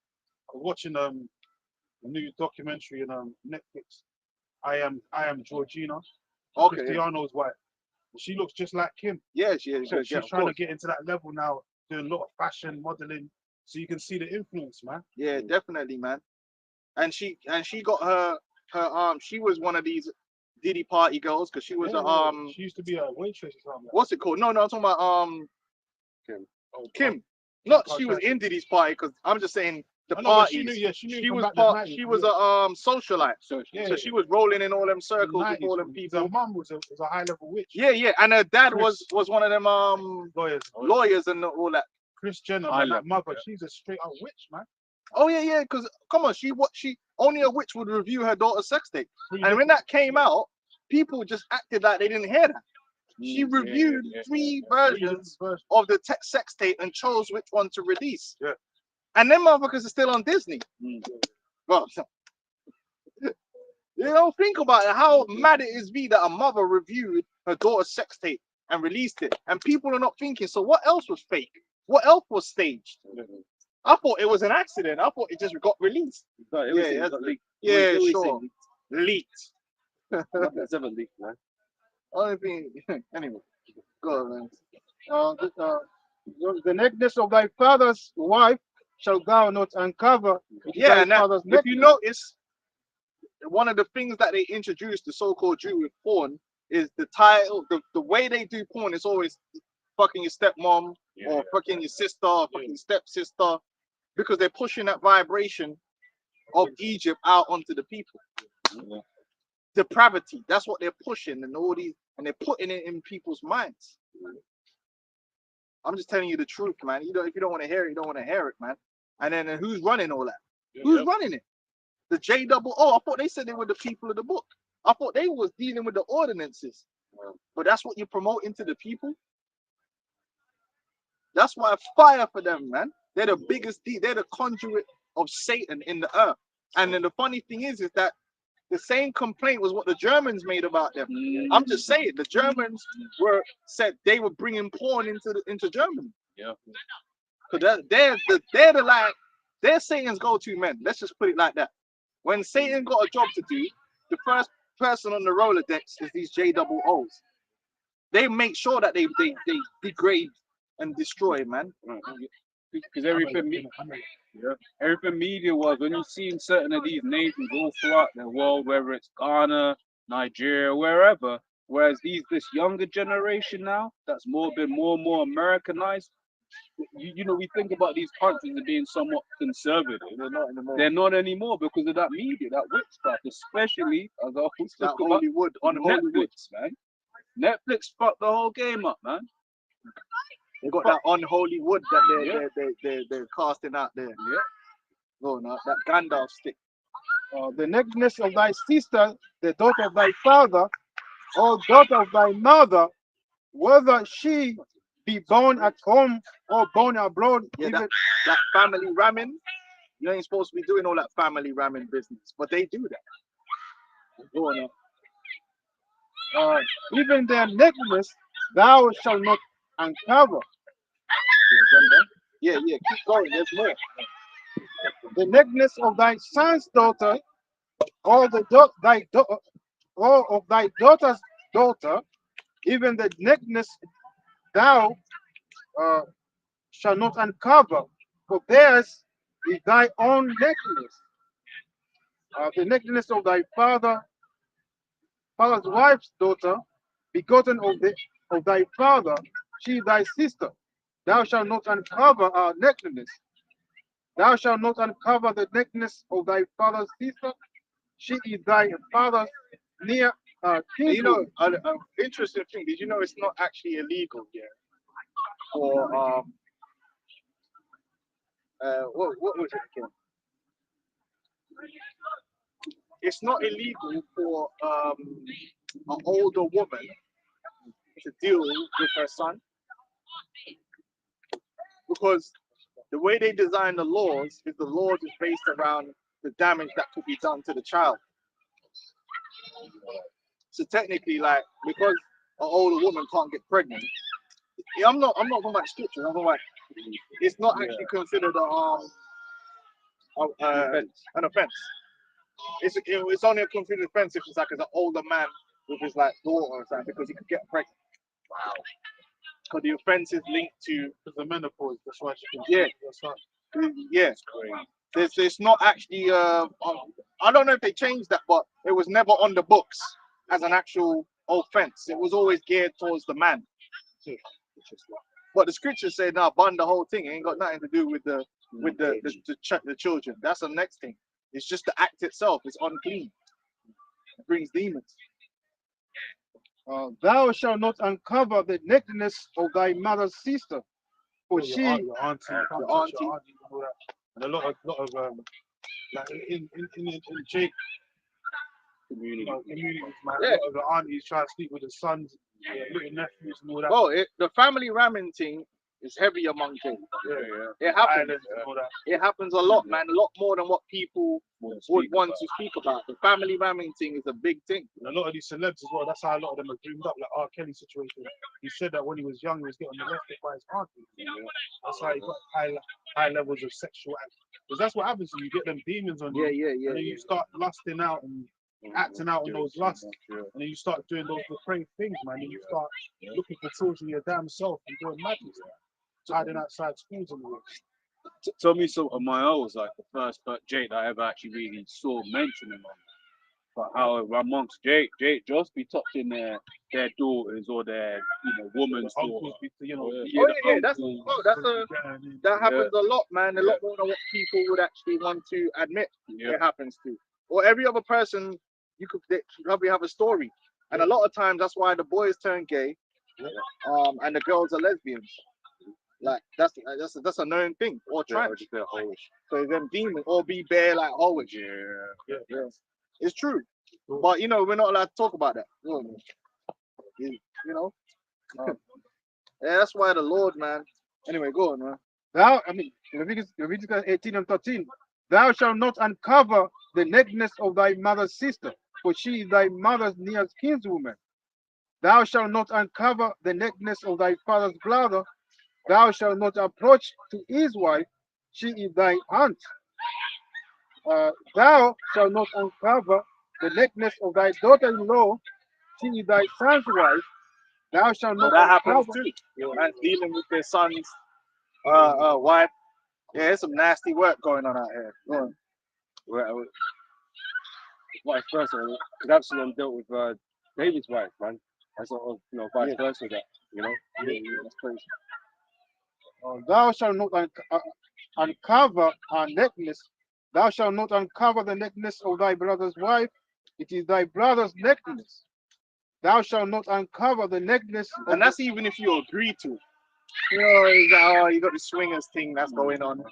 I was watching a new documentary on Netflix. I am Georgina. Okay. Cristiano's wife. She looks just like Kim. Yeah, she is. So she's trying to get into that level now, doing a lot of fashion modeling, so you can see the influence, man. Yeah, definitely, man. And she got her she was one of these Diddy party girls because she was she used to be a waitress or something. What's it called? No, I'm talking about Kim. Kim. Not she was in Diddy's party because I'm just saying the party. She was a socialite. So she was rolling in all them circles with all them people. Her mum was a high level witch. Yeah, and her dad was one of them lawyers and all that. Kris Jenner, that mother, she's a straight up witch, man. Oh yeah, because come on, she only a witch would review her daughter's sex tape, and when that came out, people just acted like they didn't hear that. She reviewed three versions of the sex tape and chose which one to release. Yeah, and them motherfuckers are still on Disney. Well, you know, think about it, how mad it is that a mother reviewed her daughter's sex tape and released it. And people are not thinking, so what else was fake? What else was staged? I thought it was an accident. I thought it just got released. It got leaked. Yeah, Always say sure. leaked. Nothing's ever leaked, man. Only thing, anyway, go on, man. The nakedness of thy father's wife shall thou not uncover. Yeah, thy and that, father's if you nakedness. notice, one of the things that they introduced the so-called Jew with porn is the title, the way they do porn is always fucking your stepmom or fucking your sister or fucking stepsister, because they're pushing that vibration of Egypt out onto the people. Depravity, that's what they're pushing, and all these, and they're putting it in people's minds. I'm just telling you the truth, man. You don't, if you don't want to hear it, you don't want to hear it, man. And then who's running all that? Who's running it? The JOO. I thought they said they were the people of the book. I thought they was dealing with the ordinances. But that's what you're promoting to the people. That's why fire for them, man. They're the biggest, they're the conduit of Satan in the earth. And then the funny thing is that the same complaint was what the Germans made about them. I'm just saying, the Germans said they were bringing porn into Germany. Yeah. Because they're Satan's go-to men. Let's just put it like that. When Satan got a job to do, the first person on the Rolodex is these JOOs. They make sure that they degrade and destroy, man. Because everything media was, when you seen certain of these nations all throughout the world, whether it's Ghana, Nigeria, wherever, whereas this younger generation now, that's been more and more Americanized. You know, we think about these countries as being somewhat conservative. They're not anymore because of that media, that witchcraft, especially as I was That talking about Hollywood on on Hollywood. Netflix, man. Netflix fucked the whole game up, man. They got that unholy wood that they're casting out there. Yeah. No, no, that Gandalf stick. The nakedness of thy sister, the daughter of thy father, or daughter of thy mother, whether she be born at home or born abroad. Yeah, even that family ramming. You ain't supposed to be doing all that family ramming business, but they do that. Go on now. even their nakedness thou shalt not uncover. Yeah, keep going. There's more. The nakedness of thy son's daughter, or or of thy daughter's daughter, even the nakedness thou shalt not uncover, for theirs is thy own nakedness. The nakedness of thy father's wife's daughter, begotten of thy father, she thy sister. Thou shalt not uncover our nakedness. Thou shalt not uncover the nakedness of thy father's sister. She is thy father's near You kinswoman. know, an interesting thing. Did you know it's not actually illegal yet for what was it again? It's not illegal for an older woman to deal with her son, because the way they design the laws is based around the damage that could be done to the child. So technically, like, because an older woman can't get pregnant, I'm not talking about scripture. I'm talking about it's not actually considered an offense. It's only a considered offense if it's like as an older man with his like daughter or something, because he could get pregnant. Wow. Because the offense is linked to the menopause. That's why she can. Yeah. There's not actually I don't know if they changed that, but it was never on the books as an actual offense. It was always geared towards the man. But the scriptures say now ban the whole thing. It ain't got nothing to do with the children. That's the next thing. It's just the act itself. It's unclean. It brings demons. Thou shalt not uncover the nakedness of thy mother's sister, for she Your auntie, and a lot of like in Jake communities, man. A lot of the aunties try to sleep with the sons, little nephews, and all that. Well, the family ramming thing is heavy among J. Yeah, yeah. It happens. Islands and all that. It happens a lot, man. A lot more than what people Wouldn't would speak want about. to speak about. The family mamming thing is a big thing. And a lot of these celebs as well, that's how a lot of them are dreamed up, like R. Kelly situation. He said that when he was young, he was getting molested by his auntie. That's how he got high levels of sexual act. Because that's what happens to you. You get them demons on you, and then you start lusting out and acting out on those lusts. And then you start doing those depraved things, man. And you start looking for children your damn self and doing madness. Hiding outside schools and all. Tell me something. My was like the first Jake that I ever actually really saw mentioning on. But how amongst Jake just be touching their daughters or their woman's Uncles, daughter. you know, That happens a lot, man. A lot more than what people would actually want to admit. It happens to, or every other person they probably have a story, and a lot of times that's why the boys turn gay, and the girls are lesbians. Like that's a known thing, or trans. So them demons, or be bare like always. Yeah. It's true, but we're not allowed to talk about that. Yeah, that's why the Lord, man. Anyway, go on, man. Leviticus 18 and 13. Thou shalt not uncover the nakedness of thy mother's sister, for she is thy mother's nearest kinswoman. Thou shalt not uncover the nakedness of thy father's brother. Thou shalt not approach to his wife, she is thy aunt. Thou shalt not uncover the nakedness of thy daughter-in-law, she is thy son's wife. Thou shalt not. That happens too. Man's dealing with their son's wife. Yeah, there's some nasty work going on out here. Go on. Vice versa, because Absalom dealt with David's wife, man. That's sort of, vice versa. That that's crazy. Thou shalt not uncover her nakedness. Thou shalt not uncover the nakedness of thy brother's wife. It is thy brother's nakedness. Thou shalt not uncover the nakedness. And that's even if you agree to. You got the swingers thing that's going on.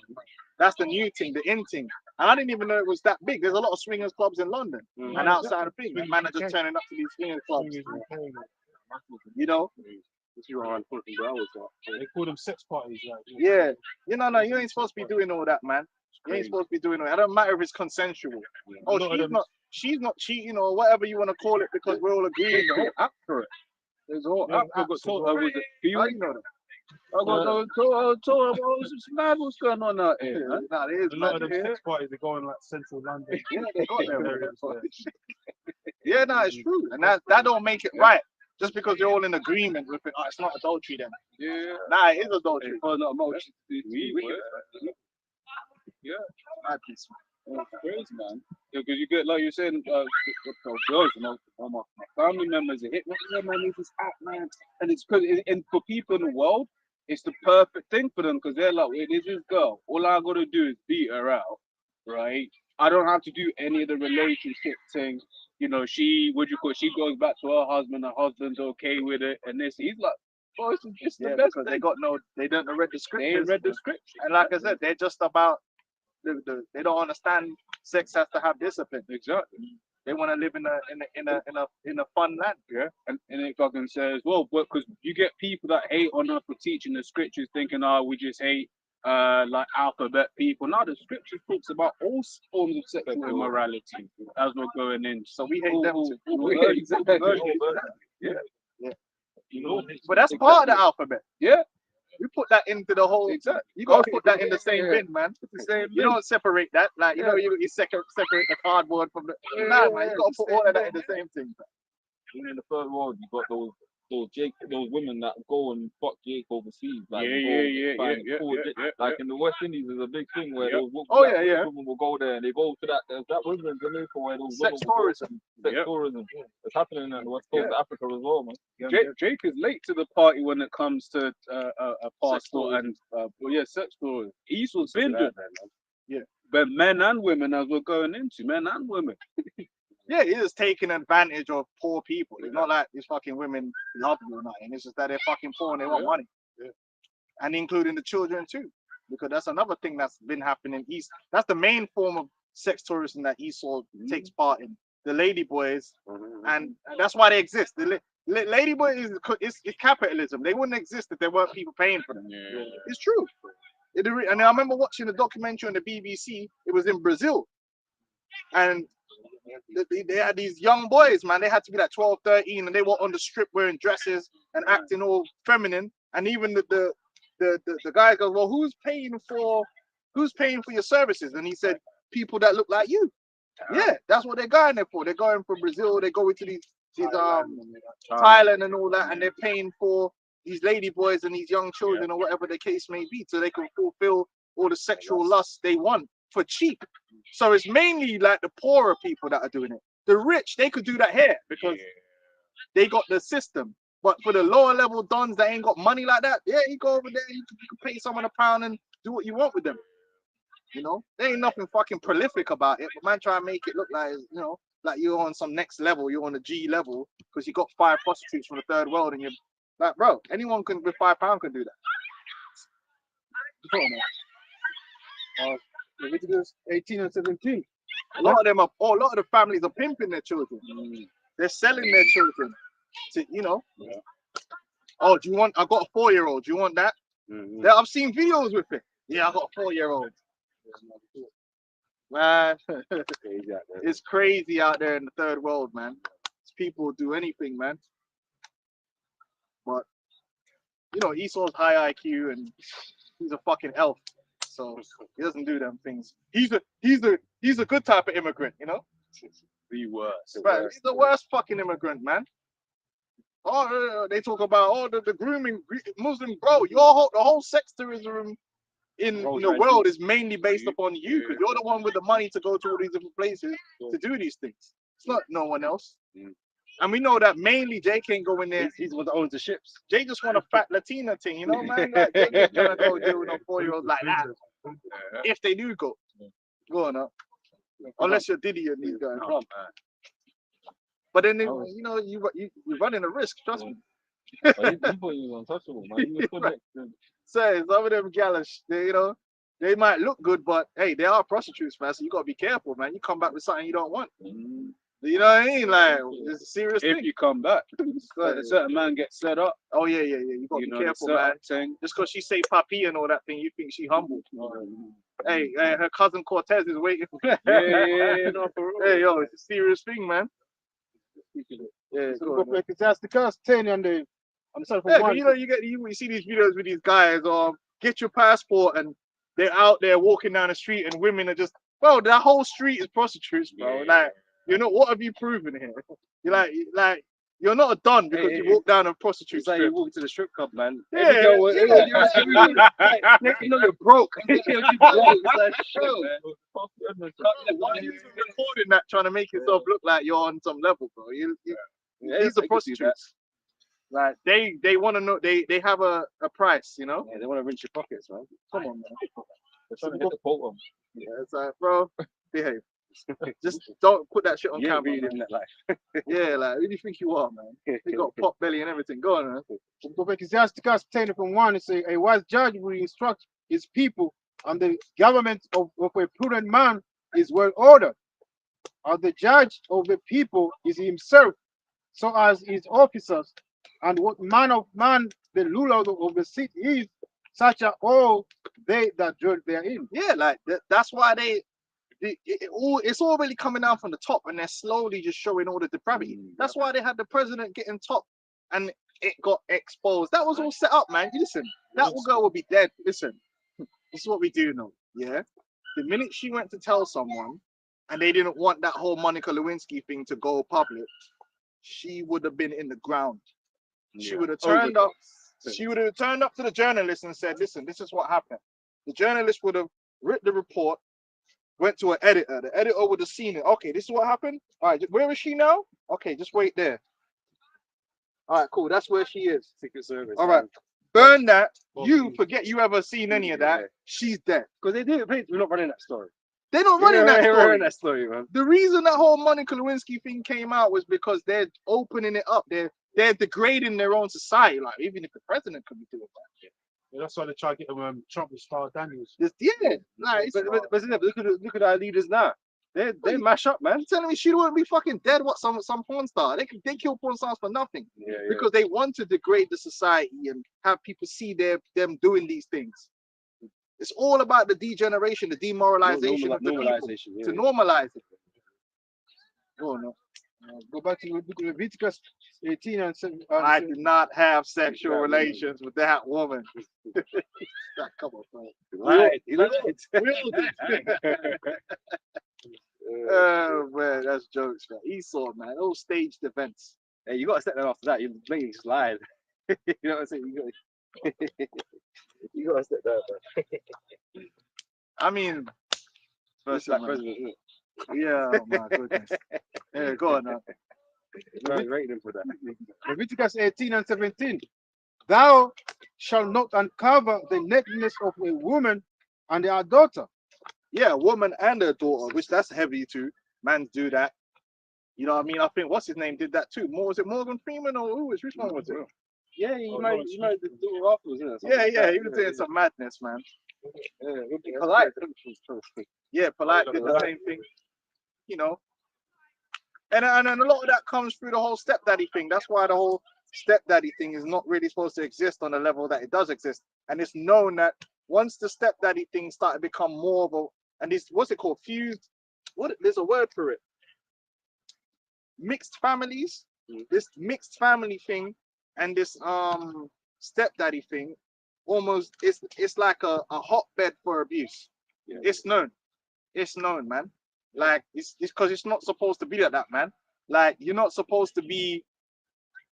That's the new thing, the in thing. And I didn't even know it was that big. There's a lot of swingers clubs in London and outside of things. Man are just turning up to these swingers clubs. They call them sex parties, like. Yeah. You ain't supposed to be doing all that, man. You ain't supposed to be doing all that. It don't matter if it's consensual. Oh, she's not cheating or whatever you want to call it, because we're all agreeing. There's a whole app for it. There's a whole app. I got told I was How you know that? I got told some mad what's going on out here. Nah, it is A lot of mad them here. sex parties, they go in like central London. Yeah, they got them. areas there. Yeah, no, it's true. And that don't make it right. Just because you're all in agreement with it, it's not adultery then. Yeah. Nah, it is adultery. Oh, not much. Yeah. Madness. It's crazy, man. Because you get, like you're saying, girls, my family members are hitting me, man, need this app, man. And it's because, and for people in the world, it's the perfect thing for them, because they're like, hey, this is girl. All I got to do is beat her out, right? I don't have to do any of the relationship things. She goes back to her husband's okay with it, and he's like, oh, it's the best because thing. they don't read the scriptures. They ain't read the scripture. And like I said, they're just about they don't understand sex has to have discipline. Exactly. They want to live in a fun land. Yeah. And it fucking says, well, because you get people that hate on her for teaching the scriptures, thinking, we just hate like alphabet people. Now the scripture talks about all forms of sexual immorality as we're going in. So we hate them too. Exactly. Yeah. But that's part of the alphabet. Yeah. We put that into the whole. Exactly. You gotta put that in the same bin, man. The same. You don't separate that. Like you separate the cardboard from the. Nah, man. You gotta put all of that in the same thing. In the third world, you got those women that go and fuck Jake overseas. Like, Like in the West Indies, there's a big thing where those women will go there and they go to that women in Jamaica where those sex tourism. Tourism. It's happening in the West Coast of Africa as well, man. Jake is late to the party when it comes to a passport and sex tourism. Esau's been doing that, man. But men and women, as we're going into, men and women. Yeah, he is taking advantage of poor people. It's not like these fucking women love you or nothing. It's just that they're fucking poor and they want money. Yeah. And including the children too. Because that's another thing that's been happening East. That's the main form of sex tourism that Esau takes part in. The lady boys. And that's why they exist. The Ladyboy is capitalism. They wouldn't exist if there weren't people paying for them. Yeah. It's true. And I remember watching a documentary on the BBC. It was in Brazil, and they had these young boys, man. They had to be like 12, 13, and they were on the strip wearing dresses and acting all feminine. And even the guy goes, well, who's paying for your services? And he said, people that look like you. Yeah, that's what they're going there for. They're going from Brazil. They go into these Thailand and all that, and they're paying for these lady boys and these young children or whatever the case may be, so they can fulfill all the sexual lusts they want for cheap. So it's mainly like the poorer people that are doing it. The rich, they could do that here because they got the system. But for the lower level dons that ain't got money like that, yeah, you go over there, you can pay someone £1 and do what you want with them. You know, there ain't nothing fucking prolific about it, but man, try and make it look like, you know, like you're on some next level, you're on the G level because you got 5 prostitutes from the third world, and you're like, bro, anyone can with £5 can do that. Leviticus 18 and 17. A lot of the families are pimping their children. They're selling their children to, you know. Oh, do you want? I got a 4-year-old. Do you want that? Yeah, I've seen videos with it. Yeah, I got a 4-year-old. Man, it's crazy out there in the third world, man. People do anything, man. But you know, Esau's high IQ and he's a fucking elf, so he doesn't do them things. He's a good type of immigrant, you know. The worst. Right, he's the worst fucking immigrant, man. Oh, they talk about the grooming Muslim, bro. The whole sex tourism in the world is mainly based upon you, because you're the one with the money to go to all these different places to do these things. It's not no one else. And we know that mainly Jay can't go in there. He's the one that owns the ships. Jay just want a fat Latina thing, you know, man. Like, Jay just gonna go deal with no 4-year-olds like that. If they do go on up, unless you're Diddy and these guys. But then you know you're running a risk. Trust me. He thought he was untouchable, man. He was Right. So some of them gals, you know, they might look good, but hey, they are prostitutes, man. So you gotta be careful, man. You come back with something you don't want. You know what I mean? Like, it's a serious thing. If you come back, a certain man gets set up. Oh yeah. You gotta be careful, man. Just because she say papi and all that thing, you think she humble. Hey, her cousin Cortez is waiting. No, for real. Hey, yo, it's a serious thing, man. Yeah, So go for Ecclesiasticus 10 on the side yeah, of but you know, you see these videos with these guys, get your passport, and they're out there walking down the street, and women are just, bro, that whole street is prostitutes, bro. Like, you know, what have you proven here? You're like, you're not a don because you walk down a prostitute. It's like you walk to the strip club, man. Yeah, You know you're broke. Why are you even recording that, trying to make yourself look like you're on some level, bro? These are prostitutes. Like they want to know, they have a price, you know. Yeah, they want to rinse your pockets, man. Come on, man. They're trying to hit the bottom. Yeah, it's like, bro, behave. Just don't put that shit on camera. Really living that life. Yeah, like, who do you think you are, man? You got pot belly and everything. Go on, man. Go for Ecclesiasticus 10 from 1. It says, a wise judge will instruct his people, and the government of a prudent man is well ordered. And the judge of the people is himself, so as his officers, and what man of man the ruler of the city is, such are all they that dwell therein. Yeah, like that's why it's all really coming down from the top, and they're slowly just showing all the depravity. That's why they had the president getting top, and it got exposed. That was all set up, man. Listen, that girl will be dead. Listen, this is what we do know. Yeah, the minute she went to tell someone, and they didn't want that whole Monica Lewinsky thing to go public, she would have been in the ground. She would have turned up. She would have turned up to the journalist and said, "Listen, this is what happened." The journalist would have written the report, went to an editor. The editor would have seen it. Okay, this is what happened. All right, where is she now? Okay, just wait there. All right, cool. That's where she is. Secret Service. All right, burn that. You forget you ever seen any of that. She's dead. Because they do it. We're not running that story. They're not running that story. Running that story, man. The reason that whole Monica Lewinsky thing came out was because they're opening it up. They're degrading their own society. Like, even if the president could be doing that. Yeah, that's why they try to get Trump with Star Daniels. Yeah, like, but look at our leaders now. They mash up, man. You telling me she wouldn't be fucking dead? What some porn star? They kill porn stars for nothing because they want to degrade the society and have people see them doing these things. It's all about the degeneration, the demoralization of the people to normalize it. Oh no. Go back to Leviticus 18 and 7. I did not have sexual relations with that woman. Come on, bro. Right. Oh man, that's jokes, man. Esau, man, those staged events. Hey, you gotta step that after that. You're making it slide. You know what I'm saying? You gotta step that. I mean, First black president, isn't it? yeah, oh my goodness. Yeah, go on now. You rated him for that. Leviticus 18 and 17. Thou shalt not uncover the nakedness of a woman and her daughter. Yeah, a woman and her daughter, which that's heavy too. Men do that. You know what I mean? I think what's his name did that too. Was it Morgan Freeman or who was which one was it? Yeah, you might the daughter afterwards, isn't it? Yeah, he was doing some madness, man. Yeah, it would be polite. Yeah, polite did the same thing. You know. And a lot of that comes through the whole stepdaddy thing. That's why the whole stepdaddy thing is not really supposed to exist on the level that it does exist. And it's known that once the stepdaddy thing started to become more of a, and this, what's it called? Fused, there's a word for it. Mixed families, this mixed family thing and this stepdaddy thing, almost it's like a hotbed for abuse. Yeah. It's known, man. Like it's because it's not supposed to be like that, man. Like you're not supposed to be.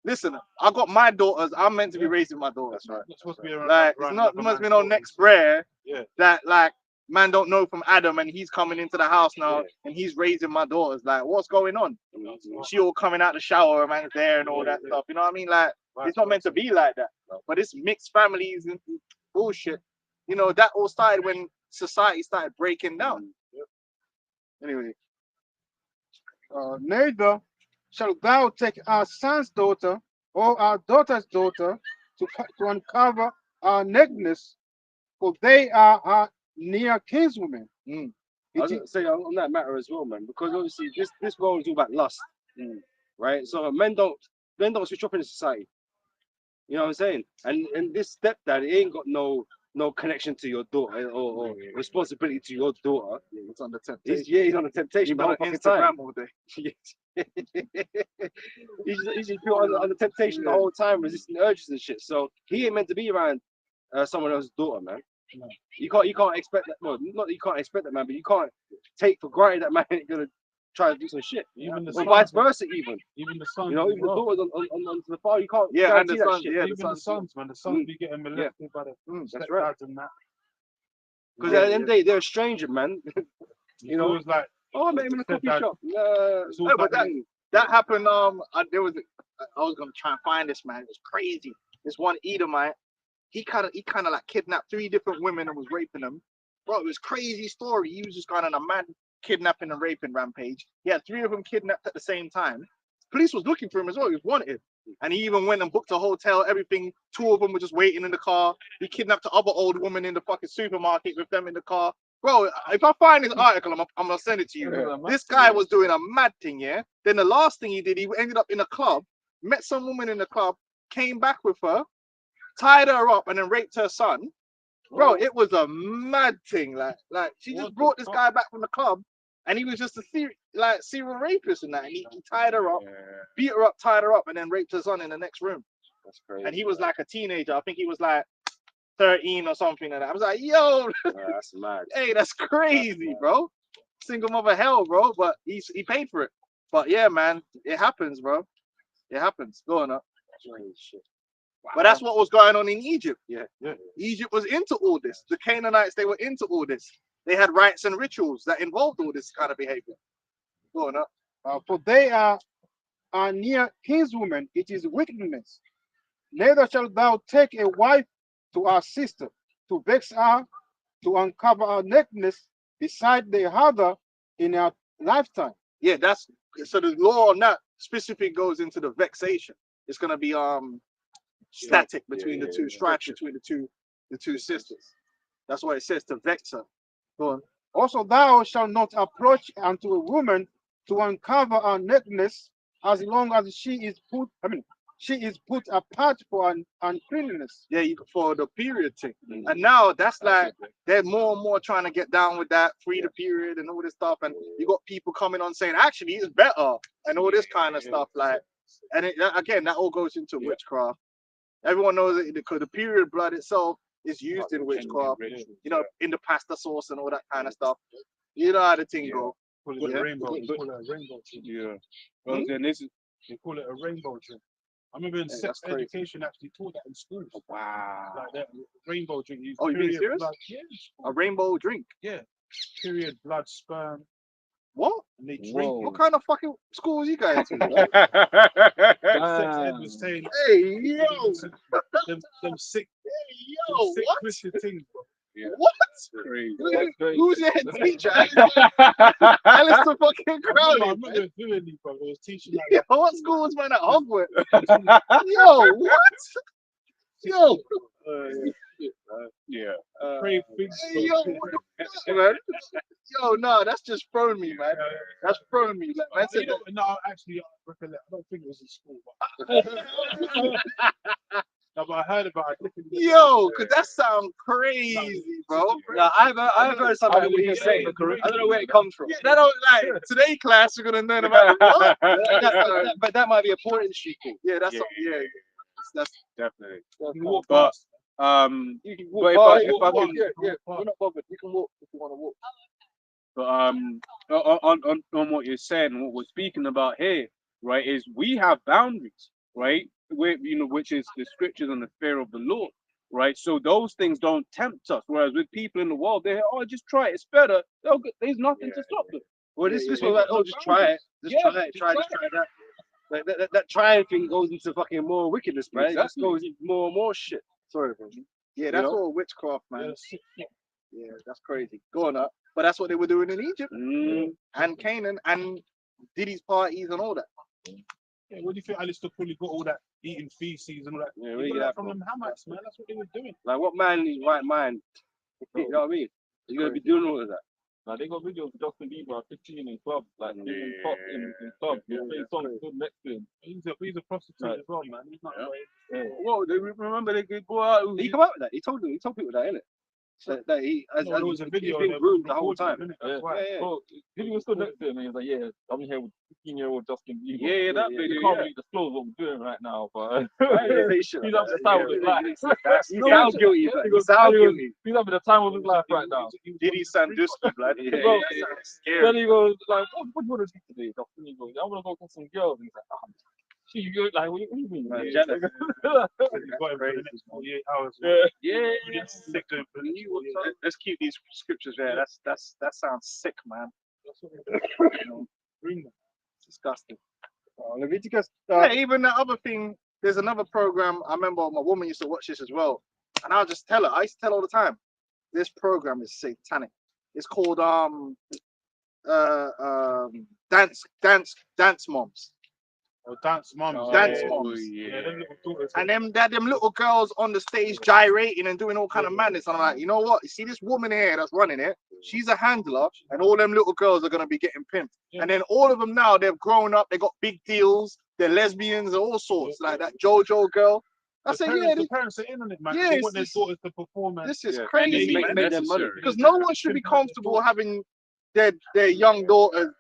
Listen, I got my daughters. I'm meant to be raising my daughters. That's right. It's supposed to be like it's not must be no next rare. Yeah. That like man don't know from Adam and he's coming into the house now and he's raising my daughters. Like what's going on? She all coming out the shower, man's there and all that stuff. You know what I mean? Like it's not meant to be like that. But it's mixed families and bullshit. You know that all started when society started breaking down. Anyway, neither shalt thou take our son's daughter or our daughter's daughter to uncover our nakedness, for they are our near kinswomen. I was going to say on that matter as well, man, because obviously this world is all about lust, right? So men don't switch up in society. You know what I'm saying? And this stepdad, he ain't got no connection to your daughter or responsibility to your daughter. Yeah, he's on the temptation. He's on the temptation. He's on Instagram all day. he's on the temptation the whole time, resisting urges and shit. So he ain't meant to be around someone else's daughter, man. No. You can't expect that. Well, not that you can't expect that, man, but you can't take for granted that man ain't gonna try to do some shit. Even the vice versa, even the sons. You know, even the daughters on the father, you can't. Yeah, and the sons. Shit. Yeah, even the sons, man. The sons be getting molested by the that's right. And that. Because at the end of the day, they're a stranger, man. You know, it's like, oh, I met him in a coffee shop. No, but that happened. I was gonna try and find this man. It was crazy. This one Edomite, he kind of like kidnapped 3 different women and was raping them. Bro, it was crazy story. He was just going on a mad kidnapping and raping rampage. He had 3 of them kidnapped at the same time. Police was looking for him as well. He was wanted. And he even went and booked a hotel, everything. 2 of them were just waiting in the car. He kidnapped the other old woman in the fucking supermarket with them in the car. Bro, if I find this article, I'm going to send it to you. Yeah, this guy was doing a mad thing, yeah? Then the last thing he did, he ended up in a club, met some woman in the club, came back with her, tied her up, and then raped her son. Bro, it was a mad thing. Like she just brought this guy back from the club, and he was just a serial rapist and that. And he tied her up, beat her up, tied her up, and then raped her son in the next room. That's crazy. And he was like a teenager. I think he was like 13 or something like that. I was like, yo, that's mad. Hey, that's crazy, bro. Single mother hell, bro. But he paid for it. But yeah, man, it happens, bro. It happens. Go on up. Shit. Wow. But that's what was going on in Egypt. Yeah. Egypt was into all this. The Canaanites, they were into all this. They had rites and rituals that involved all this kind of behavior. Go on up. For they are near kinswomen, it is wickedness. Neither shalt thou take a wife to our sister, to vex her, to uncover her nakedness beside the other in her lifetime. Yeah, that's so the law on that specific goes into the vexation. It's gonna be static between the two, strife between the two sisters. That's why it says to vex her. Go on. Also, thou shalt not approach unto a woman to uncover her nakedness, as long as she is put apart for an uncleanness. Yeah, for the period thing. And now that's like they're more and more trying to get down with that, free the period and all this stuff. And you got people coming on saying actually it's better and all this kind of stuff. Like, and again, that all goes into witchcraft. Everyone knows that because the period blood itself is used in witchcraft, you know, in the pasta sauce and all that kind of stuff. You know how the thing go. Call it a rainbow. They call it a rainbow drink. Yeah. Well, then this is They call it a rainbow drink. I remember in sex that's crazy. education actually taught that in schools. Wow. Like that rainbow drink. Oh, you being period serious? blood. Yeah. A rainbow drink. Period, blood, sperm, What? and they drink Whoa. it. What kind of fucking school was you guys in? Sex ed Damn. was saying Hey, yo. them sick, Yo, sick what? twisted things, bro. What? crazy. Who's your head teacher? Alistair fucking I Crowley. remember doing these, bro. It was teaching like Yo, what school was man at Hogwarts? Yo, what? Yo, Yeah. crave things. hey, yo, what the fuck, man? Yo, no, that's just thrown me, man. That's thrown me. Like, man You said know, that. no, actually, I recollect. I don't think it was in school, but no, but I heard about it. Yo, cause that sound crazy, bro. No, I've heard something what you're saying. I don't know where it comes from. Yeah, that don't like today class. We're gonna learn about what? But that might be a point street thing. Yeah, that's that's Definitely. You can walk But past. you can But walk if past, I can- yeah, we're not bothered. You can walk if you want to walk. But on what you're saying, what we're speaking about here, right, is we have boundaries, right? Which is the scriptures and the fear of the Lord, right? So those things don't tempt us. Whereas with people in the world, they just try it, it's better. There's nothing to stop them. Well, this was like, oh, just try it. Just try it. Try that. Like, that trying thing goes into fucking more wickedness, man. It just Exactly. goes into more and more shit. Sorry, bro. Yeah, that's all witchcraft, man. Yeah, that's crazy. Go on up. But that's what they were doing in Egypt and Canaan and Diddy's parties and all that. Yeah, what do you think Alistair Cooley got all that eating feces and all that? Yeah, He where you got get that that from them Hamites, man. That's what they were doing. Like, what man in his right mind? You know what I mean? You're gonna be doing all of that. Like they got videos of Justin Bieber at 15 in clubs, like in top in clubs. They play songs good next to him. He's a prostitute as well, man. He's not Well, they remember they could go out. He come out with that. He told people that, innit? That he has there was a video he's been of groomed the whole time. innit? Yeah. That's why. Yeah. Bro, he was stood next to him and he was like, "Yeah, I'm here with 15-year-old Justin Bieber." Yeah, that You video. can't really disclose what we're doing right now, but He's he's having the time of his life. He sounds guilty, but he sounds guilty. He's having the time of his life right now. Diddy Sandusky, blood. Bro, Scary. Then he goes like, "What do you want to do today, Justin?" He goes, "I want to go get some girls." And he's like, "You're like, what do you mean?" Man, man?" jealous. You got him for the next 48 hours. Yeah. Sick to him for the next 48 hours. Let's keep these scriptures there. That sounds sick, man. That's what they do. Bring them. It's disgusting. Leviticus. Yeah, even the other thing, there's another program. I remember my woman used to watch this as well. And I'll just tell her, I used to tell her all the time, this program is satanic. It's called Dance Moms. Oh, dance moms. Dance yeah. moms. Yeah, them little daughters. And them little girls on the stage gyrating and doing all kind of madness. And I'm like, you know what? You see this woman here that's running it? She's a handler, and all them little girls are gonna be getting pimped. Yeah. And then all of them now, they've grown up, they got big deals, they're lesbians, all sorts. Like that JoJo girl. I said, yeah, the parents are in on it, man. Yeah, They want their it's- daughters to perform. And this is Yeah. crazy, Make man. them money. Because no one should be comfortable having their young daughter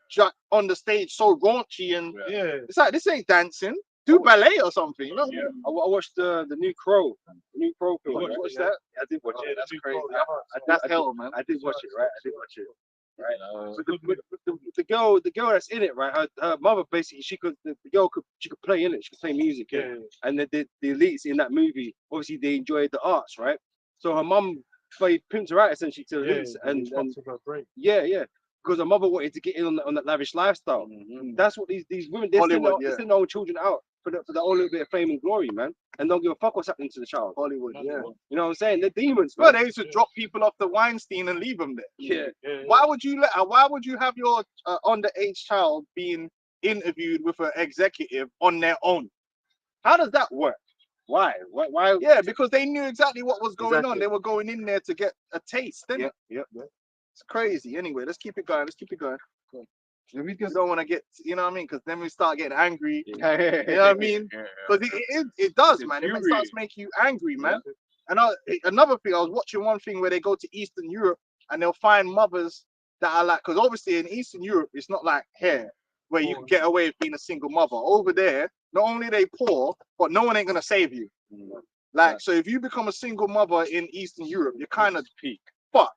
on the stage so raunchy and yeah. it's like this ain't dancing. Do ballet or something, you know? Yeah. I watched the new Crow. The new Crow film. watched right? Watch it, that. I did watch Yeah, it. that's That's crazy. crazy. That's hell, man. I did watch it, right? I did watch it. Uh, But the girl that's in it, right? Her mother basically the girl could play in it. She could play music, Yeah. And the elites in that movie, obviously they enjoyed the arts, right? So her mum pimped her out essentially to the elites, and yeah, because her mother wanted to get in on that lavish lifestyle. That's what these women they're sending Hollywood, their own children out for that whole little bit of fame and glory, man, and don't give a fuck what's happening to the child. Hollywood, yeah. You know what I'm saying? They're demons, Well, man. they used to drop people off the Weinstein and leave them there. Yeah. Why would you have your underage child being interviewed with an executive on their own? How does that work? Why? Why? Yeah, because they knew exactly what was going on. Exactly. They were going in there to get a taste, didn't Yeah. it? It's crazy. Anyway, let's keep it going. Let's keep it going. We Leviticus don't want to get, you know what I mean? Because then we start getting angry. You know what I mean? Because it does, man. It starts making you angry, man. And another thing, I was watching one thing where they go to Eastern Europe and they'll find mothers that are like, because obviously in Eastern Europe, it's not like here where you can get away with being a single mother. Over there, not only are they poor, but no one ain't going to save you. Like, so if you become a single mother in Eastern Europe, you're kind of fucked.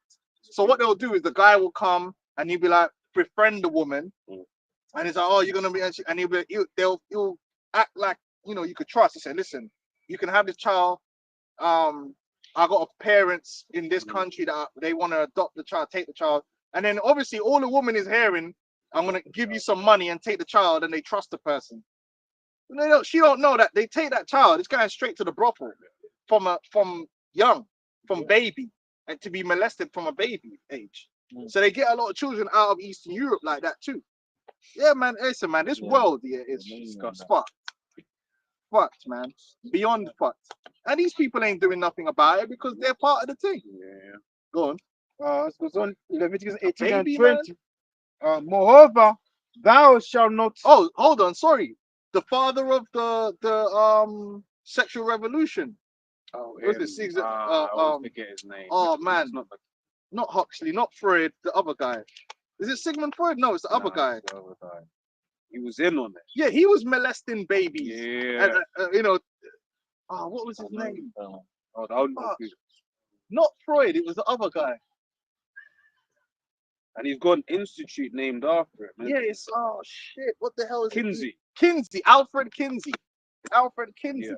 So what they'll do is the guy will come and he'll be like, befriend the woman. And he's like, oh, you're going to be, and he'll act like, you know, you could trust. He said, listen, you can have this child. I got parents in this country that they want to adopt the child, take the child. And then obviously all the woman is hearing, I'm going to give you some money and take the child, and they trust the person. She don't know that they take that child, it's going straight to the brothel from baby, and to be molested from a baby age. So they get a lot of children out of Eastern Europe like that too. Yeah, man, listen, man, this world here is fucked. Fucked, man. Beyond fucked. And these people ain't doing nothing about it because they're part of the thing. Yeah. Go on. It goes on Leviticus 18 and 20. Moreover, thou shalt not. Oh, hold on, sorry. The father of the sexual revolution. Oh, what's it? I forget his name. Oh man, not Huxley, not Freud, the other guy. Is it Sigmund Freud? No, it's the other guy. The other guy. He was in on it. Yeah, he was molesting babies. Yeah. And, you know, what was his name? Not Freud, it was the other guy. And he's got an institute named after it, man. Yeah, it's shit. What the hell is Kinsey? Kinsey, Alfred Kinsey. Alfred Kinsey. Yeah.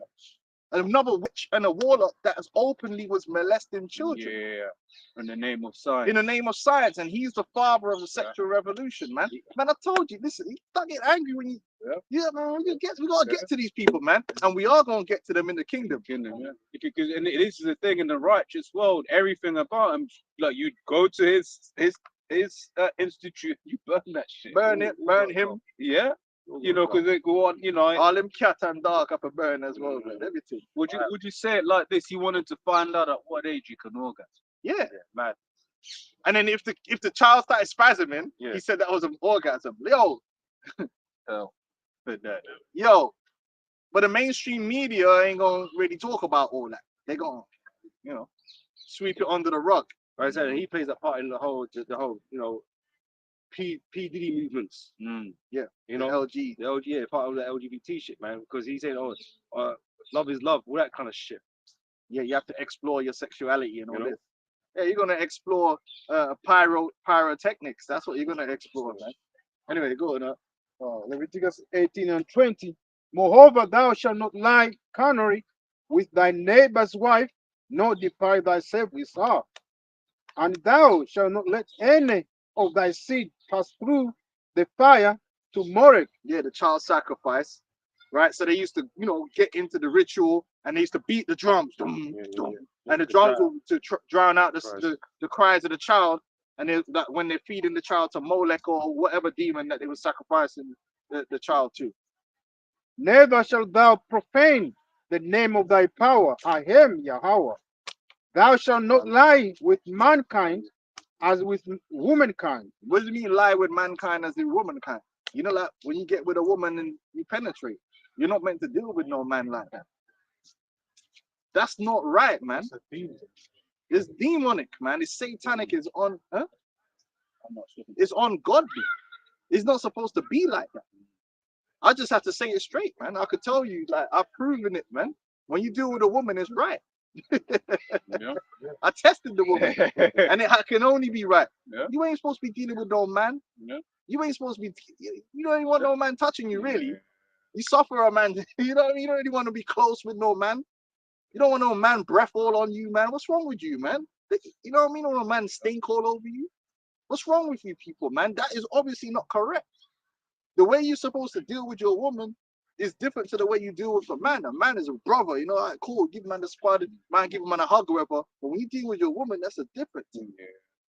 Another witch and a warlock that openly was molesting children. Yeah. In the name of science. In the name of science, and he's the father of the sexual revolution, man. Man, I told you, listen, you start getting angry when you. Yeah, man, we gotta get to these people, man, and we are gonna get to them in the kingdom. Because and this is the thing in the righteous world, everything about him, like you go to his institute, you burn that shit. Burn him. Yeah. You know, because they go on, you know. All them cat and dog up a burn as well, man. Everything. Would you say it like this? He wanted to find out at what age you can orgasm. Yeah. Mad. And then if the child started spasming, he said that was an orgasm. Yo. Yo. But the mainstream media ain't gonna really talk about all that. They're gonna, you know, sweep it under the rug. Right, so he plays a part in the whole, you know, P Diddy movements. Yeah, you know, the LG, part of the LGBT shit, man. Because he said, love is love, all that kind of shit. Yeah, you have to explore your sexuality and all this. Yeah, you're gonna explore pyrotechnics. That's what you're gonna explore, man. Anyway, go on. Leviticus 18 and 20. Moreover, thou shalt not lie carnally with thy neighbor's wife, nor defile thyself with her. And thou shalt not let any of thy seed pass through the fire to Molech. Yeah, the child sacrifice, right? So they used to, you know, get into the ritual and they used to beat the drums, and the drums will to drown out the cries of the child. And that when they're feeding the child to Molech or whatever demon that they were sacrificing the child to. Neither shalt thou profane the name of thy power. I am Yahweh. Thou shalt not lie with mankind as with womankind. What does it mean lie with mankind as with womankind? You know, like when you get with a woman and you penetrate, you're not meant to deal with no man like that. That's not right, man. It's demonic, man. It's satanic. It's on, it's ungodly. It's not supposed to be like that. I just have to say it straight, man. I could tell you, like, I've proven it, man. When you deal with a woman, it's right. I tested the woman, and it can only be right. You ain't supposed to be dealing with no man. You ain't supposed to be. You don't even want no man touching you, really. You suffer a man. You know what I mean? You don't really want to be close with no man. You don't want no man breath all on you, man. What's wrong with you, man? You know what I mean? No man stink all over you. What's wrong with you people, man? That is obviously not correct. The way you're supposed to deal with your woman is different to the way you deal with a man. A man is a brother, you know, like, cool, give man the spot, man, give man a hug or whatever. But when you deal with your woman, that's a different thing.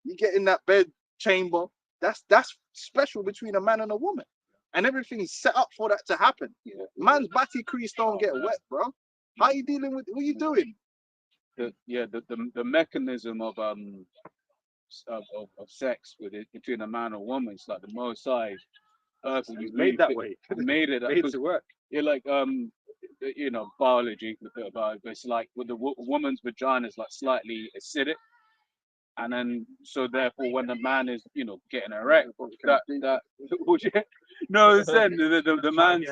You get in that bed chamber, that's special between a man and a woman. And everything's set up for that to happen. Man's batty crease don't get wet, bro. How you dealing with, what are you doing? The mechanism of of sex with it between a man or woman. It's like the Most High purposely He's made that fit- way. made it that Made it because to work. you're like biology about it, but it's like with the woman's vagina is like slightly acidic, and then so therefore when the man is getting erect, that would you no it's then the man's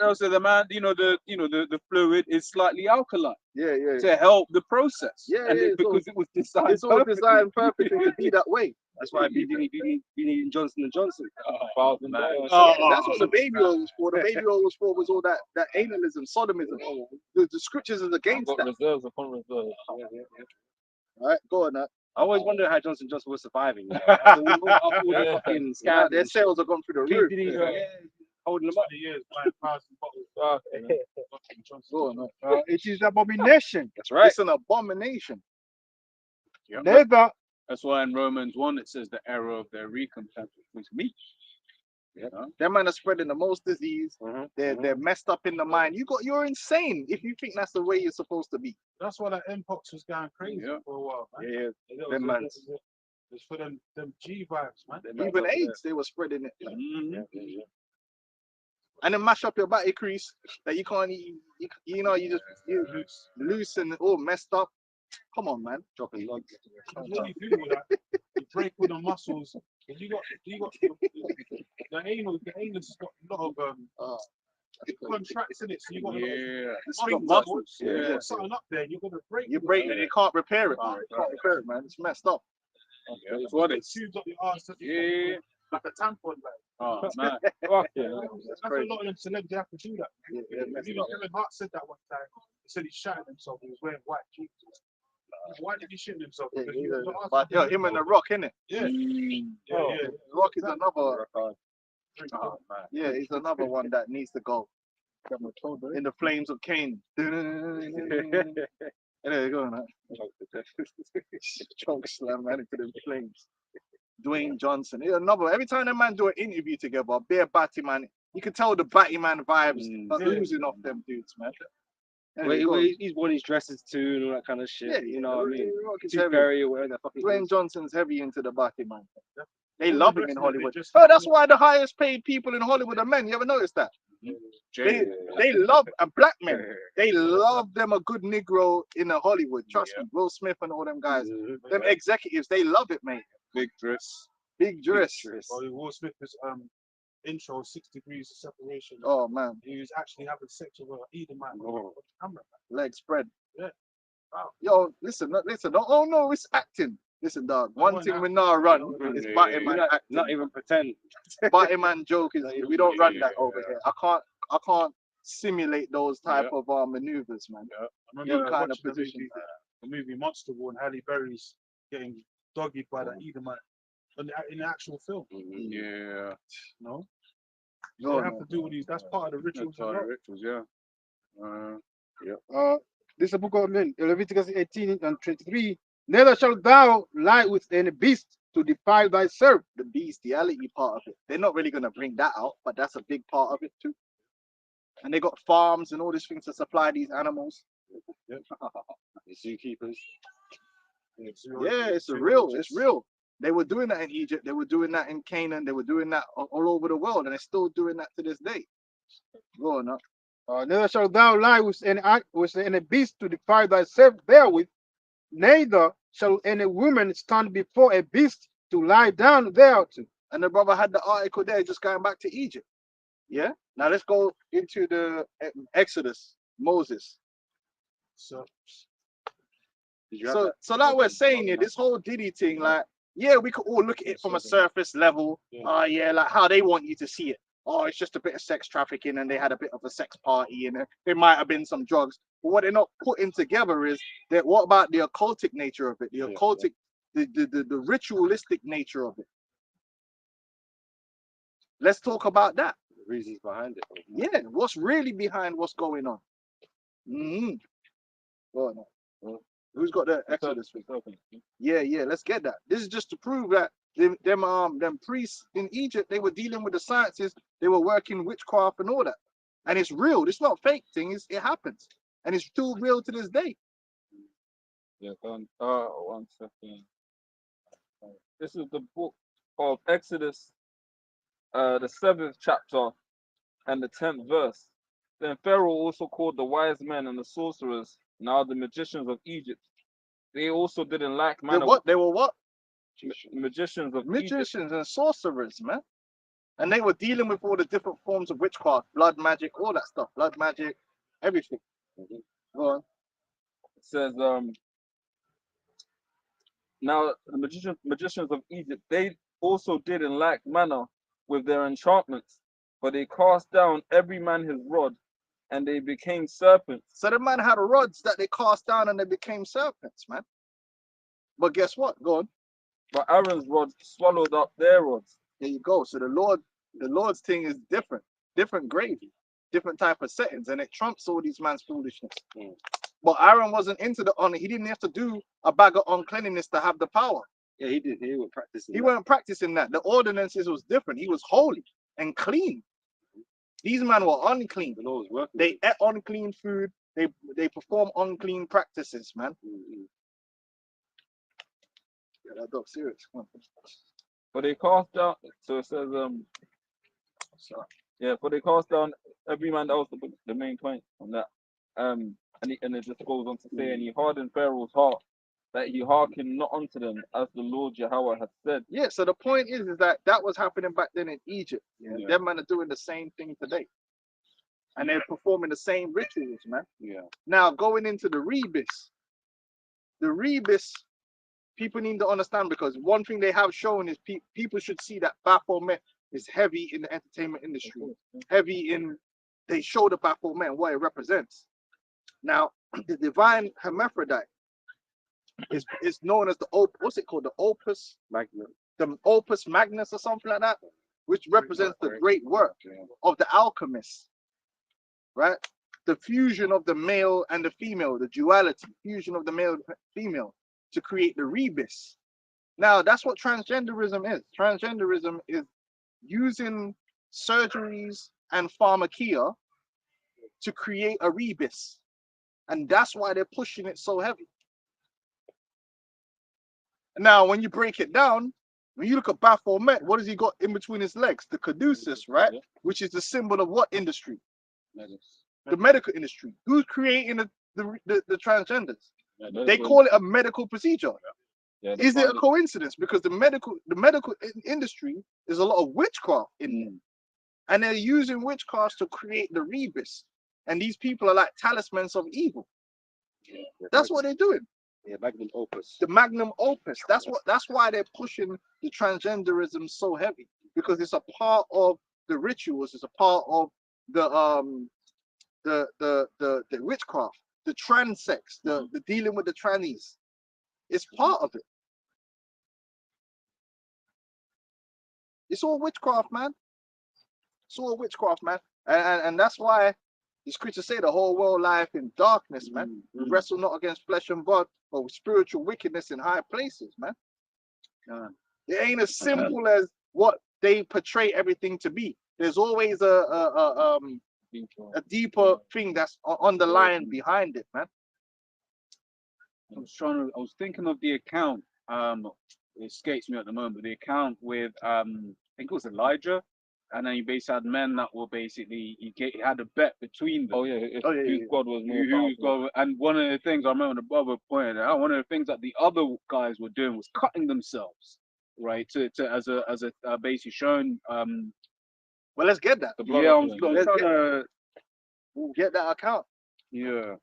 no so the man the fluid is slightly alkaline Yeah. to help the process Yeah, and yeah, because it was designed It's all perfectly. designed perfectly to be that way. That's why Bini and Johnson & Johnson. Oh, man. That's what the baby oil was for. The baby oil was all that analism, sodomism. The scriptures is against Got that. reserves upon reserves. All right, go on now. I always wondered how Johnson & Johnson was surviving. After all the Yeah. fucking Yeah, scandals. their sales have gone through the roof. Holding them up. years, 5,000 bottles. Go on now. It is abomination. That's right. It's an abomination. Neither That's why in Romans 1 it says the error of their recompense was meat. Them man are spreading the most disease. Mhm. They're messed up in the mind. You're insane if you think that's the way you're supposed to be. That's why that Mpox was going crazy for a while, man. Yeah, It them was- mans. It's for them G vibes, man. Even AIDS, they were spreading it. Mhm. And then mash up your battery crease that you can't eat. You loose and all messed up. Come on, man. Dropping logs. What you do with that? You break all the muscles. And you got the anus has got a lot of it contracts in it, so you got a lot of Yeah. muscles. Yeah. You got something up there, you're gonna break. You break it, you can't repair it. Man. You can't repair it, man. It's messed up. Yeah, that's what it's. Tubes up your arse. Yeah. Like a tampon bag. Oh man. Fuck yeah. That's a lot of them celebs have to do that. Even Kevin Hart said that one time. He said he shattered himself. He was wearing white jeans. Why did he shit himself? Because he was the But yo, him and the Rock, innit? Yeah. The Rock is another. Oh man. Yeah, he's another one that needs to go. In the flames of Cain. There you go, man. Choke slam man into the flames. Dwayne Johnson. He's another. Every time that man do an interview together, bare Batty man, you can tell the Batty man vibes are oozing off them dudes, man. There you go. He's worn his dresses too and all that kind of shit. Yeah, you know what I mean? Rock is Tooth heavy. Fairy or whatever the fuck. Dwayne Johnson's heavy into the Batty man. They All love the him in rest of it, Hollywood. they just- Oh, that's why the highest paid people in Hollywood are men. You ever noticed that? They love black men. They love them a good Negro in the Hollywood. Trust me, Will Smith and all them guys. Them executives, they love it, mate. Big dress. Big dress. Will Smith's intro, 6 Degrees of Separation. Oh man, He was actually having sex with an Edomite on camera. leg spread. Yeah. Wow. Yo, listen. Oh no, it's acting. Listen, dog. One want thing that. we now run is Batty man acting. Not even pretend. Batty man joke is we don't run that over here. I can't simulate those type of maneuvers, man. I Them remember kind of watching positions. the movie Monster War and Halle Berry's getting doggied by that Edomite in the actual film. Yeah. No, No, they have to do all these. That's part of the rituals. That's part of rituals, yeah. this is the book of Leviticus 18 and 23. Neither shalt thou lie with any beast to defile thyself. the bestiality part of it. They're not really gonna bring that out, but that's a big part of it too. And they got farms and all these things to supply these animals. The zookeepers. Yeah, it's real. It's real. They were doing that in Egypt. They were doing that in Canaan. They were doing that all over the world, and they're still doing that to this day. Go on, Neither shalt thou lie with any beast to defile thyself therewith. Neither shall any woman stand before a beast to lie down thereto. And the brother had the article there, just going back to Egypt. Yeah. Now let's go into the Exodus, Moses. So So like we're saying here, this whole Diddy thing, like, yeah, we could all look at it from a surface level. Oh yeah, like how they want you to see it. Oh, it's just a bit of sex trafficking and they had a bit of a sex party and there might have been some drugs. But what they're not putting together is that what about the occultic nature of it? The occultic, the ritualistic nature of it. Let's talk about that. The reasons behind it. Yeah, what's really behind what's going on? Go on. Who's got the Exodus thing? Yeah, let's get that. This is just to prove that them priests in Egypt, they were dealing with the sciences, they were working witchcraft and all that. And it's real, it's not fake thing, it happens. And it's still real to this day. Yeah, done. 1 second. This is the book of Exodus, the 7th chapter and the 10th verse. Then Pharaoh also called the wise men and the sorcerers, now the magicians of Egypt. They also didn't like They manna. what? They were what? Magicians of Egypt. Magicians and sorcerers, man. And they were dealing with all the different forms of witchcraft, blood magic, all that stuff, blood magic, everything. Go on. It says, now the magicians of Egypt, they also didn't like manna with their enchantments, for they cast down every man his rod, and they became serpents. So the man had rods that they cast down and they became serpents, man. But guess what? Go on. But Aaron's rod swallowed up their rods. There you go. So the Lord's thing is different gravy, different type of settings, and it trumps all these man's foolishness. But Aaron wasn't into the honor. He didn't have to do a bag of uncleanliness to have the power. Yeah, he did. He was practicing. He weren't practicing that. The ordinances was different. He was holy and clean. These men were unclean. The law was working. They ate unclean food. They perform unclean practices, man. Yeah, that dog's serious. Come on. For they cast down. So it says, yeah, for they cast down every man. That was the main point on that. And it just goes on to say, and he hardened Pharaoh's heart, that he hearkened not unto them, as the Lord Yahweh had said. Yeah, so the point is that was happening back then in Egypt. Yeah. Them men are doing the same thing today. And they're performing the same rituals, man. Yeah. Now, going into the rebus, people need to understand, because one thing they have shown is people should see that Baphomet is heavy in the entertainment industry. Heavy in, they show the Baphomet and what it represents. Now, the divine hermaphrodite is known as the what's it called? The opus Magnum. The opus magnus or something like that, which represents the great work of the alchemists, right? The fusion of the male and the female, the duality, fusion of the male and female to create the rebus. Now, that's what transgenderism is. Transgenderism is using surgeries and pharmakia to create a rebus. And that's why they're pushing it so heavy. Now, when you break it down, when you look at Baphomet, what has he got in between his legs? The caduceus, right? Which is the symbol of what industry? The medical industry. Who's creating the transgenders? They call it a medical procedure. Is it a coincidence? Because the medical industry is a lot of witchcraft in there. And they're using witchcraft to create the rebus. And these people are like talismans of evil. That's what they're doing. Yeah, magnum opus. The magnum opus. That's why they're pushing the transgenderism so heavy, because it's a part of the rituals. It's a part of the witchcraft, the trans sex, the dealing with the trannies. It's part of it. It's all witchcraft, man. It's all witchcraft, man. And that's why the scriptures say the whole world lieth in darkness, man. We wrestle not against flesh and blood, but with spiritual wickedness in high places, man. It ain't as simple as what they portray everything to be. There's always a deeper thing that's underlying behind it, man. I was thinking of the account. It escapes me at the moment. The account with I think it was Elijah, and then you basically had men that were basically you had a bet between them. Whose God was more Whose God, and one of the things I remember the brother pointed out, one of the things that the other guys were doing was cutting themselves, right? To as a basically showing. Well, let's get that. Yeah, I'm trying to. We'll get that account. Yeah.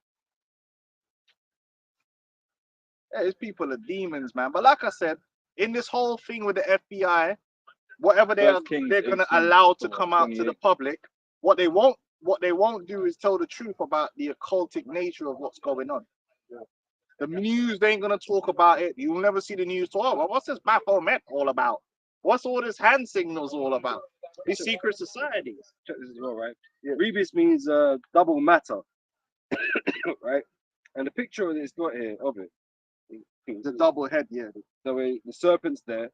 Yeah, these people are demons, man. But like I said, in this whole thing with the FBI, whatever they're gonna allow to come out to the public, what they won't do is tell the truth about the occultic nature of what's going on. The news, they ain't gonna talk about it. You'll never see the news talk. Well, what's this Baphomet all about? What's all this hand signals all about? These secret societies. Check this as well, right? Yeah. Rebus means double matter, right? And the picture of it's got here of it. The double head, yeah. So the serpent's there,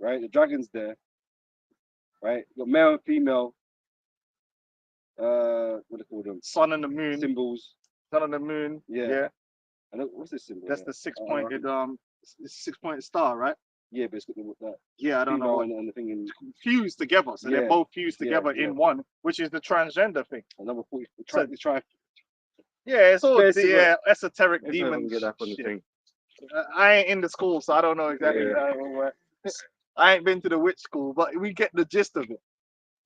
right? The dragon's there, right? You got male and female. What do they call them? Sun and the moon. Symbols. Sun and the moon. Yeah. And what's this symbol? That's the six-pointed star, right? Yeah, basically with that. Yeah, I don't know female what. and the thing in Fused together, so they're Yeah, both fused yeah, together yeah. in one, which is the transgender thing. another 40. So- Try. Yeah, it's all Basic, esoteric Let's not even demon get that on the shit. thing. I ain't in the school, so I don't know exactly. Yeah. I ain't been to the witch school, but we get the gist of it.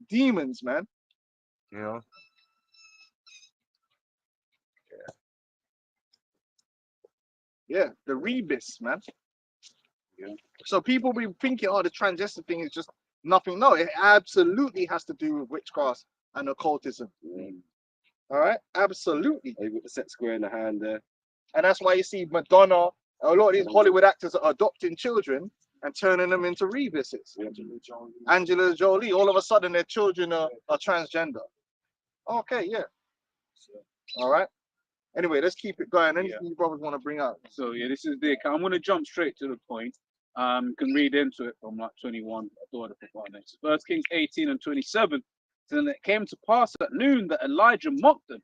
Demons, man. You know. Yeah, the rebus, man. Yeah. So people be thinking, oh, the transgender thing is just nothing. No, it absolutely has to do with witchcraft and occultism. All right, absolutely. You got the set square in the hand there. And that's why you see Madonna, a lot of these Hollywood actors are adopting children and turning them into rebuses. Angela Jolie, all of a sudden their children are transgender. Okay, yeah. All right. Anyway, let's keep it going. Anything you brothers want to bring up? So yeah, this is the account. I'm gonna jump straight to the point. You can read into it from like 21. I thought of next. First Kings 18 and 27. Then it came to pass at noon that Elijah mocked them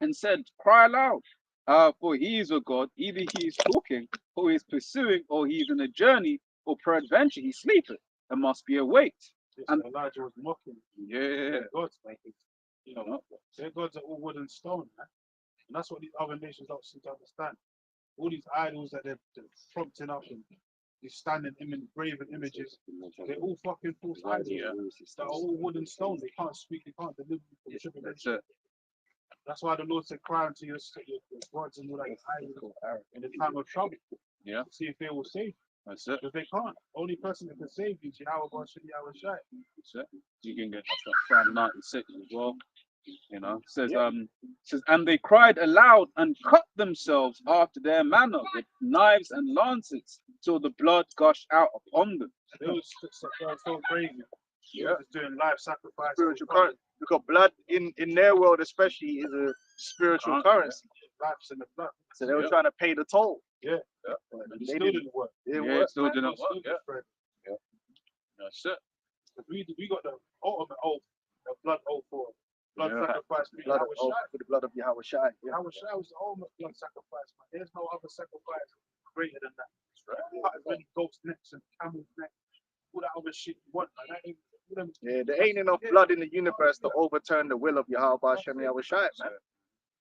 and said, "Cry aloud, for he is a god. Either he is talking, or he is pursuing, or he is in a journey, or peradventure he sleepeth and must be awaked." And Elijah was mocking. yeah, Their gods, mate. You know, their gods are all wood and stone, man. And that's what these other nations don't seem to understand. All these idols that they're prompting up and these standing graven images, they're all fucking false idols. They're all wood and stone. They can't speak, they can't deliver from tribulation. That's why the Lord said, cry unto your gods and your like idols in the time of trouble. Yeah. See if they will save you. That's it. Because they can't. Only person that can save you is Yahweh God Yahweh Shai. That's it. You can get that Psalm 96 as well. You know, says, and they cried aloud and cut themselves after their manner with knives and lances till the blood gushed out upon them. They was so crazy. Yeah, just doing life sacrifice. Spiritual currency. Because blood in their world especially is a spiritual currency. Lives in the blood. So they were trying to pay the toll. Yeah. But It they still didn't. didn't work. It didn't Yeah, work. it still didn't work. Still Yeah. didn't. That's it. We got the ultimate oath, the blood oath for blood Yeah. sacrifice for Blood of, Yahweh Shai. for the blood of Yahweh Shai. Yeah. Yahweh Shai was the ultimate blood sacrifice, man. There's no other sacrifice greater than that. Cut as many goats' necks and camels' necks, all that other shit you want, man. That ain't, Yeah, there ain't enough blood in the universe to overturn the will of Yahweh Hashem Yahweh Shai, man.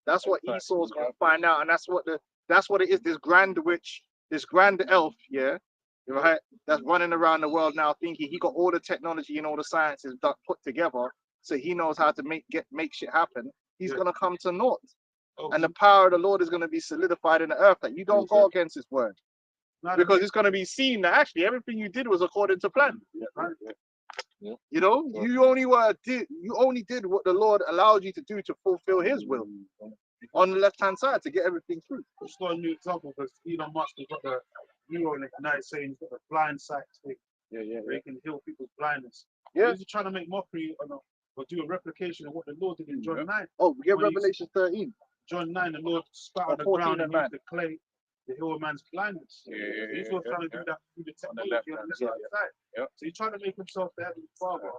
That's what Esau's gonna find out, and that's what it is. This grand witch, this grand elf, yeah, right, that's running around the world now thinking he got all the technology and all the sciences put together, so he knows how to make shit happen. He's gonna come to naught, and the power of the Lord is gonna be solidified in the earth. That you don't go against His word, because it's gonna be seen that actually everything you did was according to plan. You know, you only did what the Lord allowed you to do to fulfill His will on the left hand side to get everything through. Just got a new example because Elon Musk has got the Neuralink now saying he's got the blind sight thing. Where he can heal people's blindness. Yeah. He's trying to make mockery or do a replication of what the Lord did in John 9. Oh, we get When Revelation 13. John 9, the Lord spat on the 14 ground and and used the clay to heal a man's blindness. He's not trying to do that through the technology on the left side. So he's trying to make himself the heavenly father.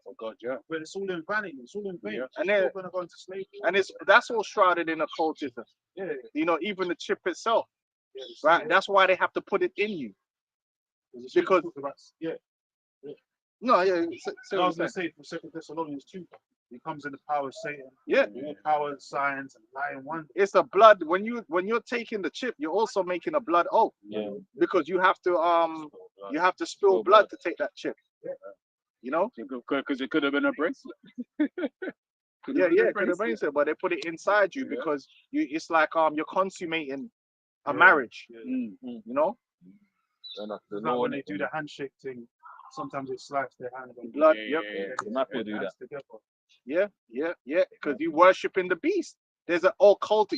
For God, yeah. But it's all in vanity, it's all in vain. Yeah. And It's then- all gonna go into slavery. And that's all shrouded in occultism. Yeah, You know, even the chip itself, yeah, it's- right? That's why they have to put it in you. it's because- talks about- yeah. No, yeah. I was gonna say for 2 Thessalonians 2, he comes in the power of Satan, Yeah. all power, signs, and lying wonder. It's a blood. When you're taking the chip, you're also making a blood oath. Because you have to spill blood to take that chip. You know? Because it could have been a bracelet. Yeah, could have been so, but they put it inside you because it's like you're consummating a marriage. You know? And that's the It's like law, when innit? they do the handshake thing, sometimes it slides their hand. and Blood. Yeah, Yep. yeah, The mafia do that. hands together. Yeah. Because you worshiping the beast. There's an occult.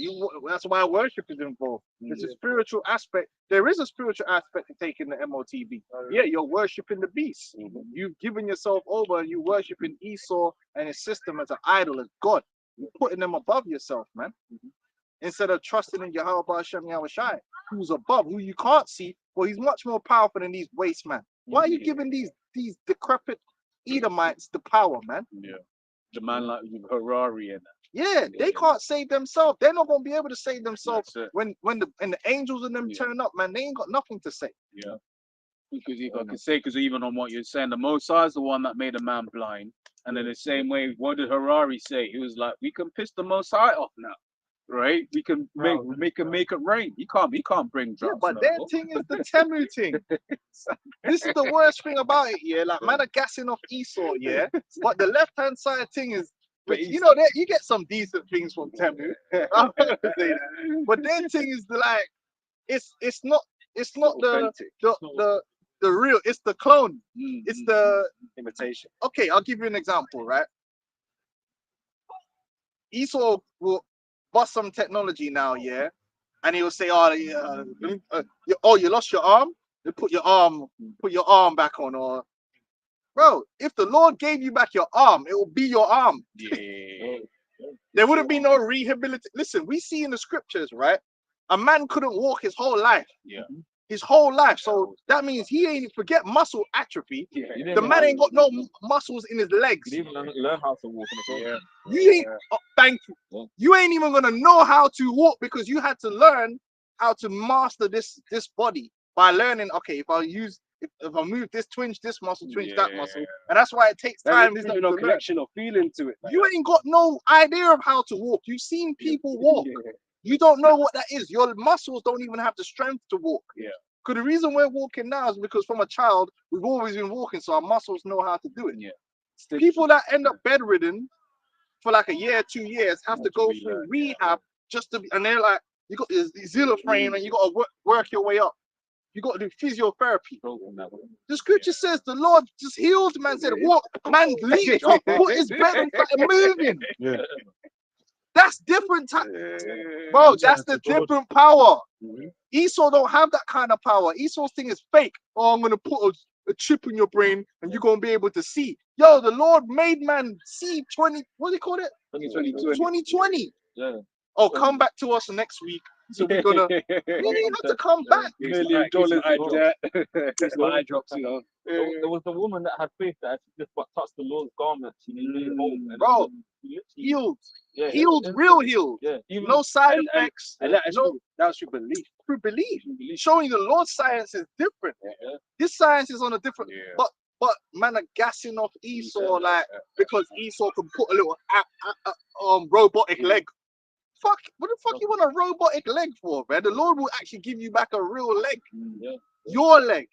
That's why worship is involved. There's a spiritual aspect. There is a spiritual aspect to taking the MOTB. Yeah, you're worshiping the beast. You've given yourself over. You worshiping Esau and his system as an idol, as God. You're putting them above yourself, man. Instead of trusting in Yahweh Hashem Yahweh Shai, who's above, who you can't see. Well, he's much more powerful than these waste man. Why are you giving these decrepit Edomites the power, man? Yeah. The man like Harari and that. Yeah, they can't save themselves. They're not gonna be able to save themselves That's it. when the angels and them turn up, man. They ain't got nothing to say. Yeah. because you could say, because even on what you're saying, the Most High is the one that made a man blind. And in the same way, what did Harari say? He was like, we can piss the Most High off now, right? We can make it rain. You can't bring Yeah, drops. but no their more. thing is the Temu thing. This is the worst thing about it, yeah. Like, man are gassing off Esau, yeah. But the left-hand side thing is, but you know, you get some decent things from Temu. I'm gonna say that. But their thing is like, it's not the real. It's the clone. It's the imitation. Okay, I'll give you an example, right? Esau will bust some technology now, yeah, and he'll say, "Oh, yeah, you lost your arm. You put your arm back on." Or, bro, if the Lord gave you back your arm, it will be your arm. Yeah. There wouldn't be no rehabilitation. Listen, we see in the scriptures, right? A man couldn't walk his whole life. Yeah. His whole life. So that means he ain't forget muscle atrophy. Yeah. The man ain't got no muscles in his legs. You didn't even learn how to walk in the You ain't thank you. You ain't even gonna know how to walk because you had to learn how to master this body by learning. Okay, if I move this, twinge this muscle, twinge that muscle, and that's why it takes time. There's no connection or feeling to it. You ain't got no idea of how to walk. You've seen people walk. You don't know what that is. Your muscles don't even have the strength to walk. Yeah. Because the reason we're walking now is because from a child, we've always been walking, so our muscles know how to do it. Yeah. People that end up bedridden for like a year, 2 years, have to go through rehab just to be, and they're like, you got this zilla frame and you got to work your way up. You got to do physiotherapy. The scripture says the Lord just healed man, said, walk, man leaped up, put his bed and started moving. Yeah. That's different bro, that's the different power. Esau don't have that kind of power. Esau's thing is fake. Oh, I'm gonna put a chip in your brain and you're gonna be able to see. Yo, the Lord made man see 20, what do you call it? 2020. Yeah. Oh, come back to us next week. So we're gonna you ain't have to come back. $1 million It's my eye drops, you know. There was the woman that had faith that she just touched the Lord's garment. She needed hope. Bro, healed. Healed, real healed. Yeah. Even No side effects. And that was through belief. Through belief. Showing the Lord's science is different. His science is on a different. But man are gassing off Esau because Esau can put a little robotic leg. Fuck, what the fuck you want a robotic leg for, man? The Lord will actually give you back a real leg. Your leg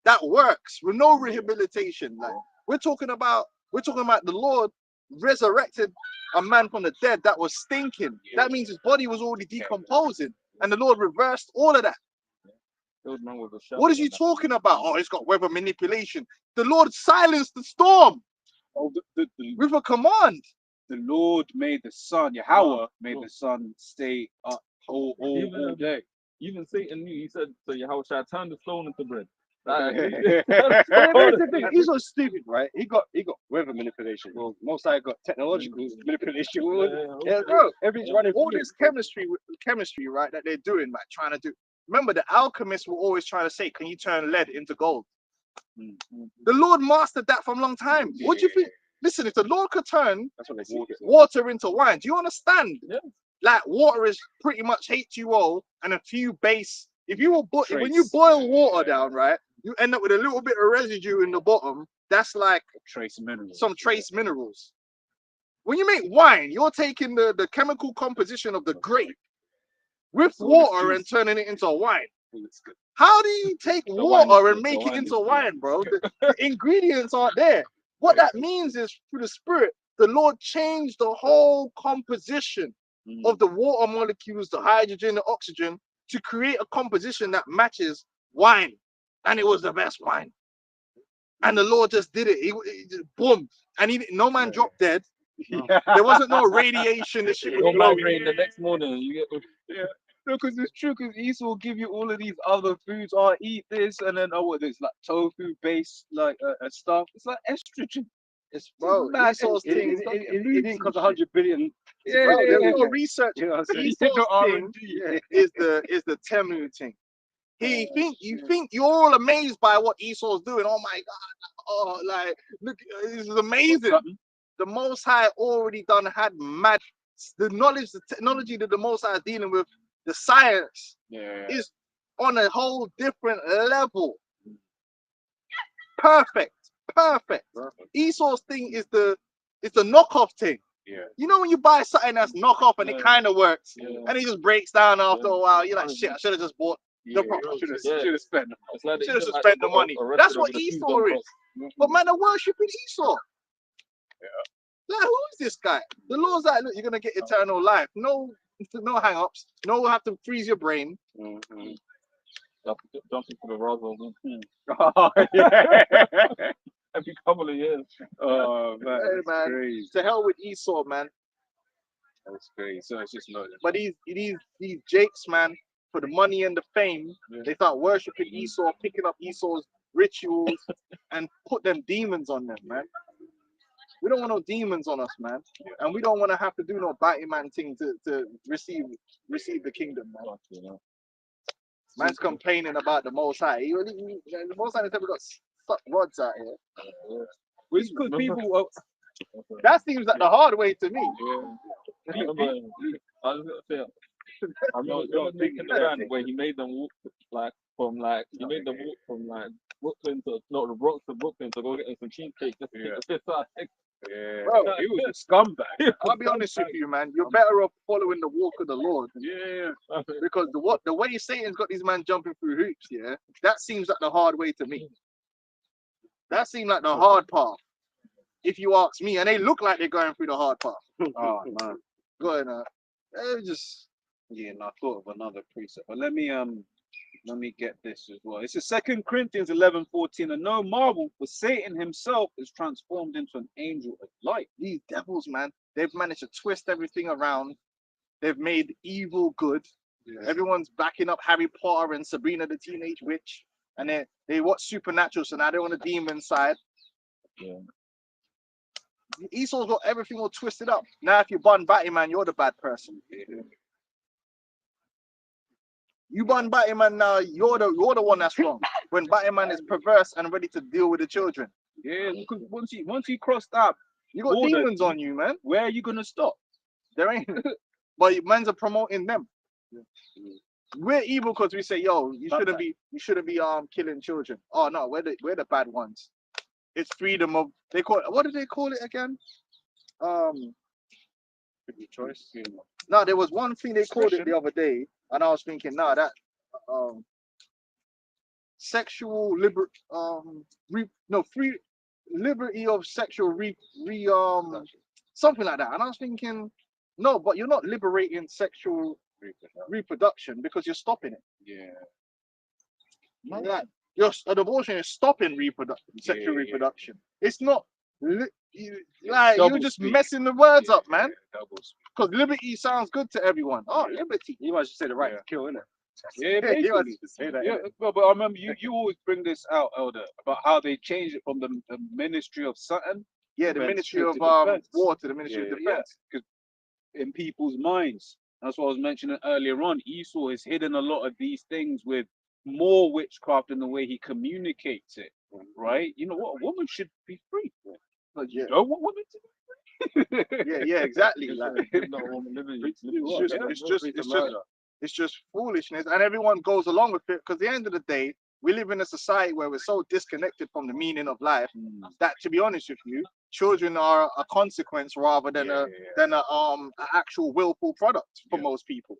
that works with no rehabilitation. Like we're talking about the Lord resurrected a man from the dead that was stinking. That means his body was already decomposing, and the Lord reversed all of that. What is you talking about? Oh, it's got weather manipulation. The Lord silenced the storm with a command. The Lord made the sun, Yahweh made the sun stay up all day. Even Satan knew. He said, "So Yahweh shall turn the stone into bread." He's so stupid, right? He got weather manipulation. Well, most I got technological manipulation. Bro, everything's running. All this chemistry, right? That they're doing, like trying to do. Remember, the alchemists were always trying to say, "Can you turn lead into gold?" The Lord mastered that from a long time. What do you think? Listen, if the Lord could turn water into wine, do you understand? Yeah. Like water is pretty much H2O and a few base. When you boil water down, right, you end up with a little bit of residue in the bottom. That's like some trace minerals. When you make wine, you're taking the chemical composition of the grape with water and turning it into wine. How do you take water and make it into wine, bro? The ingredients aren't there. What that means is through the Spirit, the Lord changed the whole composition of the water molecules, the hydrogen, the oxygen, to create a composition that matches wine. And it was the best wine. And the Lord just did it. He just boom. And no man dropped dead. There wasn't no radiation. The shit was blowing. The next morning, you get. No, because it's true. Because Esau will give you all of these other foods. Oh, eat this, and then it's like tofu based stuff. It's like estrogen. It's bro. Esau's thing. It didn't cost 100 billion. There's no research. You know what I'm saying? Is the Temu thing. You think you're all amazed by what Esau's doing. Oh my God! Oh, like look, this is amazing. The Most High already had mad. The technology that the Most High is dealing with. The science is on a whole different level. Perfect. Esau's thing is the knockoff thing. Yeah. You know when you buy something that's knockoff and it kind of works, and it just breaks down after a while. You're like, shit, I should have just bought the proper. Should have spent. It's like they Should have just just spent the money. arrested That's him what with a fuse Esau gun is. cross. But man, are worshiping Esau. Yeah. Like, who is this guy? The Lord's like, look, you're gonna get eternal life. No hang-ups. No have to freeze your brain. Mhm. Jumping for the Roswell. Oh, yeah. Every couple of years. Oh man, Hey, that's man. crazy. To hell with Esau, man. That's crazy. So it's just not. But these Jakes, man, for the money and the fame, they start worshiping Esau, picking up Esau's rituals, and put them demons on them, man. We don't want no demons on us, man, and we don't want to have to do no biting man thing to receive the kingdom, man. Man's complaining about the Most High. The Most High has never got suck rods out here. Which good people. That seems like the hard way to me. I was gonna say, I remember taking the van where he made them walk from Brooklyn to the Bronx to Brooklyn to go get some cheesecake just to get the fifth side. Yeah, Bro, he was a scumbag. I'll be honest with you, man. You're better off following the walk of the Lord. Yeah. Because the way Satan's got these man jumping through hoops, yeah, that seems like the hard way to me. That seemed like the hard path, if you ask me. And they look like they're going through the hard path. Oh man. Going they just Yeah, and I thought of another precept, but let me get this as well. It's a 2 Corinthians 11:14, and no marvel, for Satan himself is transformed into an angel of light. these devils, man. They've managed to twist everything around. They've made evil good. Yeah. Everyone's backing up Harry Potter and Sabrina the Teenage Witch, and they watch Supernatural, so now they're on the demon side. Yeah. Esau's got everything all twisted up. Now, if you bun Batman, you're the bad person. You bun Batman now, you're the one that's wrong. When Batman is perverse and ready to deal with the children, Yeah, because once you cross that, you got border, demons on you, man. where are you gonna stop? There ain't. But man's are promoting them. We're evil because we say, yo, you shouldn't be killing children. Oh no, we're the bad ones. It's freedom of, they call it, what do they call it again? Choice. No, there was one thing they called it the other day, and I was thinking, nah, that sexual free liberty of sexual something like that. And I was thinking, no, but you're not liberating sexual reproduction because you're stopping it. Yeah. Like, an abortion is stopping sexual reproduction. It's not you're just messing the words up, man. Because liberty sounds good to everyone. Oh, liberty. You might just say the right to kill, innit? Yeah, You might basically. just say that. Yeah, but I remember you always bring this out, Elder, about how they changed it from the Ministry of something. Yeah, the Defense Ministry to of defense. War to the Ministry of Defense. Because in people's minds, that's what I was mentioning earlier on. Esau has hidden a lot of these things with more witchcraft in the way he communicates it, right? You know what? A woman should be free. But you don't want women to be free. Yeah, exactly. Like, it's just foolishness, and everyone goes along with it because at the end of the day, we live in a society where we're so disconnected from the meaning of life that, to be honest with you, children are a consequence rather than an actual willful product for most people.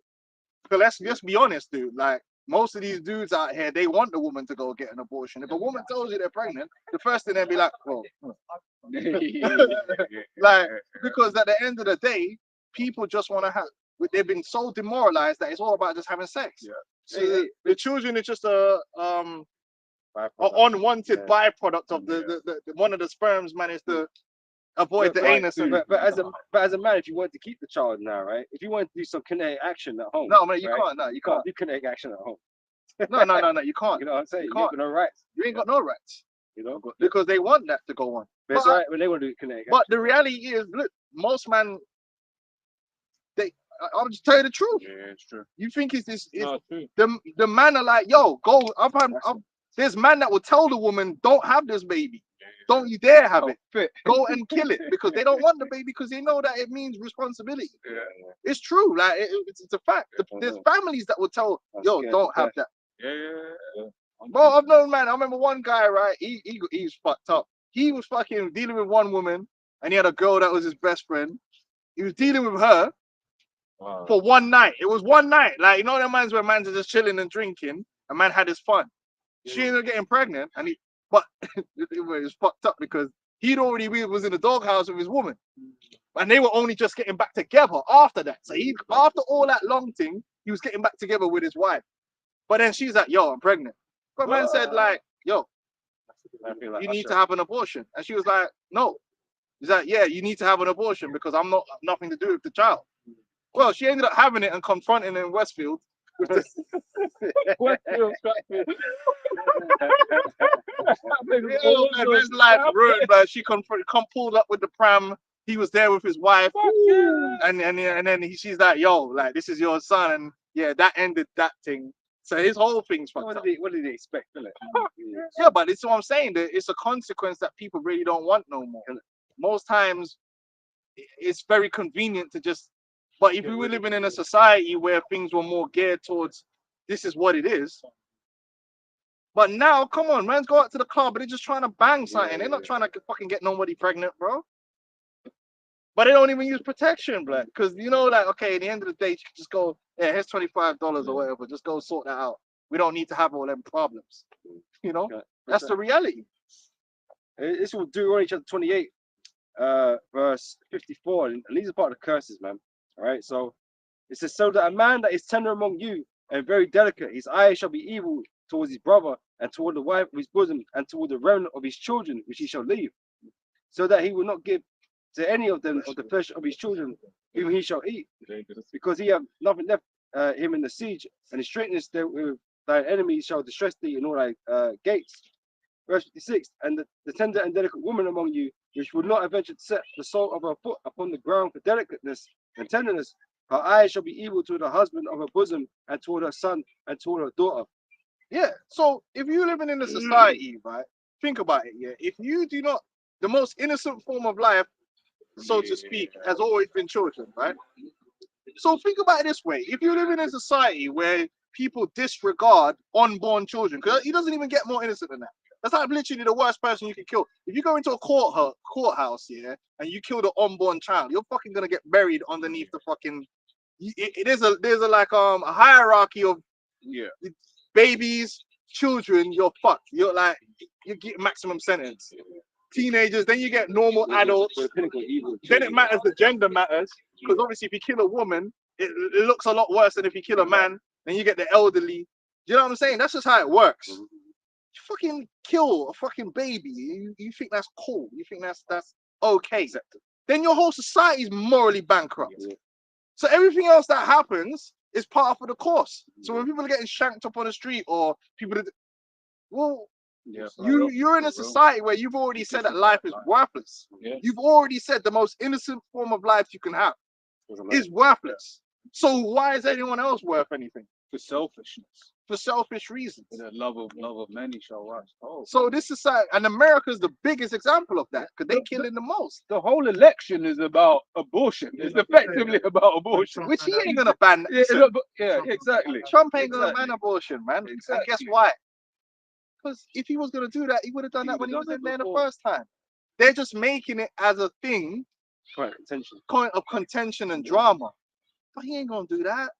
So let's just be honest, dude. Like, most of these dudes out here, they want the woman to go get an abortion. If a woman tells you they're pregnant, the first thing they'll be like, well, like, because at the end of the day, people just want to have, they've been so demoralized that it's all about just having sex. So the children is just a unwanted byproduct of the one of the sperms managed to avoid the anus. But as a man, if you want to keep the child now, right? If you want to do some kinetic action at home, no, man, you right? can't. No, you can't do kinetic action at home. No, you can't. You know what I'm saying? You You can't. ain't got no rights. You ain't got no rights. You know, Because they want that to go on. but it's alright when they want to do kinetic But the reality is, look, most man, I'll just tell you the truth. Yeah, it's true. You think it's this? No, true. The man are like, yo, go. There's man that will tell the woman, don't have this baby. Don't you dare have it. Go and kill it, because they don't want the baby because they know that it means responsibility. It's true. Like it's a fact. There's families that will tell, yo, don't have that. Bro, I've known, man. I remember one guy, right? He was fucked up. He was fucking dealing with one woman, and he had a girl that was his best friend. He was dealing with her for one night. It was one night. Like, you know, the man's where man's are just chilling and drinking. A man had his fun. She ended up getting pregnant, but it was fucked up because he'd already was in the doghouse with his woman, and they were only just getting back together after that. So after all that long thing, he was getting back together with his wife. But then she's like, "Yo, I'm pregnant." But man said like, "Yo, you need to have an abortion," and she was like, "No." He's like, "Yeah, you need to have an abortion because I'm not nothing to do with the child." Well, she ended up having it and confronting him in Westfield. With this. Yo, man, his life ruined, but she pulled up with the pram. He was there with his wife, and then she's like, "Yo, like this is your son," and yeah, that ended that thing. So his whole thing's fucked up. What did he expect, innit? Yeah, but it's what I'm saying. That it's a consequence that people really don't want no more. Most times, it's very convenient to just. But if we were living in a society where things were more geared towards, this is what it is. But now, come on, man's go out to the club, but they're just trying to bang something. They're not trying to fucking get nobody pregnant, bro. But they don't even use protection, blood. Because, you know, like, okay, at the end of the day, you can just go, yeah, here's $25 or whatever. Just go sort that out. We don't need to have all them problems. You know? That's the reality. This will Deuteronomy chapter 28, verse 54. And these are part of the curses, man. All right, so it says, so that a man that is tender among you and very delicate, his eyes shall be evil towards his brother and toward the wife of his bosom and toward the remnant of his children, which he shall leave, so that he will not give to any of them of the flesh of his children, whom he shall eat, because he have nothing left him in the siege, and his straightness with thine enemies shall distress thee in all thy gates. Verse 56, and the tender and delicate woman among you, which would not venture to set the sole of her foot upon the ground for delicateness and tenderness, her eyes shall be evil toward the husband of her bosom and toward her son and toward her daughter. Yeah, so if you're living in a society, right, think about it, yeah, if you do not, the most innocent form of life, so to speak, has always been children, right? So think about it this way, if you live in a society where people disregard unborn children, because he doesn't even get more innocent than that. That's like literally the worst person you can kill. If you go into a courthouse, yeah, and you kill the unborn child, you're fucking gonna get buried underneath the fucking. There's a like a hierarchy of babies, children. You're fucked. You're like you get maximum sentence. Teenagers, then you get normal adults. Then it matters. The gender matters because obviously if you kill a woman, it looks a lot worse than if you kill a man. Then you get the elderly. You know what I'm saying? That's just how it works. You fucking kill a fucking baby. You think that's cool? You think that's okay? Then your whole society is morally bankrupt. So everything else that happens is part of the course. So when people are getting shanked up on the street or people, you're in a society where you've already said that life is worthless. You've already said the most innocent form of life you can have is worthless. So why is anyone else worth anything? For selfishness. For selfish reasons. The love of many shall rise. So this society, and America's the biggest example of that because they're killing the most. The whole election is about abortion. It's effectively about abortion. Which he ain't gonna ban. Yeah, exactly. Trump ain't gonna ban abortion, man. Exactly. And guess why? Because if he was gonna do that, he would have done that when he was in there the first time. They're just making it as a thing, point of contention and drama. But he ain't gonna do that.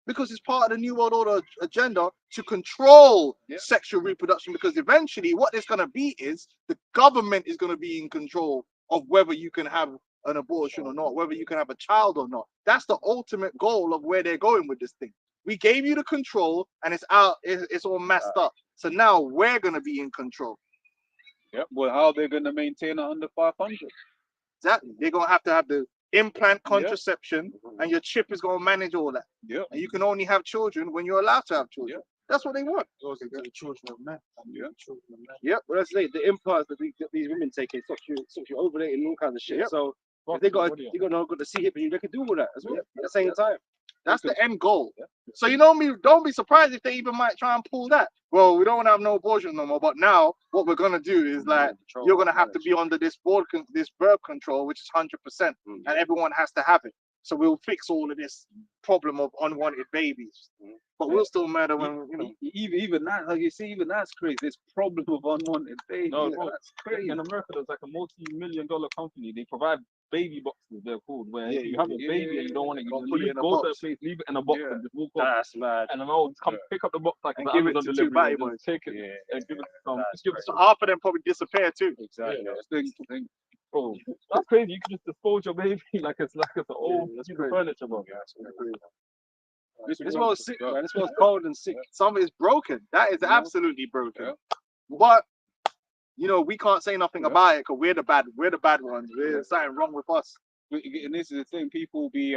Because it's part of the New World Order agenda to control sexual reproduction. Because eventually, what it's going to be is the government is going to be in control of whether you can have an abortion or not, whether you can have a child or not. That's the ultimate goal of where they're going with this thing. We gave you the control, and it's out. It's all messed up. So now we're going to be in control. Yep. Well, how are they going to maintain it under 500? Exactly. They're going to have the implant contraception, and your chip is going to manage all that. Yeah. And you can only have children when you're allowed to have children. That's what they want. Those are the children of men. Yep. Well, that's the implants that these women take. It stops you ovulating and all kinds of shit. So if they got the C hip, and they can do all that as well at the same time. That's the end goal. So you know me, don't be surprised if they even might try and pull that. Well, we don't want to have no abortion no more. But now what we're gonna do is like you're gonna have to be under this birth control, which is 100%, and everyone has to have it. So we'll fix all of this problem of unwanted babies, but we'll still murder when you know. Even that, like you see, even that's crazy. This problem of unwanted babies. No, Yeah, bro, that's crazy. in America, there's like a multi-million-dollar company. They provide baby boxes. They're called. Where Yeah, if you have a yeah, baby and you don't want it, you Gotta just put it leave, in a go to a box. place, leave it in a box, Yeah. and just walk off. That's mad. And then I'll come pick up the box like And the give it Amazon to two delivery. batty And just take it and give it to some. That's Just give it So to half of them probably disappear too. Exactly. bro. That's crazy. You can just dispose your baby like it's an old that's piece of crazy. furniture, bro. This smells sick, man. This smells cold and sick. Some is broken. That is absolutely broken. But you know, we can't say nothing about it because we're the bad ones. There's something wrong with us. And this is the thing, people be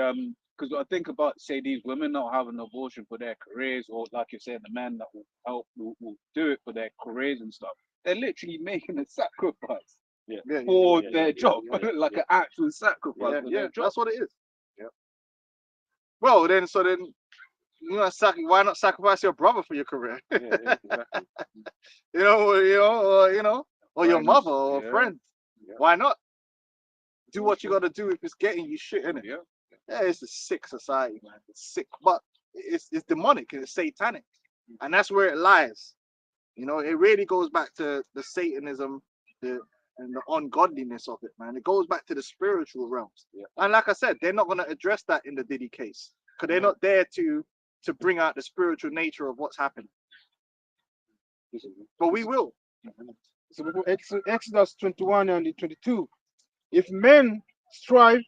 because I think about, say, these women not having an abortion for their careers, or like you said, the men that will help will do it for their careers and stuff. They're literally making a sacrifice for their job, like an actual sacrifice for their job. That's what it is. Yeah. Well, then you know, why not sacrifice your brother for your career? Exactly. Or your mother or Yeah. friend. Yeah. Why not? Do what you got to do if it's getting you shit, innit? Yeah. Yeah, it's a sick society, man. It's sick, but it's demonic and it's satanic, and that's where it lies. You know, it really goes back to the Satanism, and the ungodliness of it, man. It goes back to the spiritual realms. Yeah. And like I said, they're not going to address that in the Diddy case because they're not there to bring out the spiritual nature of what's happening. But we will. So Exodus 21 and 22. If men strive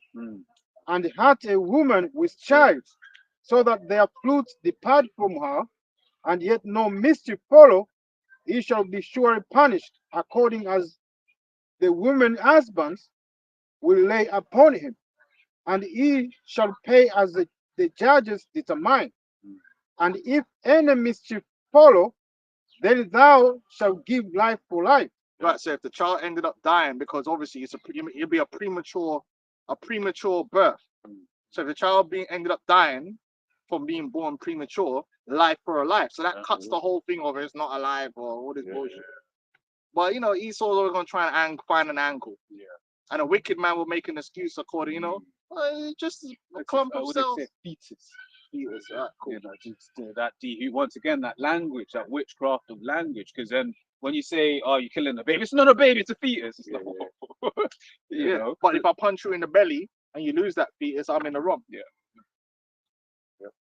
and hurt a woman with child, so that their fruits depart from her, and yet no mischief follow, he shall be surely punished according as the woman's husbands will lay upon him, and he shall pay as the judges determine. And if any mischief follow, then thou shalt give life for life. Right. So if the child ended up dying, because obviously it'll be a premature birth. So if the child ended up dying from being born premature, life for a life. So that cuts the whole thing of it's not alive or all this bullshit. But you know, Esau's always gonna try and find an angle. Yeah. And a wicked man will make an excuse according, you know, just a clump of cells. Fetus. Fetus, right, cool. You know, just that once again, that language, that witchcraft of language, because then when you say, "Oh, you're killing a baby," it's not a baby, it's a fetus. It's like, you know. But if I punch you in the belly and you lose that fetus, I'm in the wrong. Yeah.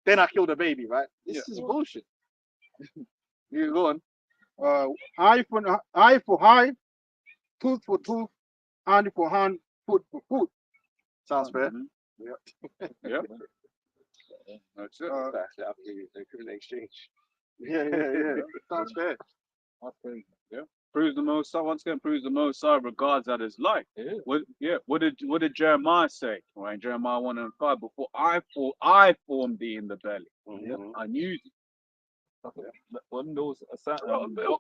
Then I kill the baby, right? This is bullshit. You go on. Eye for eye, tooth for tooth, hand for hand, foot for foot. Sounds fair. Yeah. That's it. That's the exchange. Yeah. Sounds fair. Yeah. Proves the most. Once again, proves the Most High regards that as life. Yeah. What did Jeremiah say? Right, Jeremiah 1:5. Before I formed thee in the belly, I knew thee. When those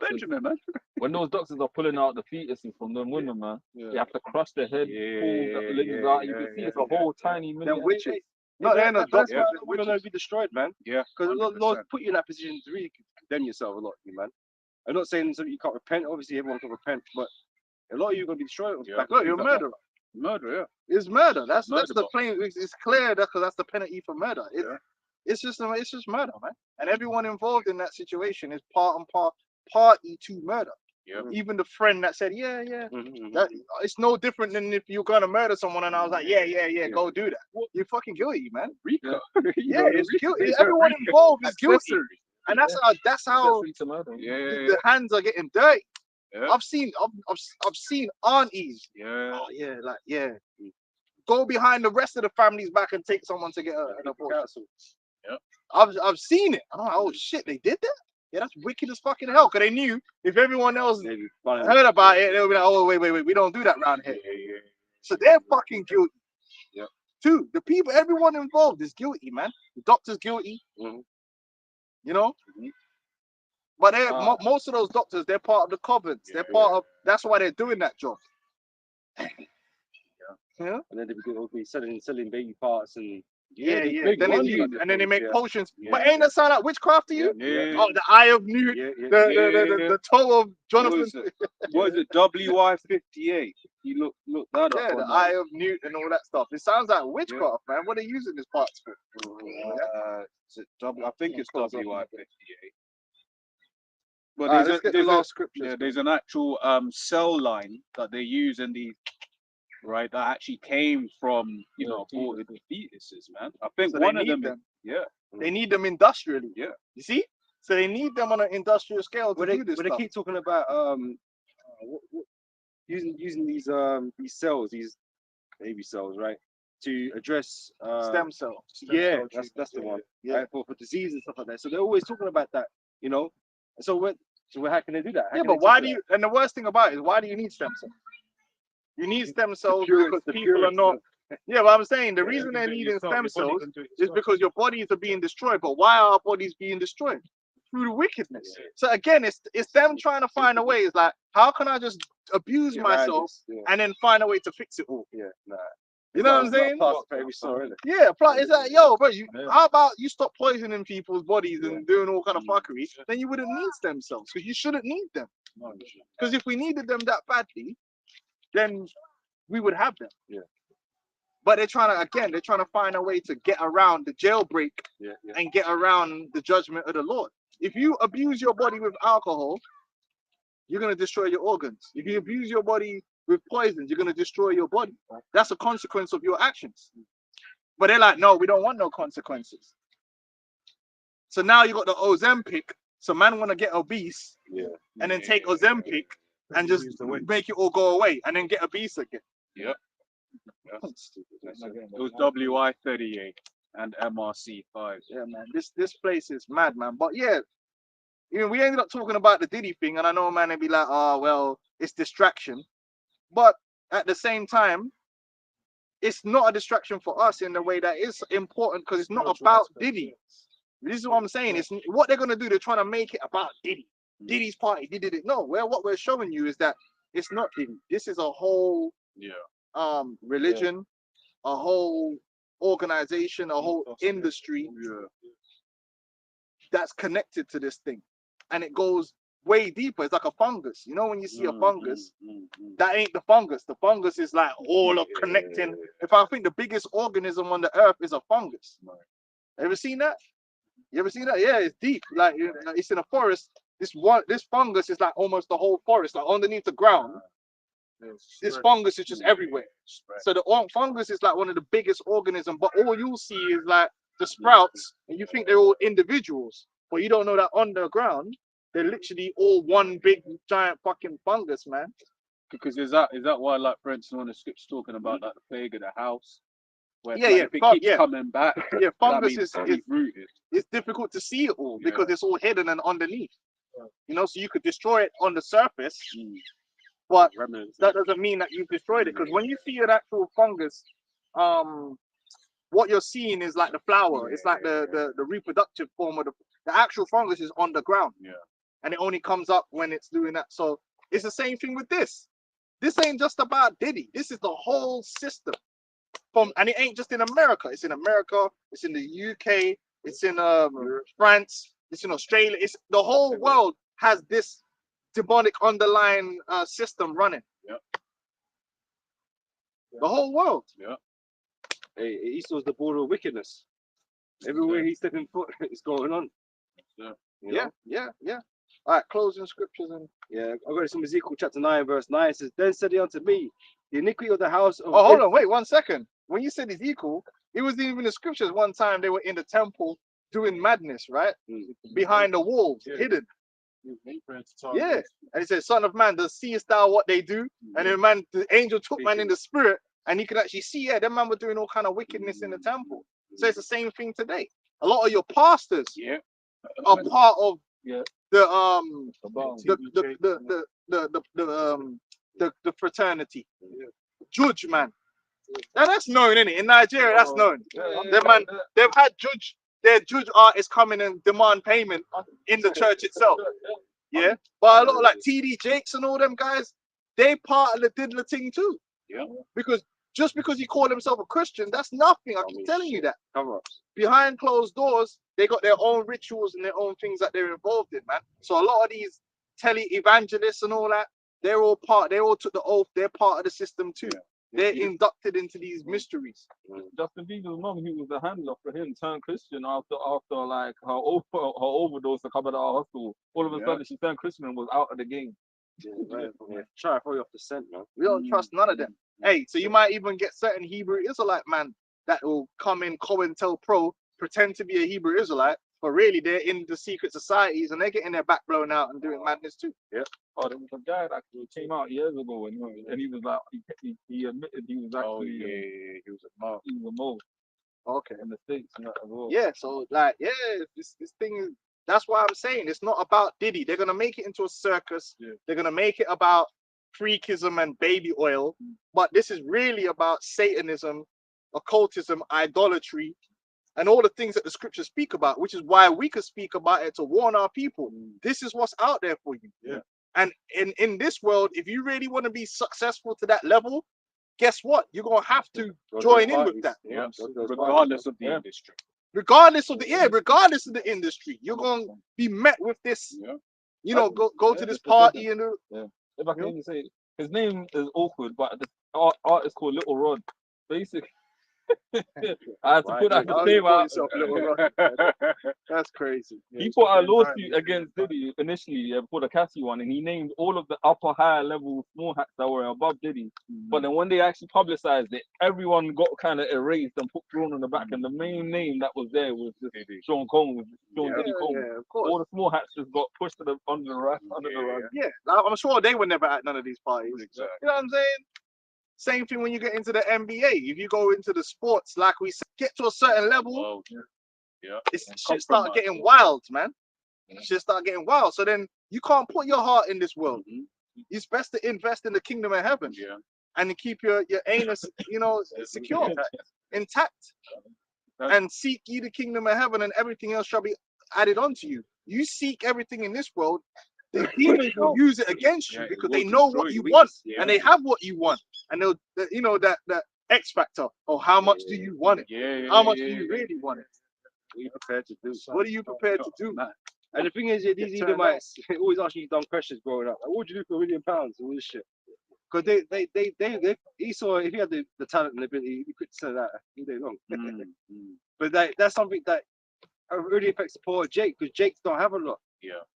Benjamin, man. when those doctors are pulling out the fetuses from them women, man, you have to crush the head, pull the limbs out. You can see it's a whole tiny They're million. witches. No, they're not That's doctors. why we're gonna be destroyed, man. Yeah. Because the 100%. Lord put you in that position to really condemn yourself a lot, man. I'm not saying that you can't repent. Obviously, everyone can repent, but a lot of you are gonna be destroyed. Yeah. Look, you're a murderer. Murder, yeah. It's murder. That's Murder, the bro. plain. It's clear that because that's the penalty for murder. It's just murder, man. And everyone involved in that situation is party to murder. Yeah. Even the friend that said, yeah. Mhm. That it's no different than if you're gonna murder someone and I was like, yeah, go do that. You're fucking guilty, man. Rico. Yeah, it's guilty. Everyone involved is guilty, and that's how Yeah. the hands are getting dirty. Yeah. I've seen aunties. Yeah. Oh yeah, go behind the rest of the family's back and take someone to get an abortion. Yeah. I've seen it. I'm like, oh shit, they did that? Yeah, that's wicked as fucking hell. Cause they knew if everyone else heard about it, they'll be like, oh wait, we don't do that around here. Yeah. So they're fucking guilty. Yeah. Too. The people, everyone involved is guilty, man. The doctor's guilty. Mhm. You know. But most of those doctors, they're part of the covenants. They're part of. That's why they're doing that job. And then they'll be selling baby parts and Yeah, there's yeah. big Then it's money. used, and then they make Yeah. potions. Yeah. But ain't that sound like witchcraft to you? Yeah. Oh, the Eye of Newt, Yeah, yeah. the toe of What Jonathan. is it? What is it? WY58. You look that up. Yeah, the on Eye of Newt and all that stuff. It sounds like witchcraft, man. What are they using this parts for? Is it I think it's WY58. But Alright, there's let's a, get the there's a, last scriptures. yeah, there's an actual cell line that they use in the right that actually came from aborted fetuses, man. I think So they one of need them, yeah. They need them industrially. Yeah. You see? So they need them on an industrial scale to But they, do this but they stuff. keep talking about using these cells, these baby cells, right, to address Stem cell. yeah, that's the one. Yeah. Right, for disease and stuff like that. So they're always talking about that, you know. So how can they do that? How Yeah, can but they why talk do about you? And the worst thing about it is, why do you need stem cells? You need stem cells purest- because the people are purest not. Yeah, but I'm saying the Yeah, reason they're you needing start- stem your body cells can do it is itself. because your bodies are being destroyed. But why are our bodies being destroyed? Through the wickedness. So again, it's them trying to find a way. It's like, how can I just abuse Get around myself this? Yeah, and then find a way to fix it all? yeah, nah. You know what I'm saying? Part of every story, isn't it? Yeah, plus it's like, yo, bro, Yeah. how about you stop poisoning people's bodies and doing all kind of fuckery? Then you wouldn't need stem cells because you shouldn't need them. Because if we needed them that badly, then we would have them. Yeah. But they're trying to find a way to get around the jailbreak Yeah, yeah. and get around the judgment of the Lord. If you abuse your body with alcohol, you're gonna destroy your organs. If you abuse your body with poisons, you're gonna destroy your body. That's a consequence of your actions. But they're like, no, we don't want no consequences. So now you got the Ozempic. So man want to get obese, Yeah. and then take Ozempic and just make it all go away, and then get obese again. It was WY38 and MRC5. Yeah, man. This place is mad, man. But yeah, we ended up talking about the Diddy thing, and I know, man, they'd be like, oh, well, it's distraction. But at the same time, it's not a distraction for us in the way that is important because it's not about Diddy. This is what I'm saying. It's what they're gonna do. They're trying to make it about Diddy. Diddy's party. Diddy did it. No, what we're showing you is that it's not Diddy. This is a whole religion, a whole organization, a whole industry that's connected to this thing, and it goes way deeper. It's like a fungus. You know, when you see a fungus, that ain't the fungus. The fungus is like all of connecting. If I think the biggest organism on the earth is a fungus. Ever seen that? You ever seen that? Yeah, it's deep. Like it's in a forest. This fungus is like almost the whole forest, like underneath the ground. This fungus is just everywhere. So the fungus is like one of the biggest organisms, but all you'll see is like the sprouts, and you think they're all individuals, but you don't know that underground they're literally all one big giant fucking fungus, man. Because is that why, like, for instance, when the script's talking about like the plague of the house, where Yeah, like, yeah, if it keeps yeah. coming back, Yeah, that fungus means is deep rooted. it's difficult to see it all Yeah. because it's all hidden and underneath. You know, so you could destroy it on the surface, but that doesn't mean that you've destroyed it. Because when you see an actual fungus, what you're seeing is like the flower. It's like the reproductive form of the actual fungus is on the ground. Yeah. And it only comes up when it's doing that. So it's the same thing with this. This ain't just about Diddy. This is the whole system. And it ain't just in America. It's in America. It's in the UK. It's in France. It's in Australia. It's the whole world has this demonic underlying system running. Yep. The whole world. Yeah. Hey, Esau's the border of wickedness. Everywhere he's stepping foot, it's going on. Yeah. You know? Yeah. All right, closing scriptures and Yeah, I got it from Ezekiel chapter 9, verse 9. It says, Then said he unto me, the iniquity of the house of hold on, wait 1 second. When you said Ezekiel, it was even in the scriptures. One time they were in the temple doing madness, right? Behind the walls, hidden. Yeah. And he said, Son of man, does seest thou what they do? And then the angel took man in the spirit, and he could actually see, them man were doing all kind of wickedness in the temple. So it's the same thing today. A lot of your pastors are part of the fraternity. Judge, man. Now that's known, isn't it? In Nigeria, that's known. They've had their judge artists coming and demand payment in the church itself. Yeah. But a lot of like TD Jakes and all them guys, they part of the diddler thing too. Yeah. Because Just because he called himself a Christian, that's nothing. I keep telling you that. Cover-ups. Behind closed doors, they got their own rituals and their own things that they're involved in, man. So a lot of these tele-evangelists and all that, they all took the oath, they're part of the system too. They're inducted into these mysteries. Justin Bieber's mom, who was the handler for him, turned Christian after like her overdose to come out of the hospital. All of a sudden, she turned Christian and was out of the game. Try to throw you off the scent, man. We don't trust none of them. Hey, so you might even get certain Hebrew Israelite man that will come in COINTELPRO, pretend to be a Hebrew Israelite, but really they're in the secret societies and they're getting their back blown out and doing madness too. Oh, there was a guy that came out years ago and he was like, he admitted he was actually, he was a mole. He was a mole. Okay. In the States and that as well. Yeah, so like, this thing is, that's why I'm saying it's not about Diddy. They're gonna make it into a circus. They're gonna make it about freakism and baby oil, but this is really about Satanism, occultism, idolatry, and all the things that the scriptures speak about, which is why we could speak about it to warn our people. This is what's out there for you. And in this world, if you really want to be successful to that level, guess what? You're gonna have to join in with that. Regardless of the industry. Regardless of the industry, you're gonna be met with this. You know, go to this party and if I can even say, his name is awkward, but the art is called Little Rod. Basically, I had to put that name out. That's crazy. He put a lawsuit against Diddy initially for the Cassie one, and he named all of the upper higher level small hats that were above Diddy. But then when they actually publicized it, everyone got kind of erased and put thrown on the back, and the main name that was there was just Sean Combs, Diddy Combs. Of course. All the small hats just got pushed to the under the rug. Yeah, I'm sure they were never at none of these parties. Exactly. You know what I'm saying? Same thing when you get into the NBA. If you go into the sports, like we said, get to a certain level, shit start getting wild, man. Shit start getting wild. So then you can't put your heart in this world. It's best to invest in the kingdom of heaven and to keep your anus, secure, intact. And seek ye the kingdom of heaven, and everything else shall be added unto you. You seek everything in this world, the demons will use it against you because they know what you want and they have what you want. And they'll, that X factor. Oh, how much do you want it? How much do you really want it? What are you prepared to do? What are you prepared to do, man? And the thing is, these Edomites always ask you dumb questions growing up. Like, what would you do for £1 million and all this shit? Because they Esau, if he had the talent and the ability, he could say that all day long. But that's something that really affects the poor Jake, because Jake don't have a lot.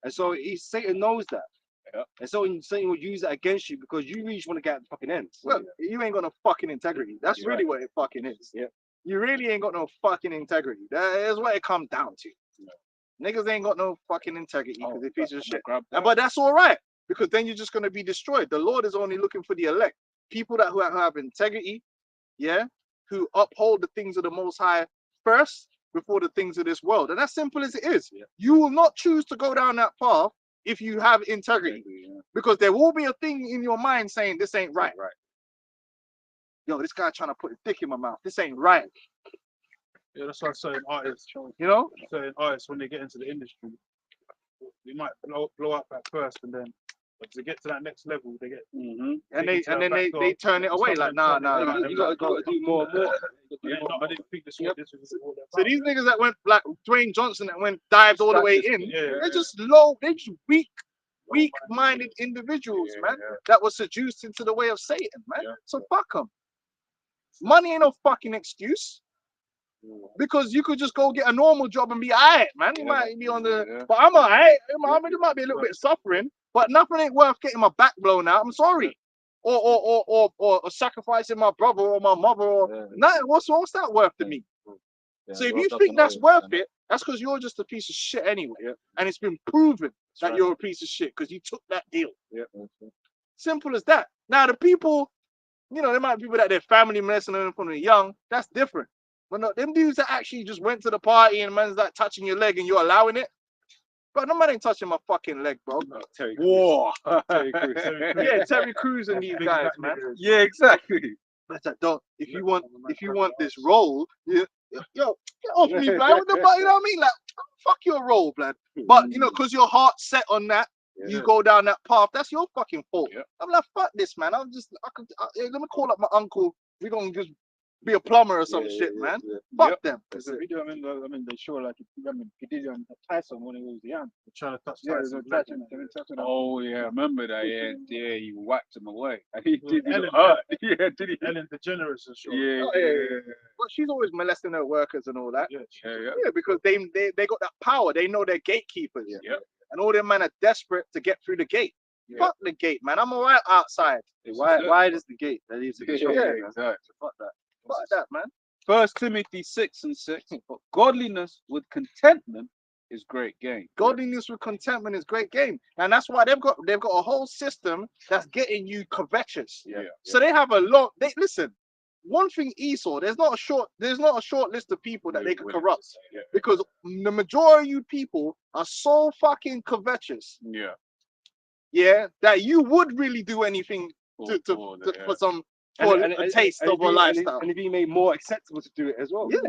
And so Satan knows that. And so Satan will use that against you because you really just want to get at the fucking ends. Well, you ain't got no fucking integrity. That's really what it fucking is. You really ain't got no fucking integrity. That's what it comes down to. Niggas ain't got no fucking integrity because they're pieces of shit. But that's all right, because then you're just going to be destroyed. The Lord is only looking for the elect. People who have integrity, who uphold the things of the Most High first before the things of this world. And as simple as it is, you will not choose to go down that path if you have integrity, because there will be a thing in your mind saying this ain't right. Yo, this guy trying to put a dick in my mouth. This ain't right. Yeah, that's why certain artists, certain artists, when they get into the industry, they might blow up at first, and then to get to that next level, they get and then they turn it away. Like, nah. You gotta do more and more. I didn't think this was So these niggas that went like Dwayne Johnson that went dives all the way in, they're just weak-minded individuals, man, that was seduced into the way of Satan, man. So fuck them. Money ain't no fucking excuse. Because you could just go get a normal job and be alright, man. You might be on the, but I'm alright. It might be a little bit of suffering, but nothing ain't worth getting my back blown out. I'm sorry, or sacrificing my brother or my mother or nothing. What's that worth to me? So if you think that's worth it, that's because you're just a piece of shit anyway, and it's been proven that you're a piece of shit because you took that deal. Simple as that. Now the people, there might be people that their family messing them from the young. That's different. But no, them dudes that actually just went to the party and man's like touching your leg and you're allowing it. But no man ain't touching my fucking leg, bro. Terry Yeah, Terry Crews and these guys, man. Yeah, exactly. But if you want this role, yo, get off me, man. What the fuck, you know what I mean? Like, fuck your role, man. But because your heart's set on that, you go down that path. That's your fucking fault. I'm like, fuck this, man. Let me call up my uncle we're gonna just be a plumber or some shit, man. Fuck them. There's a video, I mean, they show like, Gideon Tyson when he was young. Trying to touch Yeah, there's Tyson. no touching. They didn't touch it. Oh yeah, I remember that. Yeah, he whacked him away. He Well, did Ellen- hurt. Yeah, did he? Ellen DeGeneres and shit. Yeah, Oh, yeah. But she's always molesting her workers and all that. Yeah. Yeah, because they got that power. They know they're gatekeepers. Yeah. And all them men are desperate to get through the gate. Yeah. Fuck the gate, man. I'm alright outside. Why does the gate? That leaves the gate. Yeah, exactly. Fuck that. Fuck that, man. 1 Timothy 6:6. But godliness with contentment is great gain. Godliness with contentment is great game. And that's why they've got a whole system that's getting you covetous. Yeah. So they have a lot. They listen. One thing Esau, there's not a short list of people that they could corrupt. Yeah. Because the majority of you people are so fucking covetous, Yeah. yeah, that you would really do anything For for a taste of a lifestyle. And it'd be made more acceptable to do it as well. Yeah.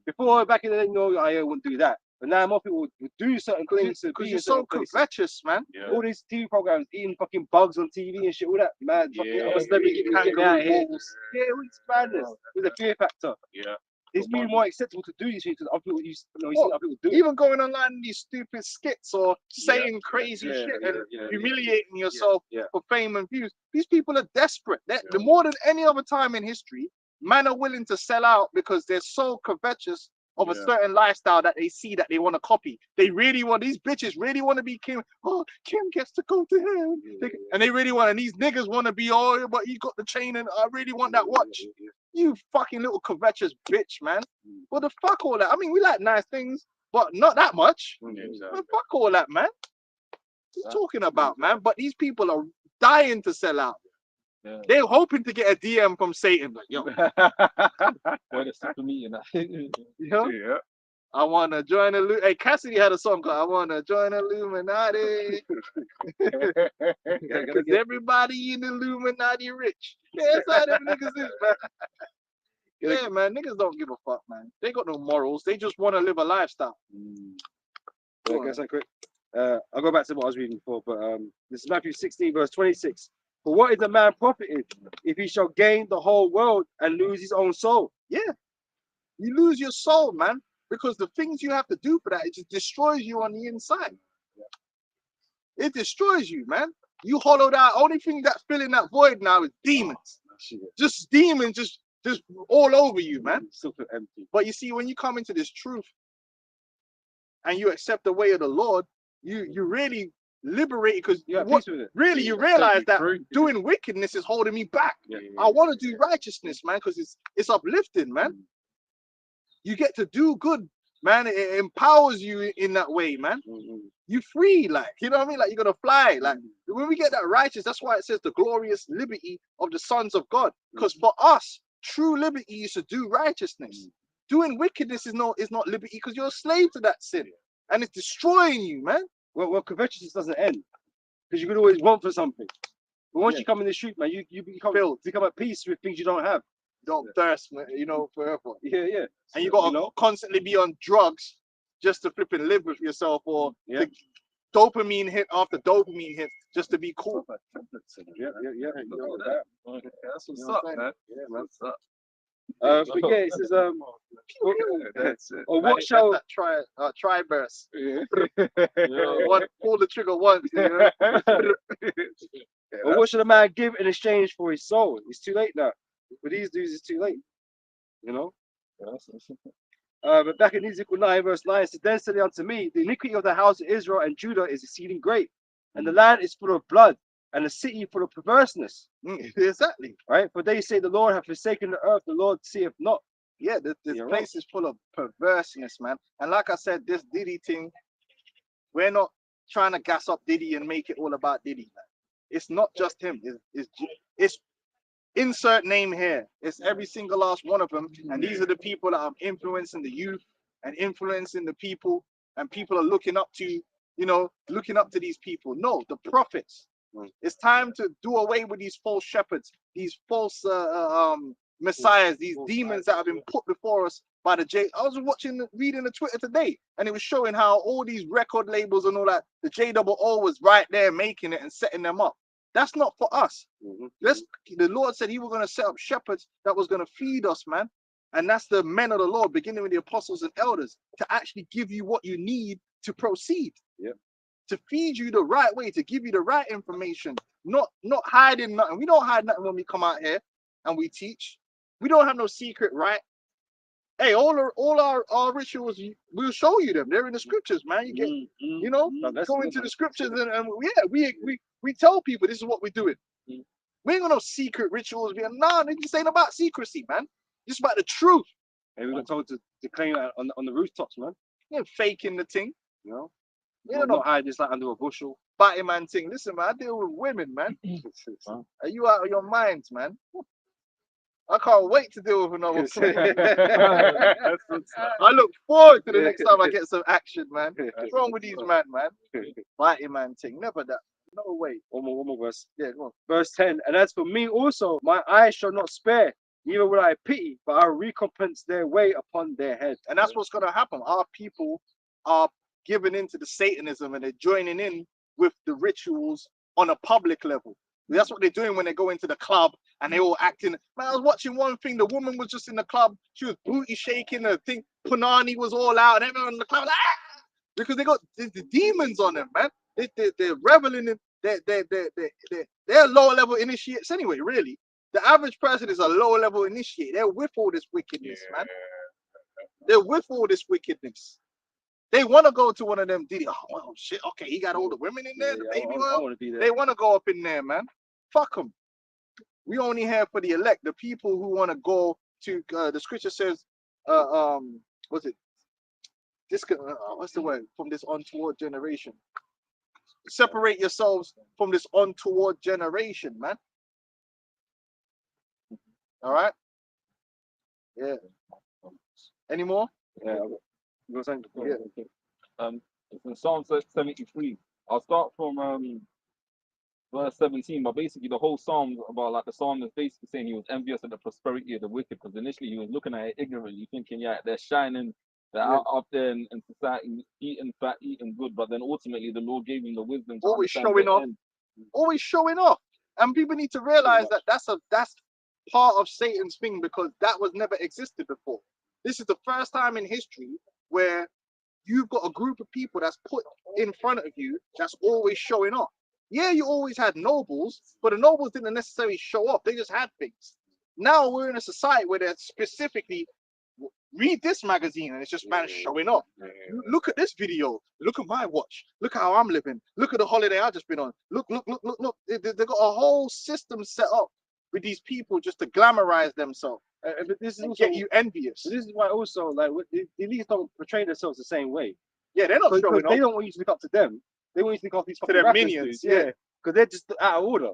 Before back in the day, no, I wouldn't do that. But now more people would do certain things to Because be you're in so certain places. covetous, man. Yeah. All these TV programs, eating fucking bugs on TV and shit, all that mad fucking Yeah. celebrity Yeah. getting out here. Balls. Yeah, all this madness with the fear factor. Yeah. It's being more acceptable to do these things because other people, you see other people do it. Even going online in these stupid skits or saying crazy shit and humiliating yourself for fame and views. These people are desperate. The more than any other time in history, men are willing to sell out because they're so covetous of a certain lifestyle that they see that they want to copy. They really want, these bitches really want to be Kim. Oh, Kim gets to go to him. And they really want, and these niggas want to be, oh, but he got the chain and I really want that watch. You fucking little covetous bitch, man. What the fuck all that? I mean, we like nice things, but not that much. Man, fuck all that, man. What you talking about, man? But these people are dying to sell out. Yeah. They're hoping to get a DM from Satan. Like, yo, Where the super meeting at? you know? Yeah. I want to join the Hey, Cassidy had a song called I want to join Illuminati. Because everybody in the Illuminati rich. Yeah, that's how them niggas is, man. Yeah, man, niggas don't give a fuck, man. They got no morals. They just want to live a lifestyle. I guess I quick. I'll go back to what I was reading before, but this is Matthew 16, verse 26. For what is a man profited if he shall gain the whole world and lose his own soul? Yeah. You lose your soul, man, because the things you have to do for that, it just destroys you on the inside. It destroys you, man. You hollowed out. Only thing that's filling that void now is demons. Just demons, just all over you, man. Still feel empty. But you see, when you come into this truth and you accept the way of the Lord, you really liberate, because Yeah, what peace with it. really you realize that doing wickedness is holding me back. I want to do righteousness, man, because it's uplifting, man. You get to do good, man. It empowers you in that way, man. You free, like, you know what I mean? Like, you're gonna fly. Like, when we get that righteous, that's why it says the glorious liberty of the sons of God. Because for us, true liberty is to do righteousness. Doing wickedness is not liberty, because you're a slave to that sin, and it's destroying you, man. Well, covetousness doesn't end because you could always want for something. But once you come in the street, man, you become at peace with things you don't have. Don't thirst, man, you know, forever. Yeah. And you gotta constantly be on drugs just to flip and live with yourself, or to dopamine hit after dopamine hit just to be cool. Yeah. That's what's up, man. Yeah, man. What's up? But yeah, it says That's it. or what shall that try burst? One, pull the trigger once. You know? or what should a man give in exchange for his soul? It's too late now. For these dudes, it's too late. You know. But back in Ezekiel 9, verse 9, it says, "Then said he unto me, the iniquity of the house of Israel and Judah is exceeding great, and the land is full of blood, and the city full of perverseness." Exactly. Right? For they say the Lord hath forsaken the earth, the Lord seeth not. Yeah, this place is full of perverseness, man. And like I said, this Diddy thing, we're not trying to gas up Diddy and make it all about Diddy, man. It's not just him. It's insert name here. It's every single last one of them. And these are the people that are influencing the youth and influencing the people. And people are looking up to, looking up to these people. No, the prophets. It's time to do away with these false shepherds, these false messiahs, these demons that have been put before us by the I was reading the Twitter today, and it was showing how all these record labels and all that, the JOO was right there making it and setting them up. That's not for us. Mhm. The Lord said he was going to set up shepherds that was going to feed us, man. And that's the men of the Lord, beginning with the apostles and elders, to actually give you what you need to proceed. Yep. To feed you the right way, to give you the right information, not hiding nothing. We don't hide nothing when we come out here and we teach. We don't have no secret, right? Hey, all our rituals, we'll show you them. They're in the scriptures, man. You get, you know, go into the scriptures and yeah, we tell people this is what we're doing. We ain't got no secret rituals. Nah, this ain't about secrecy, man. It's about the truth. And we got told to claim that on the rooftops, man. You ain't faking the thing. You know, You don't know not hide this like under a bushel. batty man thing. Listen, man, I deal with women, man. Are you out of your minds, man? I can't wait to deal with another thing. I look forward to the next time I get some action, man. What's wrong with these man? Batty man thing. Never that. No way. One more verse. Yeah, go on. Verse 10. And as for me also, my eyes shall not spare, neither will I pity, but I'll recompense their way upon their head. And that's what's going to happen. Our people are giving into the Satanism and they're joining in with the rituals on a public level. That's what they're doing when they go into the club and they all acting. Man, I was watching one thing. The woman was just in the club. She was booty shaking. The thing, Punani was all out, and everyone in the club was like, ah! Because they got the demons on them, man. They're reveling in. They're lower level initiates anyway. Really, the average person is a lower level initiate. They're with all this wickedness, man. They're with all this wickedness. They want to go to one of them. Oh shit! Okay, he got all the women in there. The baby I want to be there. They want to go up in there, man. Fuck them. We only here for the elect, the people who want to go to. The scripture says, what's it? This what's the word? From this untoward generation. Separate yourselves from this untoward generation, man. All right. Yeah. Any more? Yeah. It's in Psalm 73. I'll start from verse 17, but basically the whole psalm about like the psalm is basically saying he was envious of the prosperity of the wicked, because initially he was looking at it ignorantly, thinking, yeah, they're shining, they're out up there in society, eating fat, eating good, but then ultimately the Lord gave him the wisdom to always understand showing the off. end. Always showing off. And people need to realize that that's part of Satan's thing, because that was never existed before. This is the first time in history where you've got a group of people that's put in front of you that's always showing off. Yeah, you always had nobles, but the nobles didn't necessarily show off. They just had things. Now we're in a society where they're specifically, read this magazine and it's just man showing off. Look at this video. Look at my watch. Look how I'm living. Look at the holiday I've just been on. Look. They've got a whole system set up with these people just to glamorize themselves. But this is And also, get you envious. this is why also like the elites don't portray themselves the same way. Yeah, they're not Because showing they off don't want you to look up to them. They want you to look up these to fucking their rappers, minions. dude. Yeah, because they're just out of order.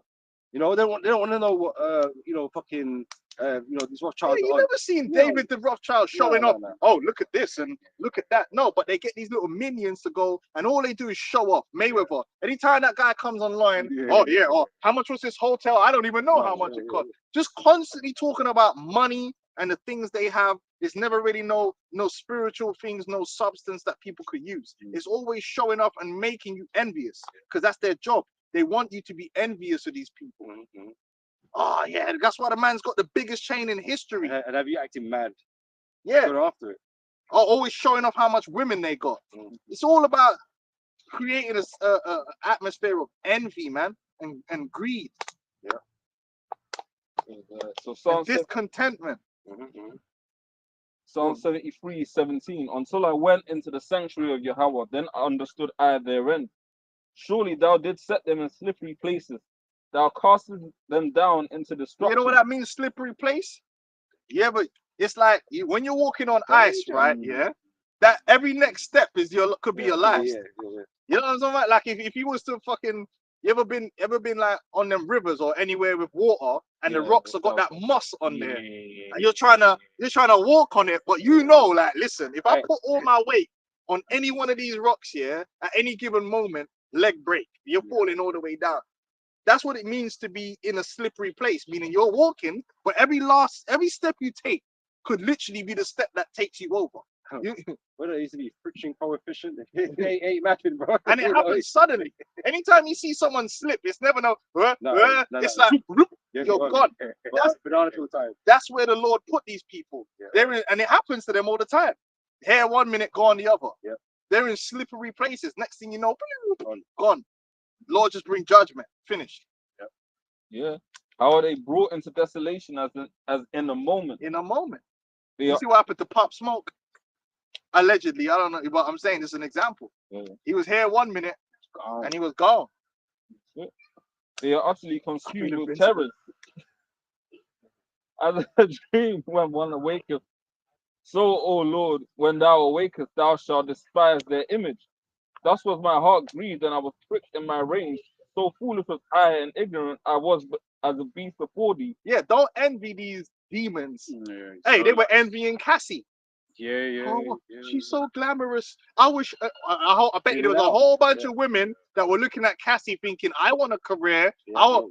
You know, they don't want to know what fucking these Yeah, Rothschilds you are on. never seen No. David the Rothschild showing No. off. Oh, look at this and look at that. No, but they get these little minions to go, and all they do is show off. Mayweather. Anytime that guy comes online, how much was this hotel? I don't even know how much it cost. Just constantly talking about money and the things they have. There's never really no spiritual things, no substance that people could use. It's always showing off and making you envious, because that's their job. They want you to be envious of these people. Oh yeah, that's why the man's got the biggest chain in history. And have you acting mad? Yeah. Go after it. Oh, always showing off how much women they got. It's all about creating a atmosphere of envy, man, and greed. So And Psalm discontentment. Psalm 73:17. Until I went into the sanctuary of Yahweh, then understood I their end. Surely thou didst set them in slippery places. Thou castest them down into destruction. You know what that means, slippery place? Yeah, but it's like when you're walking on ice, right? Yeah. That every next step is could be your last. Yeah. You know what I'm talking about? Like if you was to fucking, you ever been like on them rivers or anywhere with water and the rocks have got that moss on there, and you're trying to walk on it, but you know, like, listen, if I put all my weight on any one of these rocks here at any given moment, leg break, you're falling all the way down. That's what it means to be in a slippery place, meaning you're walking, but every step you take could literally be the step that takes you over. You, Well, there used to be friction coefficient. Ain't mapping, bro. and it happens suddenly. Anytime you see someone slip, it's never it's like whoop, you're gone. That's banana peel time. That's where the Lord put these people. They're in, and it happens to them all the time. Here one minute, gone the other. Yeah. They're in slippery places. Next thing you know, gone. Lord just bring judgment. Finished. Yeah. How are they brought into desolation as in a moment? In a moment. They You are, see what happened to Pop Smoke? Allegedly, I don't know, but I'm saying this is an example. Yeah. He was here one minute and he was gone. they are utterly consumed with terror. As a dream when one awaketh, so, O Lord, when thou awakest, thou shalt despise their image. Thus was my heart grieved, and I was pricked in my rage. So foolish was I and ignorant I was as a beast before thee. Yeah, don't envy these demons. Yeah, Hey, so they were envying Cassie. yeah. Oh, she's so glamorous. I wish. I bet you there was a whole bunch of women that were looking at Cassie thinking, "I want a career.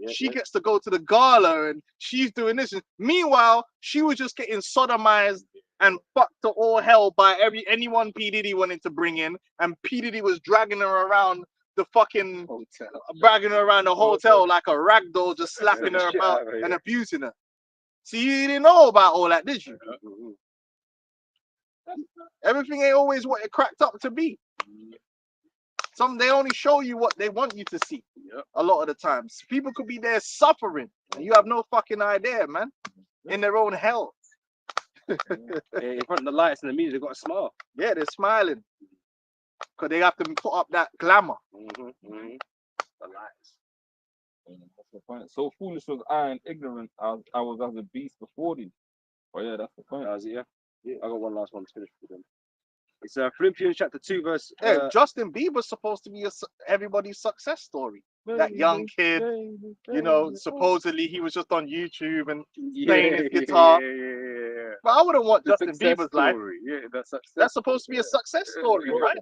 She gets to go to the gala and she's doing this." And meanwhile, she was just getting sodomized and fucked to all hell by anyone P Diddy wanted to bring in, and P Diddy was dragging her around the fucking dragging her around the hotel like a rag doll, just slapping her about and abusing her. See, you didn't know about all that, did you? Everything ain't always what it cracked up to be. They only show you what they want you to see. A lot of the times, people could be there suffering, and you have no fucking idea, man. In their own hell. In front of the lights and the media, they got a smile. Yeah, they're smiling because they have to put up that glamour. The lights. That's the point. So foolish was I and ignorant I was as a beast before thee. Oh yeah, that's the point. That was it, yeah. I got one last one to finish with them. It's Philippians chapter 2 verse. Yeah, Justin Bieber's supposed to be everybody's success story. That young kid, you know, supposedly he was just on YouTube and playing his guitar. But I wouldn't want Justin Bieber's life. Yeah, that's supposed to be a success story, right?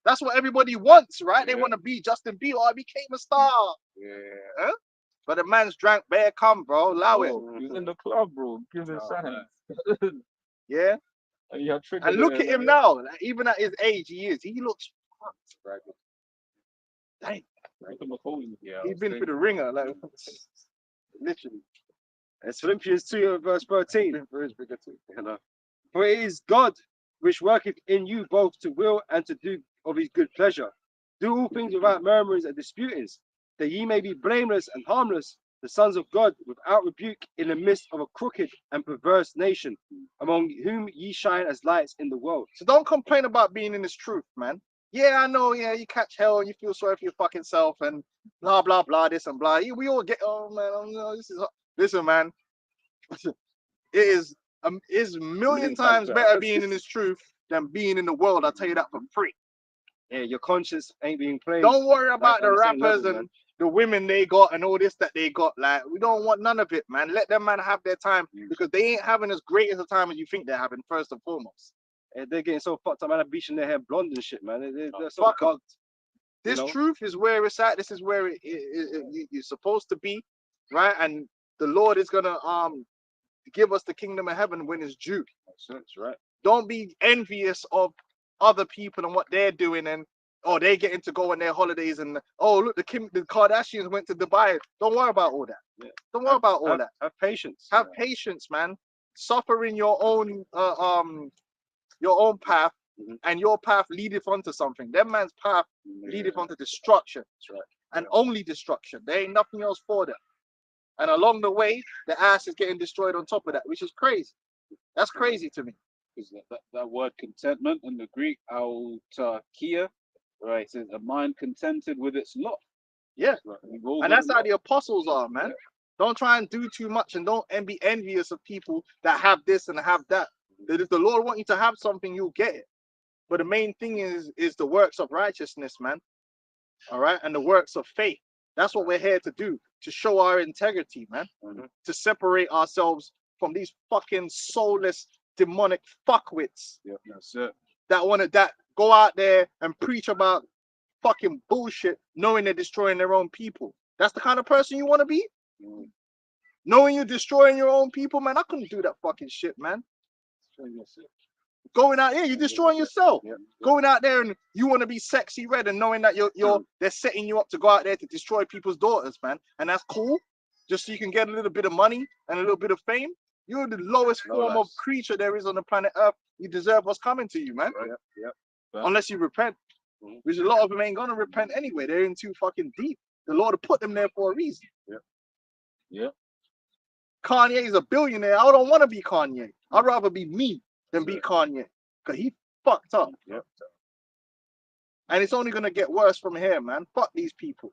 That's what everybody wants, right? They want to be Justin Bieber. I became a star. Yeah. Huh? But the man's drank bare cum, bro. Allow it. He was in the club, bro, giving signs. Yeah. And look at him now. Like, even at his age, he looks fucked. Dang. He's been through the ringer, like literally. It's Philippians 2 verse 13. For it is God which worketh in you both to will and to do of his good pleasure. Do all things without murmurings and disputings, that ye may be blameless and harmless, the sons of God, without rebuke, in the midst of a crooked and perverse nation, among whom ye shine as lights in the world. So don't complain about being in this truth, man. Yeah, I know, yeah, you catch hell and you feel sorry for your fucking self and blah, blah, blah, this and blah. We all get, oh man, listen, man. It is a million times better being in this truth than being in the world. I'll tell you that for free. Yeah, your conscience ain't being played. Don't worry about the rappers and the women they got and all this that they got. Like, we don't want none of it, man. Let them man have their time because they ain't having as great as a time as you think they're having, first and foremost. Yeah, they're getting so fucked up, man. They're bleaching their hair blonde and shit, man. They're so fucked. This truth is where it's at. This is where you're supposed to be, right? And the Lord is gonna give us the kingdom of heaven when it's due. That's right. Don't be envious of other people and what they're doing and they getting to go on their holidays and look, the Kardashians went to Dubai. Don't worry about all that. Yeah. Don't worry about all that. Have patience. Have patience, man. Suffer in your own path, and your path leadeth onto something. That man's path leadeth onto destruction. That's right. And only destruction. There ain't nothing else for them. And along the way, the ass is getting destroyed on top of that, which is crazy. That's crazy to me. Because that word contentment in the Greek, autarkia, right, is a mind contented with its lot. Yeah. Right. And that's how the apostles are, man. Yeah. Don't try and do too much and don't be envious of people that have this and have that. That if the Lord wants you to have something, you'll get it. But the main thing is the works of righteousness, man. All right. And the works of faith. That's what we're here to do, to show our integrity, man. To separate ourselves from these fucking soulless, demonic fuckwits. Yeah, that's it. That go out there and preach about fucking bullshit, knowing they're destroying their own people. That's the kind of person you want to be? Knowing you're destroying your own people, man. I couldn't do that fucking shit, man. Going out here, you're destroying yourself. Going out there and you want to be sexy red and knowing that they're setting you up to go out there to destroy people's daughters, man. And that's cool. Just so you can get a little bit of money and a little bit of fame. You're the lowest form of creature there is on the planet Earth. You deserve what's coming to you, man. Unless you repent. Which a lot of them ain't gonna repent anyway. They're in too fucking deep. The Lord put them there for a reason. Kanye is a billionaire. I don't want to be Kanye. I'd rather be me than be Kanye. Because he fucked up. And it's only gonna get worse from here, man. Fuck these people.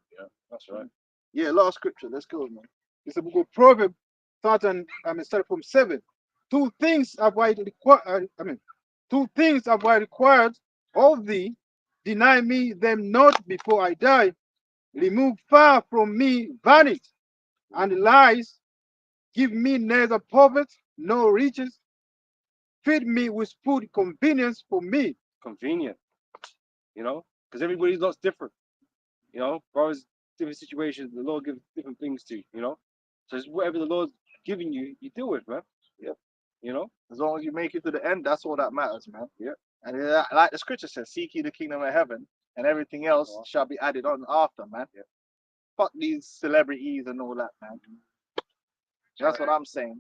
That's right. Yeah, last scripture. Let's go, man. It's the book of Proverbs, starting start from 7. Two things have I required. Two things have I required of thee. Deny me them not before I die. Remove far from me vanity and lies. Give me neither poverty nor riches. Feed me with food convenience for me. Convenient, you know, because everybody's lot's different. You know, brothers, different situations. The Lord gives different things to you. You know, so it's whatever the Lord's giving you, you deal with, man. You know, as long as you make it to the end, that's all that matters, man. And like the scripture says, seek ye the kingdom of heaven, and everything else shall be added on after, man. Fuck these celebrities and all that, man. That's what I'm saying.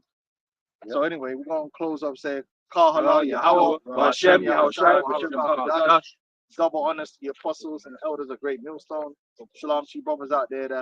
So anyway, we're gonna close up saying, Kal halal Yahweh, Hashem Yahushua, double honors to the apostles and elders of Great Millstone. Shalom to you brothers out there that's